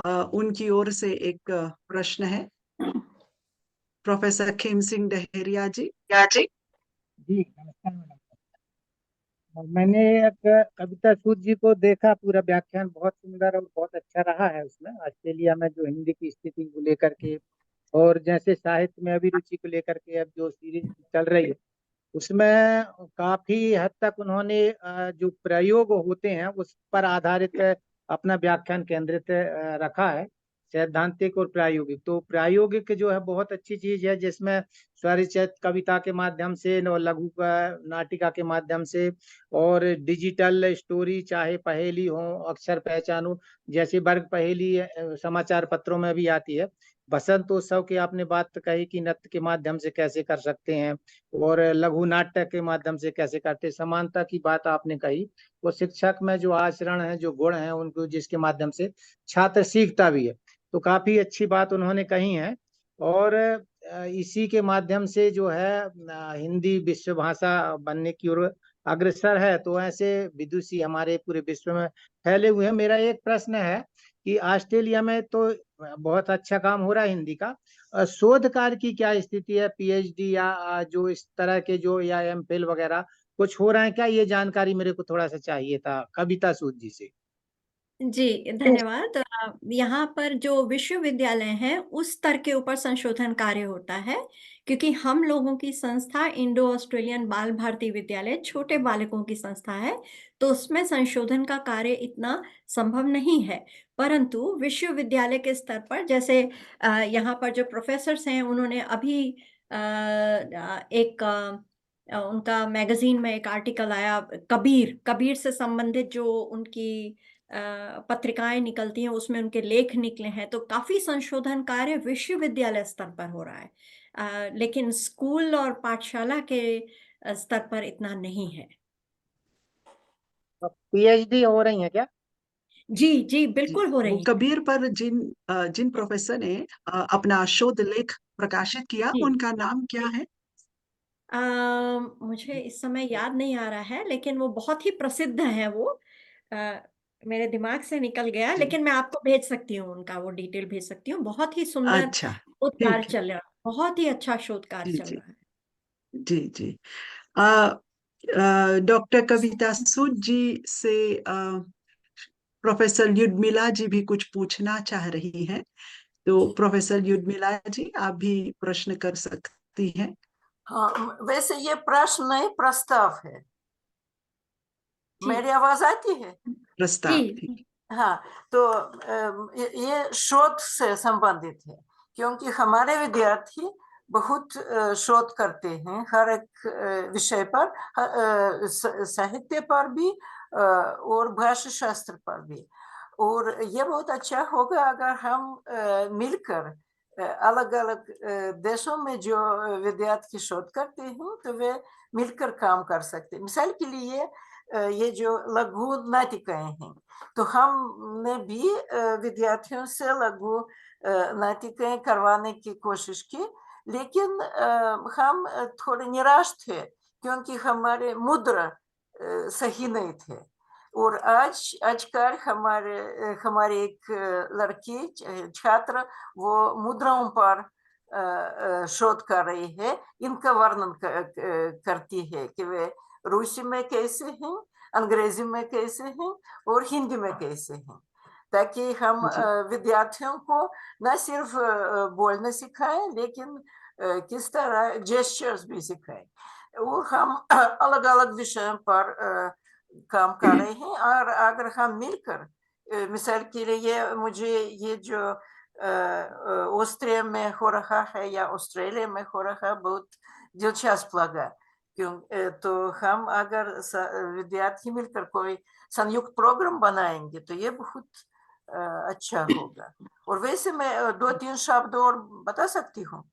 Speaker 1: उनकी ओर से एक प्रश्न है। प्रोफेसर खेम सिंह डहेरिया जी।
Speaker 12: जी नमस्कार मैडम। मैंने एक कविता सूद जी को देखा, पूरा व्याख्यान बहुत सुंदर और बहुत अच्छा रहा है उसमें, ऑस्ट्रेलिया में जो हिंदी की स्थिति को लेकर के और जैसे साहित्य में अभिरुचि को लेकर के अब जो सीरीज चल रही है उसमें काफी हद तक उन्होंने जो प्रयोग होते हैं उस पर आधारित अपना व्याख्यान केंद्रित रखा है, सैद्धांतिक और प्रायोगिक। तो प्रायोगिक जो है बहुत अच्छी चीज है, जिसमें स्वरचित कविता के माध्यम से और लघु नाटिका के माध्यम से और डिजिटल स्टोरी, चाहे पहेली हो, अक्षर पहचान हो, जैसी वर्ग पहेली समाचार पत्रों में भी आती है। बसंतोत्सव की आपने बात कही कि नृत्य के माध्यम से कैसे कर सकते हैं और लघु नाट्य के माध्यम से कैसे करते हैं। समानता की बात आपने कही, वो शिक्षक में जो आचरण है, जो गुण है उनको, जिसके माध्यम से छात्र सीखता भी है, तो काफी अच्छी बात उन्होंने कही है। और इसी के माध्यम से जो है हिंदी विश्व भाषा बनने की ओर अग्रसर है। तो ऐसे विदुषी हमारे पूरे विश्व में फैले हुए हैं। मेरा एक प्रश्न है कि ऑस्ट्रेलिया में तो बहुत अच्छा काम हो रहा है हिंदी का, शोध कार्य की क्या स्थिति है? पीएचडी या जो इस तरह के जो या एमफिल वगैरह कुछ हो रहा है क्या? ये जानकारी मेरे को थोड़ा सा चाहिए था कविता सूद जी से।
Speaker 14: जी, धन्यवाद। यहाँ पर जो विश्वविद्यालय हैं, उस स्तर के ऊपर संशोधन कार्य होता है, क्योंकि हम लोगों की संस्था इंडो ऑस्ट्रेलियन बाल भारती विद्यालय छोटे बालकों की संस्था है, तो उसमें संशोधन का कार्य इतना संभव नहीं है। परंतु विश्वविद्यालय के स्तर पर, जैसे यहाँ पर जो प्रोफेसर्स हैं, उन्होंने अभी उनका मैगजीन में एक आर्टिकल आया, कबीर से संबंधित जो उनकी पत्रिकाएं निकलती हैं, उसमें उनके लेख निकले हैं। तो काफी संशोधन कार्य विश्वविद्यालय स्तर पर हो रहा है, लेकिन स्कूल और पाठशाला के स्तर पर इतना नहीं है।
Speaker 12: पीएचडी हो रही है क्या?
Speaker 14: जी जी,
Speaker 1: जी,
Speaker 14: बिल्कुल हो
Speaker 1: वो
Speaker 14: रही है।
Speaker 1: कबीर पर जिन प्रोफेसर ने अपना शोध लेख प्रकाशित किया,
Speaker 14: जी।
Speaker 1: उनका नाम क्या है?
Speaker 14: मुझे इस समय याद नहीं आ रहा है, लेकिन वो बहुत ही प्रसिद्ध है वो। अ, मेरे दिमाग से निकल गया,
Speaker 1: जी,
Speaker 14: लेकिन मैं आपको भेज सकती हूँ, उनका वो डिटेल भेज सकती हूँ। बहुत ही सुंदर
Speaker 1: अच्छा,
Speaker 14: शोध कार्य
Speaker 1: ठीक है।
Speaker 14: चल रहा है, बहुत ही अच्छा शोध कार्य
Speaker 1: जी
Speaker 14: चल
Speaker 1: जी
Speaker 14: रहा है।
Speaker 1: जी जी। डॉक्टर कविता सूद जी से प्रोफेसर युद्मिला जी भी कुछ पूछना चाह रही हैं। तो प्रोफेसर युद्मिला जी, आप भी प्रश्न कर सकती हैं।
Speaker 17: हाँ, वैसे ये प्रश्न नहीं, प्रस्ताव है।
Speaker 14: जी
Speaker 17: मेरी आवाज आती है?
Speaker 1: प्रस्ताव,
Speaker 14: जी
Speaker 1: ठीक।
Speaker 17: हाँ, तो ये शोध से संबंधित है, क्योंकि हमारे विद्यार्थी बहुत शोध करते हैं हर एक विषय पर, साहित्य पर भी और भाषा शास्त्र पर भी। और ये बहुत अच्छा होगा अगर हम मिलकर अलग अलग देशों में जो विद्यार्थी शोध करते हैं तो वे मिलकर काम कर सकते हैं। मिसाल के लिए ये जो लघु नाटिकाएं हैं, तो हमने भी विद्यार्थियों से लघु नाटिकाएं करवाने की कोशिश की, लेकिन हम थोड़े निराश थे क्योंकि हमारे मुद्रा सही नहीं थे। और आजकल हमारे एक लड़की छात्र वो मुद्राओं पर शोध कर रही है, इनका वर्णन करती है कि वे रूसी में कैसे हैं, अंग्रेजी में कैसे हैं और हिंदी में कैसे हैं, ताकि हम विद्यार्थियों को न सिर्फ बोलना सिखाएं लेकिन किस तरह जेस्चर्स भी सिखाएं। और हम अलग अलग विषयों पर काम कर रहे हैं। और अगर हम मिलकर, मिसाल के लिए मुझे ये जो ऑस्ट्रिया में हो रहा है या ऑस्ट्रेलिया में हो रहा है बहुत दिलचस्प लगा, क्यों तो हम अगर विद्यार्थी मिलकर कोई संयुक्त प्रोग्राम बनाएंगे तो ये बहुत अच्छा होगा। और वैसे मैं 2-3 शब्द और बता सकती हूँ।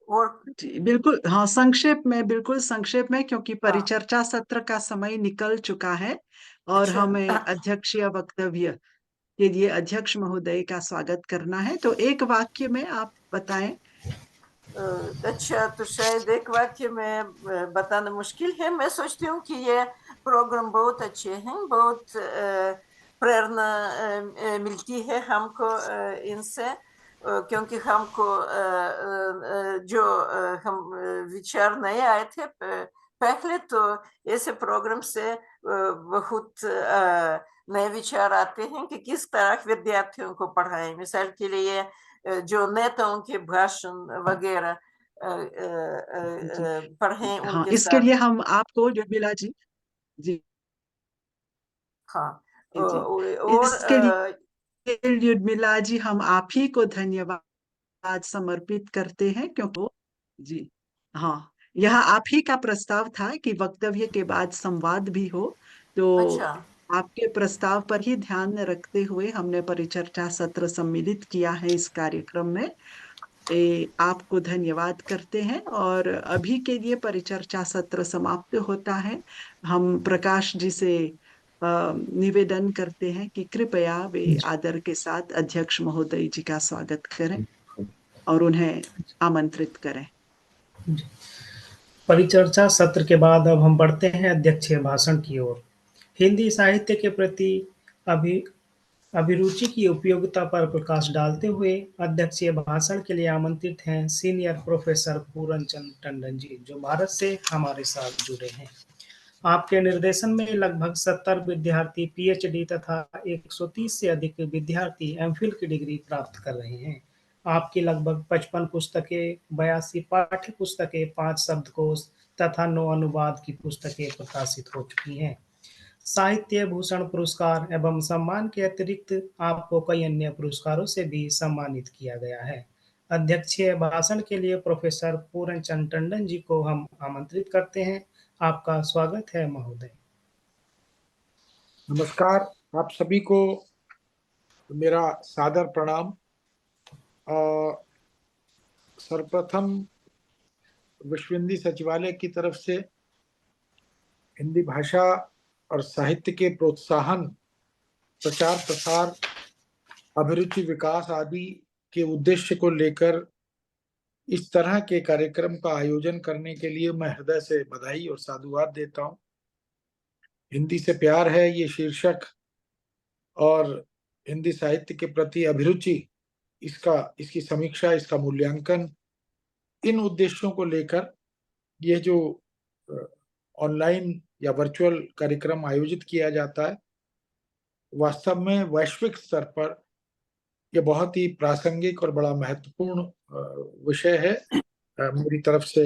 Speaker 17: और
Speaker 1: जी बिल्कुल, हाँ, संक्षेप में, बिल्कुल संक्षेप में, क्योंकि परिचर्चा सत्र का समय निकल चुका है और
Speaker 17: अच्छा,
Speaker 1: हमें अध्यक्षीय वक्तव्य के लिए अध्यक्ष महोदय का स्वागत करना है। तो एक वाक्य में आप बताएं।
Speaker 17: अच्छा, तो शायद एक वाक्य में बताना मुश्किल है। मैं सोचती हूँ कि ये प्रोग्राम बहुत अच्छे हैं, बहुत प्रेरणा मिलती है हमको इनसे। क्योंकि हमको जो हम विचार नए आए थे पहले, तो ऐसे प्रोग्राम से बहुत नए विचार आते हैं कि किस तरह विद्यार्थियों को पढ़ाएं। मिसाल के लिए जो नेताओं के भाषण वगैरह पढ़ें
Speaker 1: हाँ,
Speaker 17: उनके
Speaker 1: इसके
Speaker 17: साथ।
Speaker 1: लिए हम आपको युमिला जी जी
Speaker 17: हाँ,
Speaker 1: जी
Speaker 17: और
Speaker 1: इसके लिए युमिला जी हम आप ही को धन्यवाद समर्पित करते हैं, क्योंकि जी हाँ, यह आप ही का प्रस्ताव था कि वक्तव्य के बाद संवाद भी हो, तो
Speaker 17: अच्छा,
Speaker 1: आपके प्रस्ताव पर ही ध्यान रखते हुए हमने परिचर्चा सत्र सम्मिलित किया है इस कार्यक्रम में। आपको धन्यवाद करते हैं और अभी के लिए परिचर्चा सत्र समाप्त होता है। हम प्रकाश जी से निवेदन करते हैं कि कृपया वे आदर के साथ अध्यक्ष महोदय जी का स्वागत करें और उन्हें आमंत्रित करें।
Speaker 4: परिचर्चा सत्र के बाद अब हम बढ़ते हैं अध्यक्षीय भाषण की ओर। हिंदी साहित्य के प्रति अभिरुचि की उपयोगिता पर प्रकाश डालते हुए अध्यक्षीय भाषण के लिए आमंत्रित हैं सीनियर प्रोफेसर पूरनचंद टंडन जी, जो भारत से हमारे साथ जुड़े हैं। आपके निर्देशन में लगभग 70 विद्यार्थी पीएचडी तथा 130 से अधिक विद्यार्थी एमफिल की डिग्री प्राप्त कर रहे हैं। आपकी लगभग 55 पुस्तकें, 82 पाठ्य पुस्तकें, 5 शब्दकोश तथा 9 अनुवाद की पुस्तकें प्रकाशित हो चुकी हैं। साहित्य भूषण पुरस्कार एवं सम्मान के अतिरिक्त आपको कई अन्य पुरस्कारों से भी सम्मानित किया गया है। अध्यक्षीय भाषण के लिए प्रोफेसर पूरनचंद टंडन जी को हम आमंत्रित करते हैं। आपका स्वागत है महोदय।
Speaker 18: नमस्कार, आप सभी को मेरा सादर प्रणाम। सर्वप्रथम विश्व हिंदी सचिवालय की तरफ से हिंदी भाषा और साहित्य के प्रोत्साहन, प्रचार प्रसार, अभिरुचि विकास आदि के उद्देश्य को लेकर इस तरह के कार्यक्रम का आयोजन करने के लिए मैं हृदय से बधाई और साधुवाद देता हूं। हिंदी से प्यार है, ये शीर्षक और हिंदी साहित्य के प्रति अभिरुचि, इसकी समीक्षा, इसका मूल्यांकन, इन उद्देश्यों को लेकर यह जो ऑनलाइन या वर्चुअल कार्यक्रम आयोजित किया जाता है, वास्तव में वैश्विक स्तर पर यह बहुत ही प्रासंगिक और बड़ा महत्वपूर्ण विषय है। मेरी तरफ से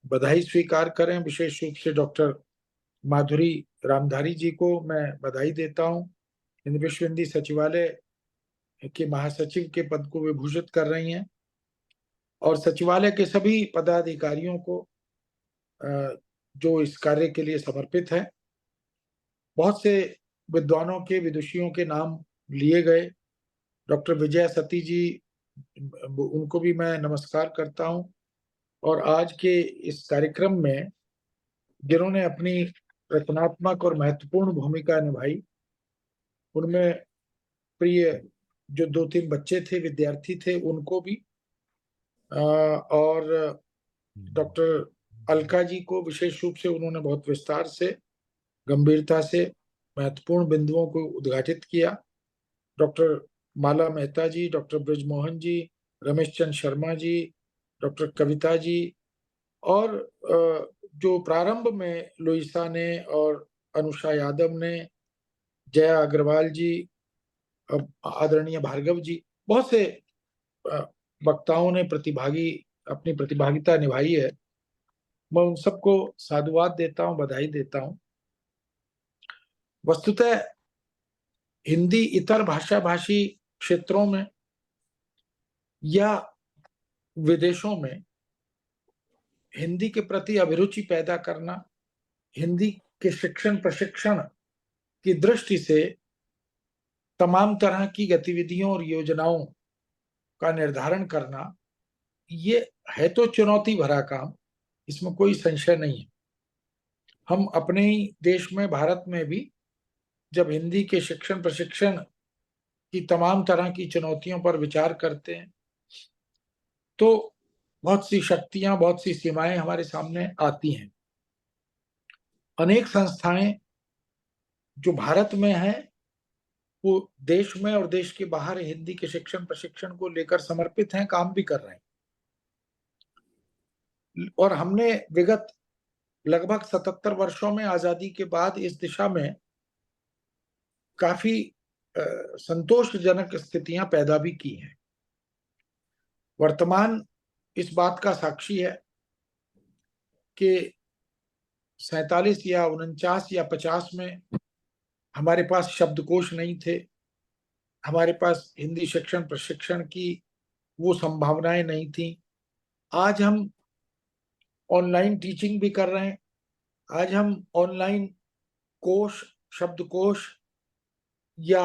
Speaker 18: बधाई स्वीकार करें। विशेष रूप से डॉक्टर माधुरी रामधारी जी को मैं बधाई देता हूं। विश्व हिंदी सचिवालय के महासचिव के पद को विभूषित कर रही हैं और सचिवालय के सभी पदाधिकारियों को जो इस कार्य के लिए समर्पित है। बहुत से विद्वानों के, विदुषियों के नाम लिए गए। डॉक्टर विजय सती जी, उनको भी मैं नमस्कार करता हूं। और आज के इस कार्यक्रम में जिन्होंने अपनी रचनात्मक और महत्वपूर्ण भूमिका निभाई, उनमें प्रिय जो 2-3 बच्चे थे, विद्यार्थी थे, उनको भी, और डॉक्टर अलका जी को विशेष रूप से उन्होंने बहुत विस्तार से, गंभीरता से महत्वपूर्ण बिंदुओं को उद्घाटित किया। डॉक्टर माला मेहता जी, डॉक्टर ब्रजमोहन जी, रमेश चंद्र शर्मा जी, डॉक्टर कविता जी, और जो प्रारंभ में लुइसा ने और अनुषा यादव ने, जया अग्रवाल जी, आदरणीय भार्गव जी, बहुत से वक्ताओं ने अपनी प्रतिभागिता निभाई है। मैं उन सबको साधुवाद देता हूं, बधाई देता हूं। वस्तुतः हिंदी इतर भाषा भाषी क्षेत्रों में या विदेशों में हिंदी के प्रति अभिरुचि पैदा करना, हिंदी के शिक्षण प्रशिक्षण की दृष्टि से तमाम तरह की गतिविधियों और योजनाओं का निर्धारण करना, ये है तो चुनौती भरा काम, इसमें कोई संशय नहीं है। हम अपने ही देश में, भारत में भी, जब हिंदी के शिक्षण प्रशिक्षण की तमाम तरह की चुनौतियों पर विचार करते हैं, तो बहुत सी शक्तियां, बहुत सी सीमाएं हमारे सामने आती हैं। अनेक संस्थाएं जो भारत में हैं, वो देश में और देश के बाहर हिंदी के शिक्षण प्रशिक्षण को लेकर समर्पित हैं, काम भी कर रहे हैं। और हमने विगत लगभग 77 वर्षों में आजादी के बाद इस दिशा में काफी संतोषजनक स्थितियां पैदा भी की हैं। वर्तमान इस बात का साक्षी है कि 47 या 49 या 50 में हमारे पास शब्दकोश नहीं थे, हमारे पास हिंदी शिक्षण प्रशिक्षण की वो संभावनाएं नहीं थी। आज हम ऑनलाइन टीचिंग भी कर रहे हैं, आज हम ऑनलाइन कोश, शब्दकोश या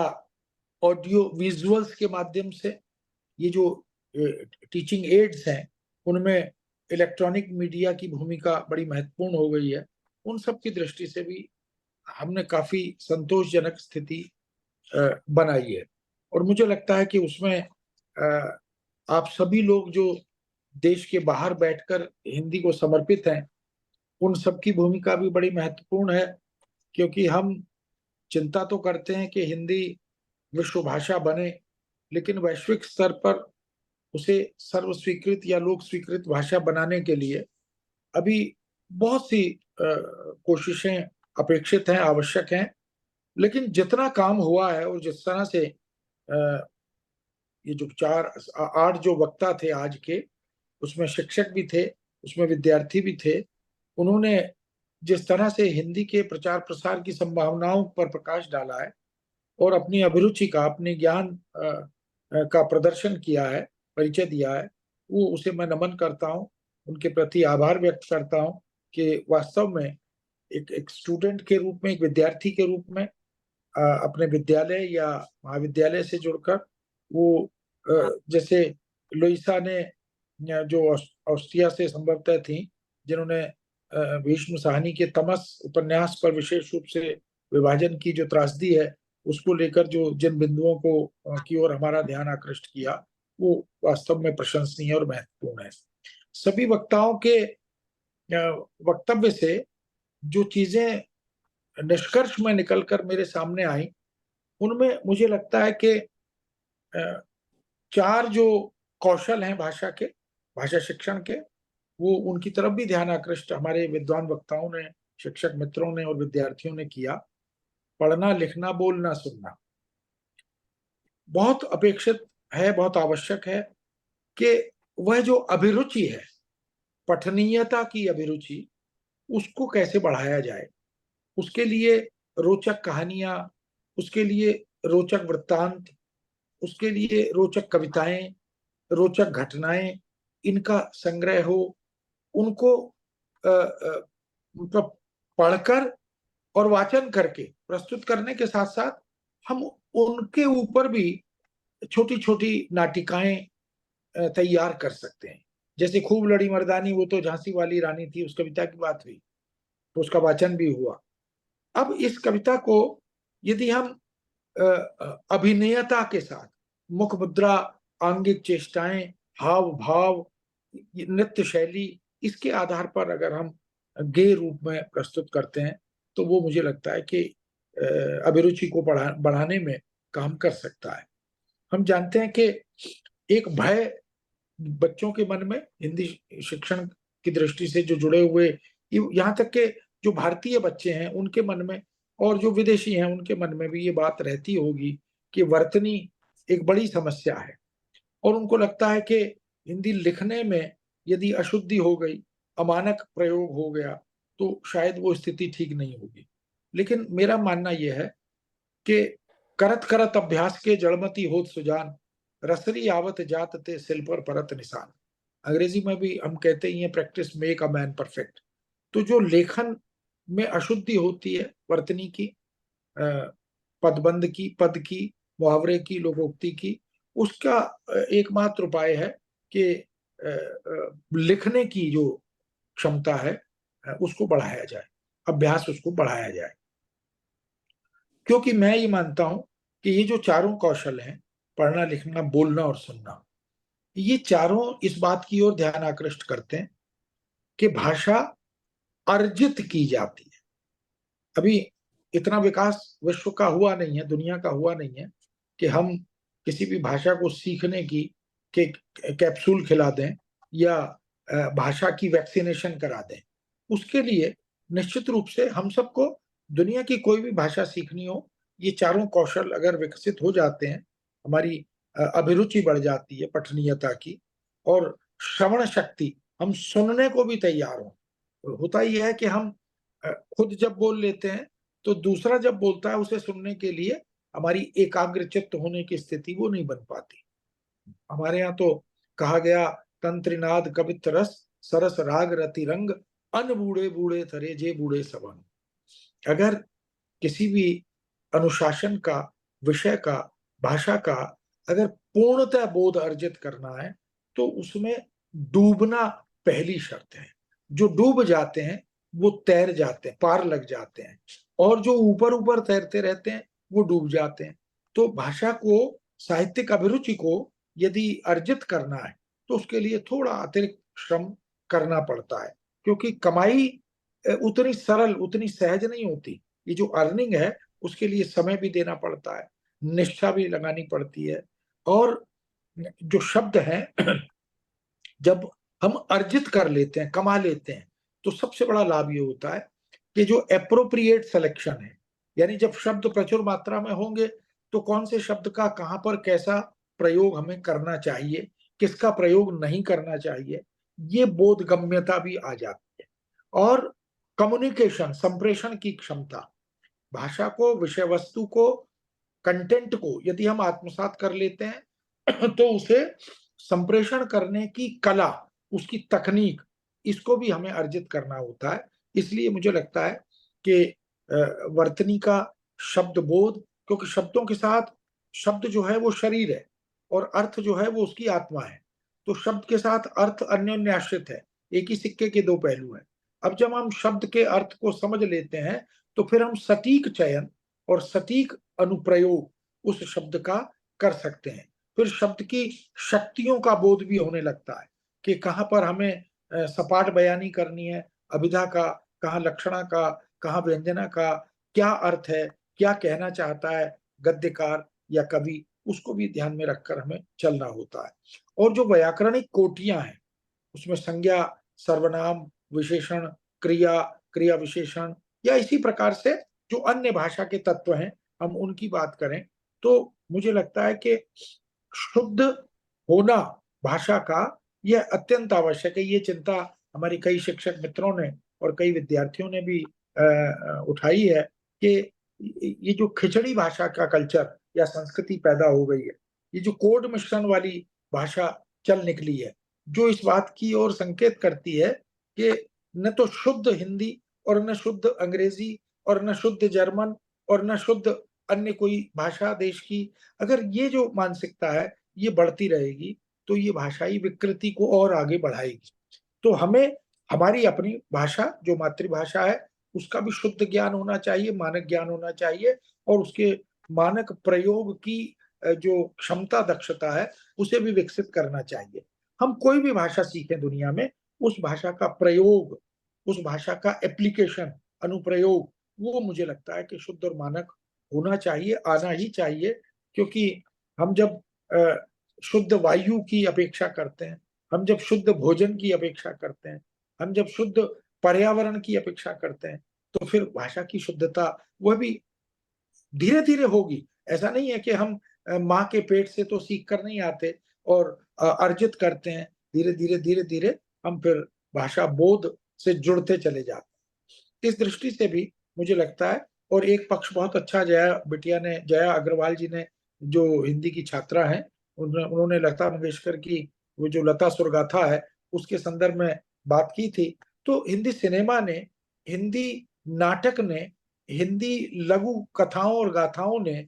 Speaker 18: ऑडियो विजुअल्स के माध्यम से, ये जो टीचिंग एड्स हैं उनमें इलेक्ट्रॉनिक मीडिया की भूमिका बड़ी महत्वपूर्ण हो गई है। उन सब की दृष्टि से भी हमने काफी संतोषजनक स्थिति बनाई है। और मुझे लगता है कि उसमें आप सभी लोग जो देश के बाहर बैठकर हिंदी को समर्पित हैं, उन सब की भूमिका भी बड़ी महत्वपूर्ण है, क्योंकि हम चिंता तो करते हैं कि हिंदी विश्व भाषा बने, लेकिन वैश्विक स्तर पर उसे सर्व स्वीकृत या लोक स्वीकृत भाषा बनाने के लिए अभी बहुत सी कोशिशें अपेक्षित हैं, आवश्यक हैं। लेकिन जितना काम हुआ है और जिस तरह से ये जो 8 जो वक्ता थे आज के, उसमें शिक्षक भी थे, उसमें विद्यार्थी भी थे, उन्होंने जिस तरह से हिंदी के प्रचार प्रसार की संभावनाओं पर प्रकाश डाला है और अपनी अभिरुचि का, अपने ज्ञान का प्रदर्शन किया है, परिचय दिया है, वो उसे मैं नमन करता हूँ, उनके प्रति आभार व्यक्त करता हूँ कि वास्तव में एक स्टूडेंट के रूप में, एक विद्यार्थी के रूप में अपने विद्यालय या महाविद्यालय से जुड़कर वो जैसे लुइसा ने, जो ऑस्ट्रिया से संभवतः थी, जिन्होंने भीष्म साहनी के तमस उपन्यास पर विशेष रूप से विभाजन की जो त्रासदी है उसको लेकर जो जिन बिंदुओं को की ओर हमारा ध्यान आकृष्ट किया, वो वास्तव में प्रशंसनीय और महत्वपूर्ण है। सभी वक्ताओं के वक्तव्य से जो चीजें निष्कर्ष में निकलकर मेरे सामने आई, उनमें मुझे लगता है कि 4 जो कौशल हैं भाषा के, भाषा शिक्षण के, वो उनकी तरफ भी ध्यान आकृष्ट हमारे विद्वान वक्ताओं ने, शिक्षक मित्रों ने और विद्यार्थियों ने किया। पढ़ना, लिखना, बोलना, सुनना बहुत अपेक्षित है, बहुत आवश्यक है कि वह जो अभिरुचि है, पठनीयता की अभिरुचि, उसको कैसे बढ़ाया जाए। उसके लिए रोचक कहानियां, उसके लिए रोचक वृत्तांत, उसके लिए रोचक कविताएं, रोचक घटनाएं, इनका संग्रह हो, उनको मतलब पढ़कर और वाचन करके प्रस्तुत करने के साथ साथ हम उनके ऊपर भी छोटी छोटी नाटिकाएं तैयार कर सकते हैं। जैसे खूब लड़ी मर्दानी, वो तो झांसी वाली रानी थी, उस कविता की बात हुई, तो उसका वाचन भी हुआ। अब इस कविता को यदि हम अभिनयता के साथ, मुख मुद्रा, आंगिक चेष्टाएं, हाव भाव, नृत्य शैली, इसके आधार पर अगर हम गेय रूप में प्रस्तुत करते हैं, तो वो मुझे लगता है कि अभिरुचि को बढ़ाने में काम कर सकता है। हम जानते हैं कि एक भय बच्चों के मन में हिंदी शिक्षण की दृष्टि से जो जुड़े हुए, यहाँ तक के जो भारतीय बच्चे हैं उनके मन में और जो विदेशी हैं उनके मन में भी ये बात रहती होगी कि वर्तनी एक बड़ी समस्या है, और उनको लगता है कि हिंदी लिखने में यदि अशुद्धि हो गई, अमानक प्रयोग हो गया, तो शायद वो स्थिति ठीक नहीं होगी। लेकिन मेरा मानना यह है कि करत करत अभ्यास के जड़मती होत सुजान, रसरी आवत जात ते सिल पर परत निशान। अंग्रेजी में भी हम कहते ही हैं practice make a man perfect. तो जो लेखन में अशुद्धि होती है वर्तनी की, पदबंध की, पद की, मुहावरे की, लोकोक्ति की, उसका एकमात्र उपाय है कि लिखने की जो क्षमता है उसको बढ़ाया जाए, अभ्यास उसको बढ़ाया जाए। क्योंकि मैं ये मानता हूं कि ये जो चारों कौशल हैं, पढ़ना, लिखना, बोलना और सुनना, ये चारों इस बात की ओर ध्यान आकृष्ट करते हैं कि भाषा अर्जित की जाती है। अभी इतना विकास विश्व का हुआ नहीं है, दुनिया का हुआ नहीं है कि हम किसी भी भाषा को सीखने की के कैप्सूल खिला दें या भाषा की वैक्सीनेशन करा दें। उसके लिए निश्चित रूप से हम सबको दुनिया की कोई भी भाषा सीखनी हो, ये चारों कौशल अगर विकसित हो जाते हैं, हमारी अभिरुचि बढ़ जाती है पठनीयता की, और श्रवण शक्ति, हम सुनने को भी तैयार हो। होता ही है कि हम खुद जब बोल लेते हैं तो दूसरा जब बोलता है उसे सुनने के लिए हमारी एकाग्र चित्त होने की स्थिति वो नहीं बन पाती। हमारे यहाँ तो कहा गया, तंत्रिनाद कवित रस सरस राग रति रंग अन बूढ़े बूढ़े थरे जे बूढ़े सबन। अगर किसी भी अनुशासन का, विषय का, भाषा का अगर पूर्णतः बोध अर्जित करना है तो उसमें डूबना पहली शर्त है। जो डूब जाते हैं वो तैर जाते हैं, पार लग जाते हैं, और जो ऊपर ऊपर तैरते रहते हैं वो डूब जाते हैं। तो भाषा को, साहित्यिक अभिरुचि को यदि अर्जित करना है तो उसके लिए थोड़ा अतिरिक्त श्रम करना पड़ता है, क्योंकि कमाई उतनी सरल, उतनी सहज नहीं होती। ये जो अर्निंग है उसके लिए समय भी देना पड़ता है, निष्ठा भी लगानी पड़ती है, और जो शब्द हैं जब हम अर्जित कर लेते हैं, कमा लेते हैं, तो सबसे बड़ा लाभ ये होता है कि जो एप्रोप्रिएट सिलेक्शन है, यानी जब शब्द प्रचुर मात्रा में होंगे तो कौन से शब्द का कहाँ पर कैसा प्रयोग हमें करना चाहिए, किसका प्रयोग नहीं करना चाहिए, ये बोधगम्यता भी आ जाती है। और कम्युनिकेशन, संप्रेषण की क्षमता, भाषा को, विषय वस्तु को, कंटेंट को यदि हम आत्मसात कर लेते हैं तो उसे संप्रेषण करने की कला, उसकी तकनीक, इसको भी हमें अर्जित करना होता है। इसलिए मुझे लगता है कि वर्तनी का शब्द बोध, क्योंकि शब्दों के साथ, शब्द जो है वो शरीर है और अर्थ जो है वो उसकी आत्मा है, तो शब्द के साथ अर्थ अन्योन्याश्रित है, एक ही सिक्के के दो पहलू हैं। अब जब हम शब्द के अर्थ को समझ लेते हैं तो फिर हम सटीक चयन और सटीक अनुप्रयोग उस शब्द का कर सकते हैं। फिर शब्द की शक्तियों का बोध भी होने लगता है कि कहाँ पर हमें सपाट बयानी करनी है, अभिधा का, कहाँ लक्षणा का, कहाँ व्यंजना का, क्या अर्थ है, क्या कहना चाहता है गद्यकार या कवि, उसको भी ध्यान में रखकर हमें चलना होता है। और जो व्याकरणिक कोटियां हैं उसमें संज्ञा, सर्वनाम, विशेषण, क्रिया, क्रिया विशेषण, या इसी प्रकार से जो अन्य भाषा के तत्व हैं हम उनकी बात करें तो मुझे लगता है कि शुद्ध होना भाषा का यह अत्यंत आवश्यक है। ये चिंता हमारी कई शिक्षक मित्रों ने और कई विद्यार्थियों ने भी उठाई है कि ये जो खिचड़ी भाषा का कल्चर या संस्कृति पैदा हो गई है, ये जो कोड मिश्रण वाली भाषा चल निकली है, जो इस बात की ओर संकेत करती है कि न तो शुद्ध हिंदी और न शुद्ध अंग्रेजी और न शुद्ध जर्मन और न शुद्ध अन्य कोई भाषा देश की, अगर ये जो मानसिकता है ये बढ़ती रहेगी तो ये भाषाई विकृति को और आगे बढ़ाएगी। तो हमें हमारी अपनी भाषा जो मातृभाषा है उसका भी शुद्ध ज्ञान होना चाहिए, मानक ज्ञान होना चाहिए, और उसके मानक प्रयोग की जो क्षमता, दक्षता है उसे भी विकसित करना चाहिए। हम कोई भी भाषा सीखें दुनिया में, उस भाषा का प्रयोग, उस भाषा का एप्लीकेशन, अनुप्रयोग, वो मुझे लगता है कि शुद्ध और मानक होना चाहिए, आना ही चाहिए। क्योंकि हम जब शुद्ध वायु की अपेक्षा करते हैं, हम जब शुद्ध भोजन की अपेक्षा करते हैं, हम जब शुद्ध पर्यावरण की अपेक्षा करते हैं, तो फिर भाषा की शुद्धता वह भी धीरे धीरे होगी। ऐसा नहीं है कि हम माँ के पेट से तो सीख कर नहीं आते और अर्जित करते हैं, धीरे धीरे धीरे धीरे हम फिर भाषा बोध से जुड़ते चले जाते हैं। इस दृष्टि से भी मुझे लगता है, और एक पक्ष बहुत अच्छा जया अग्रवाल जी ने, जो हिंदी की छात्रा हैं, उन्होंने लता मंगेशकर की वो जो लता सुरगाथा है उसके संदर्भ में बात की थी। तो हिंदी सिनेमा ने, हिंदी नाटक ने, हिंदी लघु कथाओं और गाथाओं ने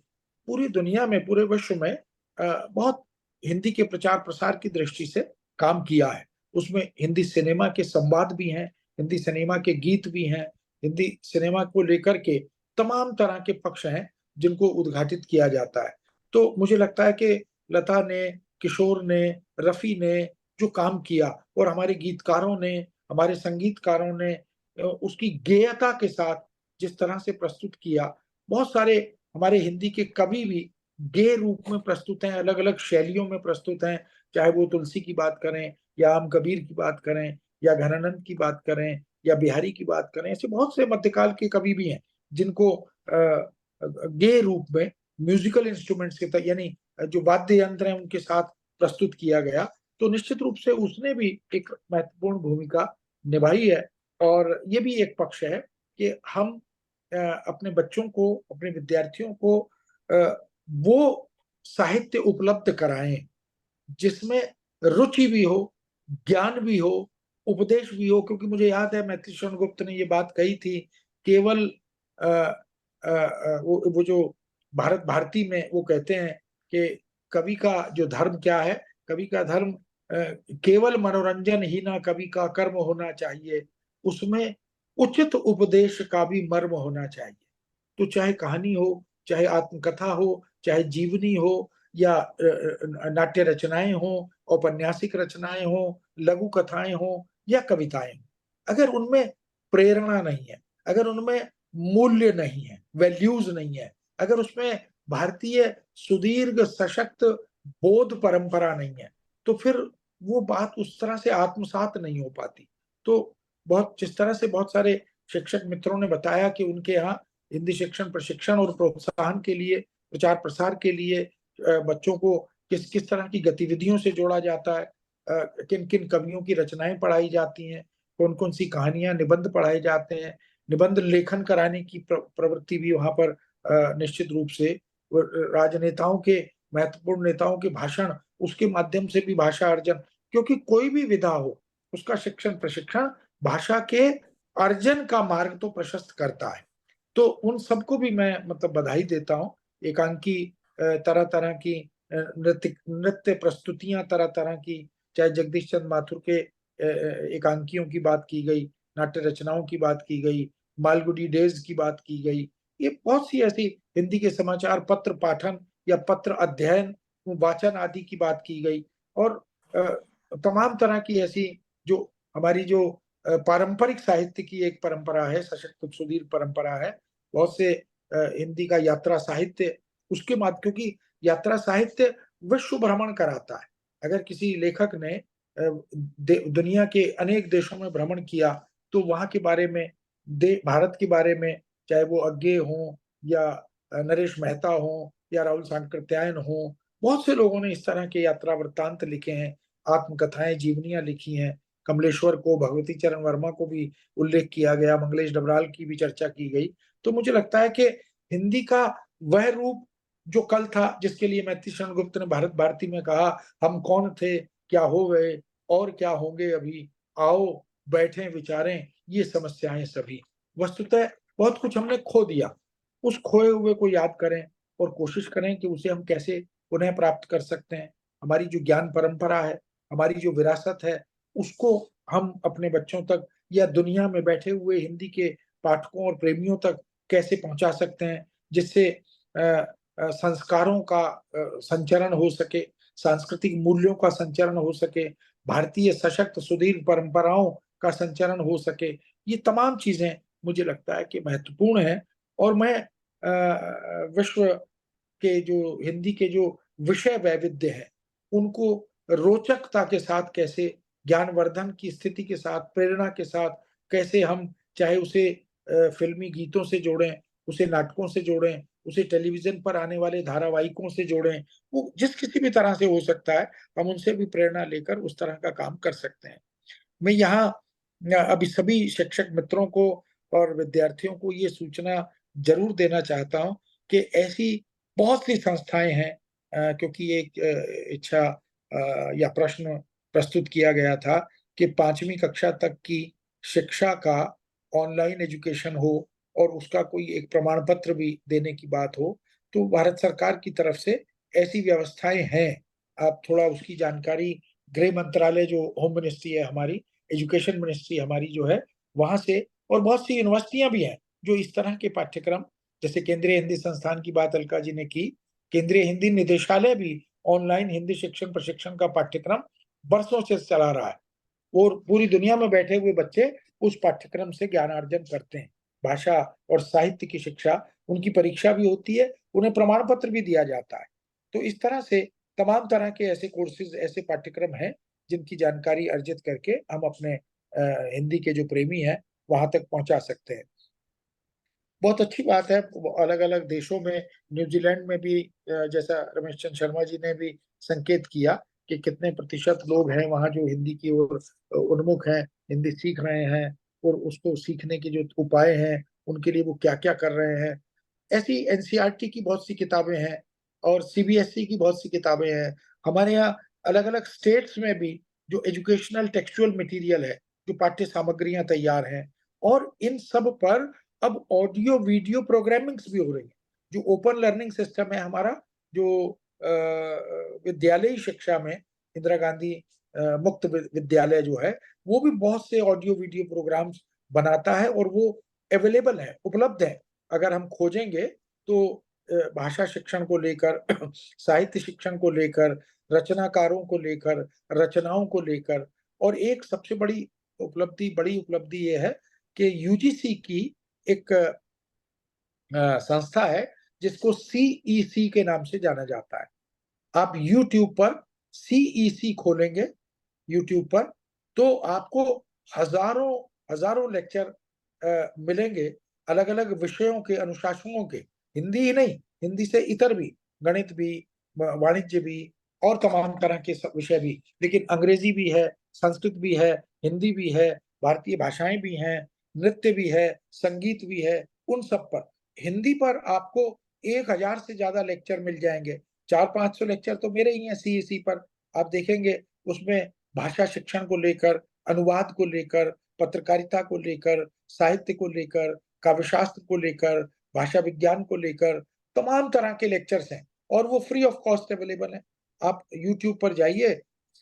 Speaker 18: पूरी दुनिया में, पूरे विश्व में बहुत हिंदी के प्रचार प्रसार की दृष्टि से काम किया है। उसमें हिंदी सिनेमा के संवाद भी हैं, हिंदी सिनेमा के गीत भी हैं, हिंदी सिनेमा को लेकर के तमाम तरह के पक्ष हैं जिनको उद्घाटित किया जाता है। तो मुझे लगता है कि लता ने, किशोर ने, रफी ने जो काम किया, और हमारे गीतकारों ने, हमारे संगीतकारों ने उसकी गेयता के साथ जिस तरह से प्रस्तुत किया, बहुत सारे हमारे हिंदी के कवि भी गे रूप में प्रस्तुत हैं, अलग अलग शैलियों में प्रस्तुत हैं, चाहे वो तुलसी की बात करें या आम कबीर की बात करें या घनानंद की बात करें या बिहारी की बात करें। ऐसे बहुत से मध्यकाल के कवि भी हैं जिनको गे रूप में म्यूजिकल इंस्ट्रूमेंट्स के तहत, यानी जो वाद्य यंत्र हैं उनके साथ प्रस्तुत किया गया। तो निश्चित रूप से उसने भी एक महत्वपूर्ण भूमिका निभाई है। और ये भी एक पक्ष है कि हम अपने बच्चों को, अपने विद्यार्थियों को वो साहित्य उपलब्ध कराएं जिसमें रुचि भी हो, ज्ञान भी हो, उपदेश भी हो। क्योंकि मुझे याद है मैथिली शरण गुप्त ने ये बात कही थी, केवल वो जो भारत भारती में वो कहते हैं कि कवि का जो धर्म क्या है, कवि का धर्म केवल मनोरंजन ही ना कवि का कर्म होना चाहिए, उसमें उचित उपदेश का भी मर्म होना चाहिए। तो चाहे कहानी हो, चाहे आत्मकथा हो, चाहे जीवनी हो या नाट्य रचनाएं हो, औपन्यासिक रचनाएं हो, लघु कथाएं हो या कविताएं हो, अगर उनमें प्रेरणा नहीं है, अगर उनमें मूल्य नहीं है, वैल्यूज नहीं है, अगर उसमें भारतीय सुदीर्घ सशक्त बोध परंपरा नहीं है, तो फिर वो बात उस तरह से आत्मसात नहीं हो पाती। तो बहुत जिस तरह से बहुत सारे शिक्षक मित्रों ने बताया कि उनके यहाँ हिंदी शिक्षण प्रशिक्षण और प्रोत्साहन के लिए, प्रचार प्रसार के लिए बच्चों को किस किस तरह की गतिविधियों से जोड़ा जाता है, किन किन कवियों की रचनाएं पढ़ाई जाती हैं, कौन कौन सी कहानियां, निबंध पढ़ाए जाते हैं, निबंध लेखन कराने की प्रवृत्ति भी वहां पर निश्चित रूप से, राजनेताओं के, महत्वपूर्ण नेताओं के भाषण, उसके माध्यम से भी भाषा अर्जन, क्योंकि कोई भी विधा हो उसका शिक्षण प्रशिक्षण भाषा के अर्जन का मार्ग तो प्रशस्त करता है। तो उन सबको भी मैं मतलब बधाई देता हूँ। एकांकी तरह तरह की नृत्य प्रस्तुतियां तरह तरह की, चाहे जगदीश चंद्र माथुर के एकांकियों की बात की गई, नाट्य रचनाओं की बात की गई, मालगुडी डेज की बात की गई, ये बहुत सी ऐसी हिंदी के समाचार पत्र पाठन या पत्र अध्ययन, वाचन आदि की बात की गई। और तमाम तरह की ऐसी जो हमारी जो पारंपरिक साहित्य की एक परंपरा है, सशक्त सुदीर्घ परंपरा है, बहुत से हिंदी का यात्रा साहित्य, उसके माध्यम, क्योंकि यात्रा साहित्य विश्व भ्रमण कराता है। अगर किसी लेखक ने दुनिया के अनेक देशों में भ्रमण किया तो वहां के बारे में, भारत के बारे में, चाहे वो अज्ञे हो या नरेश मेहता हो या राहुल सांकृत्यायन हो, बहुत से लोगों ने इस तरह के यात्रा वृत्तांत लिखे हैं, आत्मकथाएं, जीवनियां लिखी हैं। कमलेश्वर को, भगवती चरण वर्मा को भी उल्लेख किया गया, मंगलेश डबराल की भी चर्चा की गई। तो मुझे लगता है कि हिंदी का वह रूप जो कल था, जिसके लिए मैथिली शरण गुप्त ने भारत भारती में कहा, हम कौन थे, क्या हो गए और क्या होंगे अभी, आओ बैठें विचारें ये समस्याएं सभी। वस्तुतः बहुत कुछ हमने खो दिया, उस खोए हुए को याद करें और कोशिश करें कि उसे हम कैसे पुनः प्राप्त कर सकते हैं। हमारी जो ज्ञान परंपरा है, हमारी जो विरासत है, उसको हम अपने बच्चों तक या दुनिया में बैठे हुए हिंदी के पाठकों और प्रेमियों तक कैसे पहुंचा सकते हैं, जिससे संस्कारों का संचरण हो सके, सांस्कृतिक मूल्यों का संचरण हो सके, भारतीय सशक्त सुदीर्घ परंपराओं का संचरण हो सके। ये तमाम चीजें मुझे लगता है कि महत्वपूर्ण है। और मैं विश्व के जो हिंदी के जो विषय वैविध्य है उनको रोचकता के साथ कैसे, ज्ञानवर्धन की स्थिति के साथ, प्रेरणा के साथ कैसे हम, चाहे उसे फिल्मी गीतों से जोड़ें, उसे नाटकों से जोड़ें, उसे टेलीविजन पर आने वाले धारावाहिकों से जोड़ें, वो जिस किसी भी तरह से हो सकता है, हम उनसे भी प्रेरणा लेकर उस तरह का काम कर सकते हैं। मैं यहाँ अभी सभी शिक्षक मित्रों को और विद्यार्थियों को ये सूचना जरूर देना चाहता हूँ कि ऐसी बहुत सी संस्थाएं हैं, क्योंकि एक इच्छा या प्रश्न प्रस्तुत किया गया था कि 5वीं कक्षा तक की शिक्षा का ऑनलाइन एजुकेशन हो और उसका कोई एक प्रमाण पत्र भी देने की बात हो, तो भारत सरकार की तरफ से ऐसी व्यवस्थाएं हैं। आप थोड़ा उसकी जानकारी गृह मंत्रालय जो होम मिनिस्ट्री है हमारी, एजुकेशन मिनिस्ट्री हमारी जो है, वहां से, और बहुत सी यूनिवर्सिटियां भी हैं जो इस तरह के पाठ्यक्रम, जैसे केंद्रीय हिंदी संस्थान की बात अलका जी ने की, केंद्रीय हिंदी निदेशालय भी ऑनलाइन हिंदी शिक्षण प्रशिक्षण का पाठ्यक्रम बरसों से चला रहा है और पूरी दुनिया में बैठे हुए बच्चे उस पाठ्यक्रम से ज्ञानार्जन करते हैं। भाषा और साहित्य की शिक्षा, उनकी परीक्षा भी होती है, उन्हें प्रमाण पत्र भी दिया जाता है। तो इस तरह से तमाम तरह के ऐसे कोर्सेज, ऐसे पाठ्यक्रम हैं जिनकी जानकारी अर्जित करके हम अपने हिंदी के जो प्रेमी हैं वहां तक पहुंचा सकते हैं। बहुत अच्छी बात है, अलग अलग देशों में, न्यूजीलैंड में भी जैसा रमेश चंद्र शर्मा जी ने भी संकेत किया कि कितने प्रतिशत लोग हैं वहाँ जो हिंदी की ओर उन्मुख हैं, हिंदी सीख रहे हैं, और उसको सीखने के जो उपाय हैं उनके लिए वो क्या क्या कर रहे हैं। ऐसी एनसीईआरटी की बहुत सी किताबें हैं और सीबीएसई की बहुत सी किताबें हैं। हमारे यहाँ अलग अलग स्टेट्स में भी जो एजुकेशनल टेक्सचुअल मटेरियल है, जो पाठ्य सामग्रियां तैयार हैं, और इन सब पर अब ऑडियो वीडियो प्रोग्रामिंग्स भी हो रही है। जो ओपन लर्निंग सिस्टम है हमारा, जो विद्यालयी शिक्षा में इंदिरा गांधी मुक्त विद्यालय जो है, वो भी बहुत से ऑडियो वीडियो प्रोग्राम्स बनाता है और वो अवेलेबल है, उपलब्ध है। अगर हम खोजेंगे तो भाषा शिक्षण को लेकर, साहित्य शिक्षण को लेकर, रचनाकारों को लेकर, रचनाओं को लेकर। और एक सबसे बड़ी उपलब्धि ये है कि यूजीसी की एक संस्था है जिसको सीईसी के नाम से जाना जाता है। आप YouTube पर सीईसी खोलेंगे, YouTube पर, तो आपको हजारों लेक्चर मिलेंगे अलग अलग विषयों के, अनुशासनों के। हिंदी ही नहीं, हिंदी से इतर भी, गणित भी, वाणिज्य भी, और तमाम तरह के सब विषय भी, लेकिन अंग्रेजी भी है, संस्कृत भी है, हिंदी भी है, भारतीय भाषाएं भी हैं, नृत्य भी है, संगीत भी है। उन सब पर, हिंदी पर आपको 1000 से ज्यादा लेक्चर मिल जाएंगे। 400-500 लेक्चर तो मेरे ही हैं सीईसी पर। आप देखेंगे उसमें भाषा शिक्षण को लेकर, अनुवाद को लेकर, पत्रकारिता को लेकर, साहित्य को लेकर, काव्यशास्त्र को लेकर, भाषा विज्ञान को लेकर तमाम तरह के लेक्चर्स हैं, और वो फ्री ऑफ कॉस्ट अवेलेबल है। आप YouTube पर जाइए,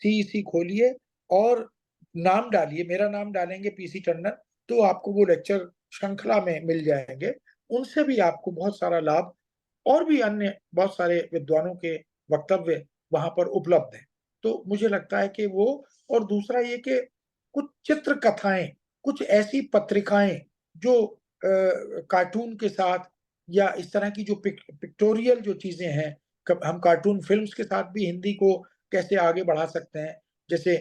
Speaker 18: सीईसी खोलिए और नाम डालिए, मेरा नाम डालेंगे पीसी टंडन, तो आपको वो लेक्चर श्रृंखला में मिल जाएंगे। उनसे भी आपको बहुत सारा लाभ, और भी अन्य बहुत सारे विद्वानों के वक्तव्य वहां पर उपलब्ध हैं। तो मुझे लगता है कि वो, और दूसरा ये कि कुछ चित्र कथाएं, कुछ ऐसी पत्रिकाएं जो कार्टून के साथ, या इस तरह की जो पिक्टोरियल जो चीजें हैं, हम कार्टून फिल्म्स के साथ भी हिंदी को कैसे आगे बढ़ा सकते हैं। जैसे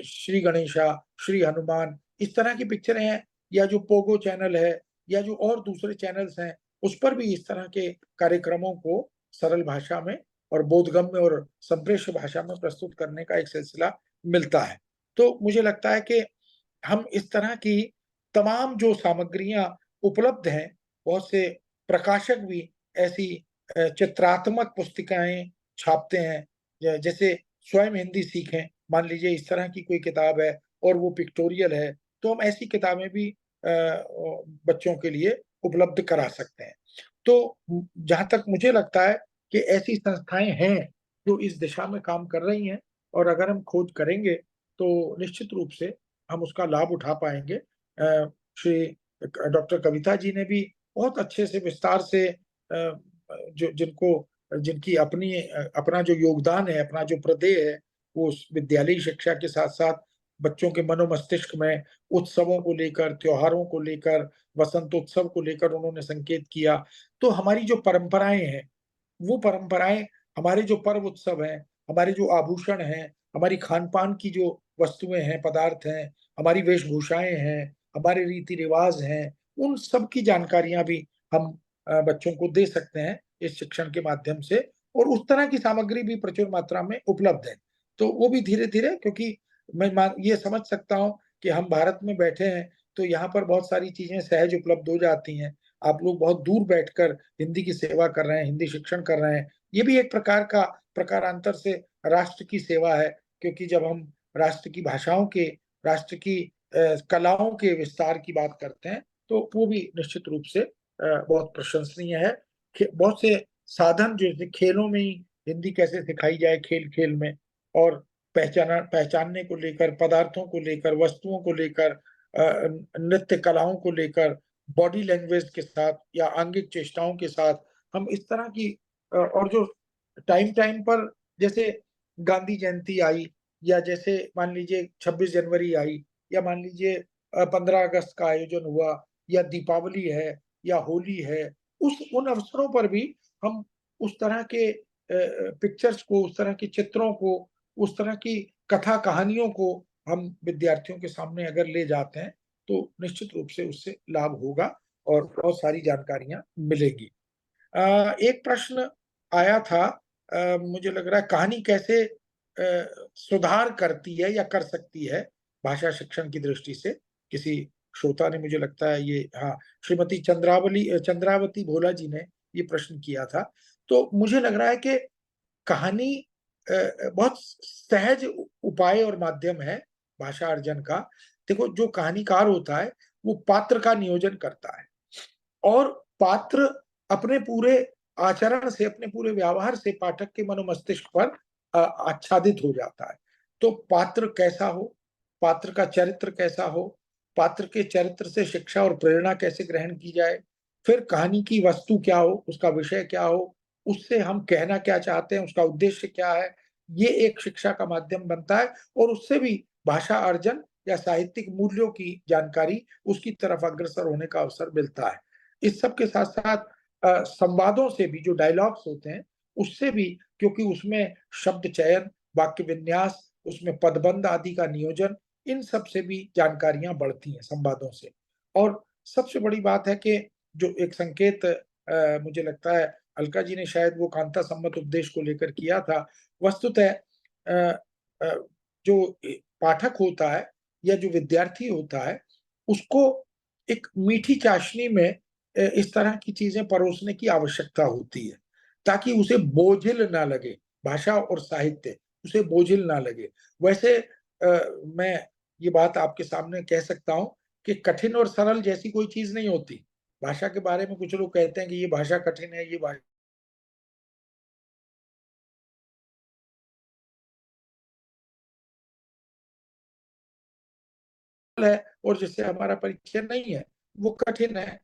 Speaker 18: श्री गणेशा, श्री हनुमान, इस तरह की पिक्चरें हैं, या जो पोगो चैनल है, या जो और दूसरे चैनल्स हैं, उस पर भी इस तरह के कार्यक्रमों को सरल भाषा में और बोधगम्य और संप्रेष्य भाषा में प्रस्तुत करने का एक सिलसिला मिलता है। तो मुझे लगता है कि हम इस तरह की तमाम जो सामग्रियां उपलब्ध हैं, बहुत से प्रकाशक भी ऐसी चित्रात्मक पुस्तिकाएं छापते हैं, जैसे स्वयं हिंदी सीखें, मान लीजिए इस तरह की कोई किताब है और वो पिक्टोरियल है, तो हम ऐसी किताबें भी बच्चों के लिए उपलब्ध करा सकते हैं। तो जहां तक मुझे लगता है कि ऐसी संस्थाएं हैं जो इस दिशा में काम कर रही हैं, और अगर हम खोज करेंगे तो निश्चित रूप से हम उसका लाभ उठा पाएंगे। श्री डॉक्टर कविता जी ने भी बहुत अच्छे से विस्तार से जिनकी अपना जो योगदान है, अपना जो प्रदेय है, वो विद्यालयी शिक्षा के साथ साथ बच्चों के मनोमस्तिष्क में उत्सवों को लेकर, त्योहारों को लेकर, वसंतोत्सव को लेकर उन्होंने संकेत किया। तो हमारी जो परंपराएं हैं, वो परंपराएं, हमारे जो पर्व उत्सव हैं, हमारे जो आभूषण हैं, हमारी खान पान की जो वस्तुएं हैं, पदार्थ हैं, हमारी वेशभूषाएं हैं, हमारे रीति रिवाज हैं, उन सब की जानकारियां भी हम बच्चों को दे सकते हैं इस शिक्षण के माध्यम से। और उस तरह की सामग्री भी प्रचुर मात्रा में उपलब्ध है। तो वो भी धीरे धीरे, क्योंकि मैं ये समझ सकता हूँ कि हम भारत में बैठे हैं तो यहाँ पर बहुत सारी चीजें सहज उपलब्ध हो जाती हैं। आप लोग बहुत दूर बैठकर हिंदी की सेवा कर रहे हैं, हिंदी शिक्षण कर रहे हैं, ये भी एक प्रकार का प्रकारांतर से राष्ट्र की सेवा है। क्योंकि जब हम राष्ट्र की भाषाओं के, राष्ट्र की कलाओं के विस्तार की बात करते हैं, तो वो भी निश्चित रूप से बहुत प्रशंसनीय है। बहुत से साधन, जैसे खेलों में ही हिंदी कैसे सिखाई जाए, खेल खेल में, और पहचानने को लेकर, पदार्थों को लेकर, वस्तुओं को लेकर, नृत्य कलाओं को लेकर, बॉडी लैंग्वेज के साथ या आंगिक चेष्टाओं के साथ, हम इस तरह की और जो टाइम टाइम पर, जैसे गांधी जयंती आई, या जैसे मान लीजिए 26 जनवरी आई, या मान लीजिए 15 अगस्त का आयोजन हुआ, या दीपावली है या होली है, उन अवसरों पर भी हम उस तरह के पिक्चर्स को, उस तरह के चित्रों को, उस तरह की कथा कहानियों को हम विद्यार्थियों के सामने अगर ले जाते हैं तो निश्चित रूप से उससे लाभ होगा और बहुत सारी जानकारियां मिलेगी। एक प्रश्न आया था, मुझे लग रहा है कहानी कैसे सुधार करती है या कर सकती है भाषा शिक्षण की दृष्टि से। किसी श्रोता ने, मुझे लगता है ये, हाँ, श्रीमती चंद्रावती भोला जी ने ये प्रश्न किया था। तो मुझे लग रहा है कि कहानी बहुत सहज उपाय और माध्यम है भाषा अर्जन का। देखो, जो कहानीकार होता है वो पात्र का नियोजन करता है और पात्र अपने पूरे आचरण से, अपने पूरे व्यवहार से पाठक के मनोमस्तिष्क पर आच्छादित हो जाता है। तो पात्र कैसा हो, पात्र का चरित्र कैसा हो, पात्र के चरित्र से शिक्षा और प्रेरणा कैसे ग्रहण की जाए, फिर कहानी की वस्तु क्या हो, उसका विषय क्या हो, उससे हम कहना क्या चाहते हैं, उसका उद्देश्य क्या है, ये एक शिक्षा का माध्यम बनता है और उससे भी भाषा अर्जन या साहित्यिक मूल्यों की जानकारी, उसकी तरफ अग्रसर होने का अवसर मिलता है। इस सब के साथ साथ संवादों से भी, जो डायलॉग्स होते हैं उससे भी, क्योंकि उसमें शब्द चयन, वाक्य विन्यास, उसमें पदबंध आदि का नियोजन, इन सब से भी जानकारियां बढ़ती हैं संवादों से। और सबसे बड़ी बात है कि जो एक संकेत मुझे लगता है अलका जी ने शायद वो कांता सम्मत उपदेश को लेकर किया था, वस्तुतः जो पाठक होता है या जो विद्यार्थी होता है उसको एक मीठी चाशनी में इस तरह की चीजें परोसने की आवश्यकता होती है ताकि उसे बोझिल ना लगे, भाषा और साहित्य उसे बोझिल ना लगे। वैसे मैं ये बात आपके सामने कह सकता हूँ कि कठिन और सरल जैसी कोई चीज नहीं होती। भाषा के बारे में कुछ लोग कहते हैं कि ये भाषा कठिन है, ये भाषा है, और जिससे हमारा परिचय नहीं है वो कठिन है।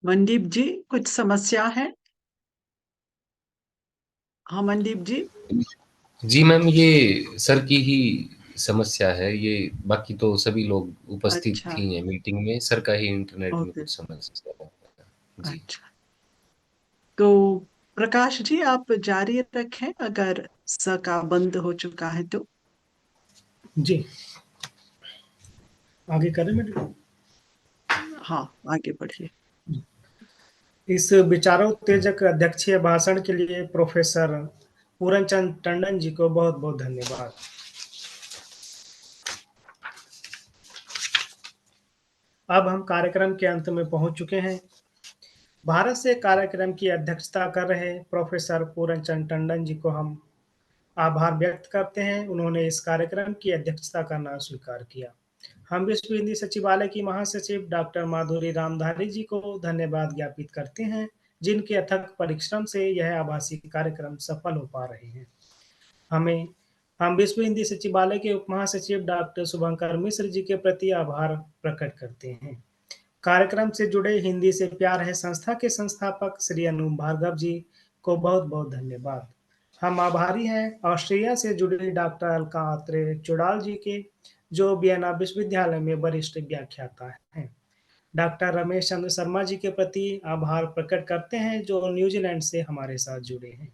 Speaker 1: मनदीप जी, कुछ समस्या है? हाँ मनदीप जी।
Speaker 11: जी मैम, ये सर की ही समस्या है ये, बाकी तो सभी लोग उपस्थित
Speaker 1: अच्छा,
Speaker 11: ही हैं मीटिंग में, सर का ही इंटरनेट में
Speaker 1: ओके,
Speaker 11: कुछ समस्या है। जी
Speaker 1: अच्छा। तो प्रकाश जी, आप जारी रखें अगर स का बंद हो चुका है तो।
Speaker 4: जी, आगे करें मैडम?
Speaker 1: हाँ, आगे बढ़िए।
Speaker 4: इस विचारोत्तेजक अध्यक्षीय भाषण के लिए प्रोफेसर पूरनचंद टंडन जी को बहुत बहुत धन्यवाद। अब हम कार्यक्रम के अंत में पहुंच चुके हैं। भारत से कार्यक्रम की अध्यक्षता कर रहे प्रोफेसर पूरनचंद टंडन जी को हम आभार व्यक्त करते हैं, उन्होंने इस कार्यक्रम की अध्यक्षता करना स्वीकार किया। हम विश्व हिंदी सचिवालय की महासचिव डॉक्टर माधुरी रामधारी जी को धन्यवाद ज्ञापित करते हैं, जिनके अथक परिश्रम से यह आभासी कार्यक्रम सफल हो पा रहे हैं। हम विश्व हिंदी सचिवालय के उप महासचिव डॉक्टर शुभंकर मिश्र जी के प्रति आभार प्रकट करते हैं। कार्यक्रम से जुड़े हिंदी से प्यार है संस्था के संस्थापक श्री अनूप भार्गव जी को बहुत बहुत धन्यवाद। हम आभारी हैं ऑस्ट्रिया से जुड़े डॉक्टर अलका आत्रे चुड़ाल जी के, जो वियना विश्वविद्यालय में वरिष्ठ व्याख्याता हैं। डॉक्टर रमेश चंद्र शर्मा जी के प्रति आभार प्रकट करते हैं, जो न्यूजीलैंड से हमारे साथ जुड़े हैं।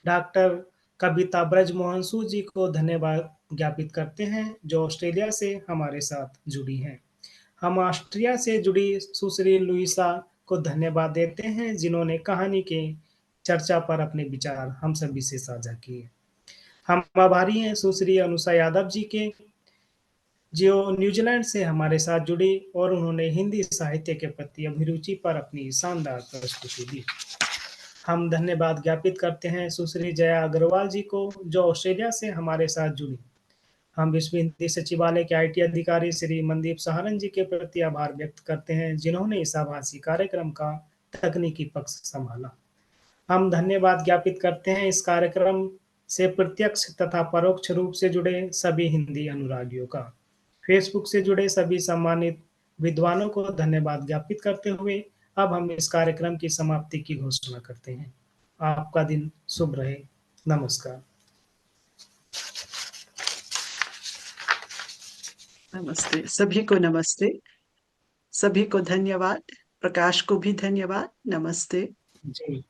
Speaker 4: डॉक्टर कविता ब्रजमोहन सूद जी को धन्यवाद ज्ञापित करते हैं, जो ऑस्ट्रेलिया से हमारे साथ जुड़ी हैं। हम ऑस्ट्रिया से जुड़ी सुश्री लुइसा को धन्यवाद देते हैं, जिन्होंने कहानी के चर्चा पर अपने विचार हम सभी से साझा किए। हम आभारी हैं सुश्री अनुषा यादव जी के, जो न्यूजीलैंड से हमारे साथ जुड़ी और उन्होंने हिंदी साहित्य के प्रति अभिरुचि पर अपनी शानदार प्रस्तुति दी। हम धन्यवाद ज्ञापित करते हैं सुश्री जया अग्रवाल जी को, जो ऑस्ट्रेलिया से हमारे साथ जुड़ी। हम विश्व हिंदी सचिवालय के IT अधिकारी श्री मनदीप सहारन जी के प्रति आभार व्यक्त करते हैं, जिन्होंने इस आभासी कार्यक्रम का तकनीकी पक्ष संभाला। हम धन्यवाद ज्ञापित करते हैं इस कार्यक्रम से प्रत्यक्ष तथा परोक्ष रूप से जुड़े सभी हिंदी अनुरागियों का। फेसबुक से जुड़े सभी सम्मानित विद्वानों को धन्यवाद ज्ञापित करते हुए अब हम इस कार्यक्रम की समाप्ति की घोषणा करते हैं। आपका दिन शुभ रहे। नमस्कार।
Speaker 1: नमस्ते, सभी को नमस्ते, सभी को धन्यवाद, प्रकाश को भी धन्यवाद। नमस्ते
Speaker 4: जी।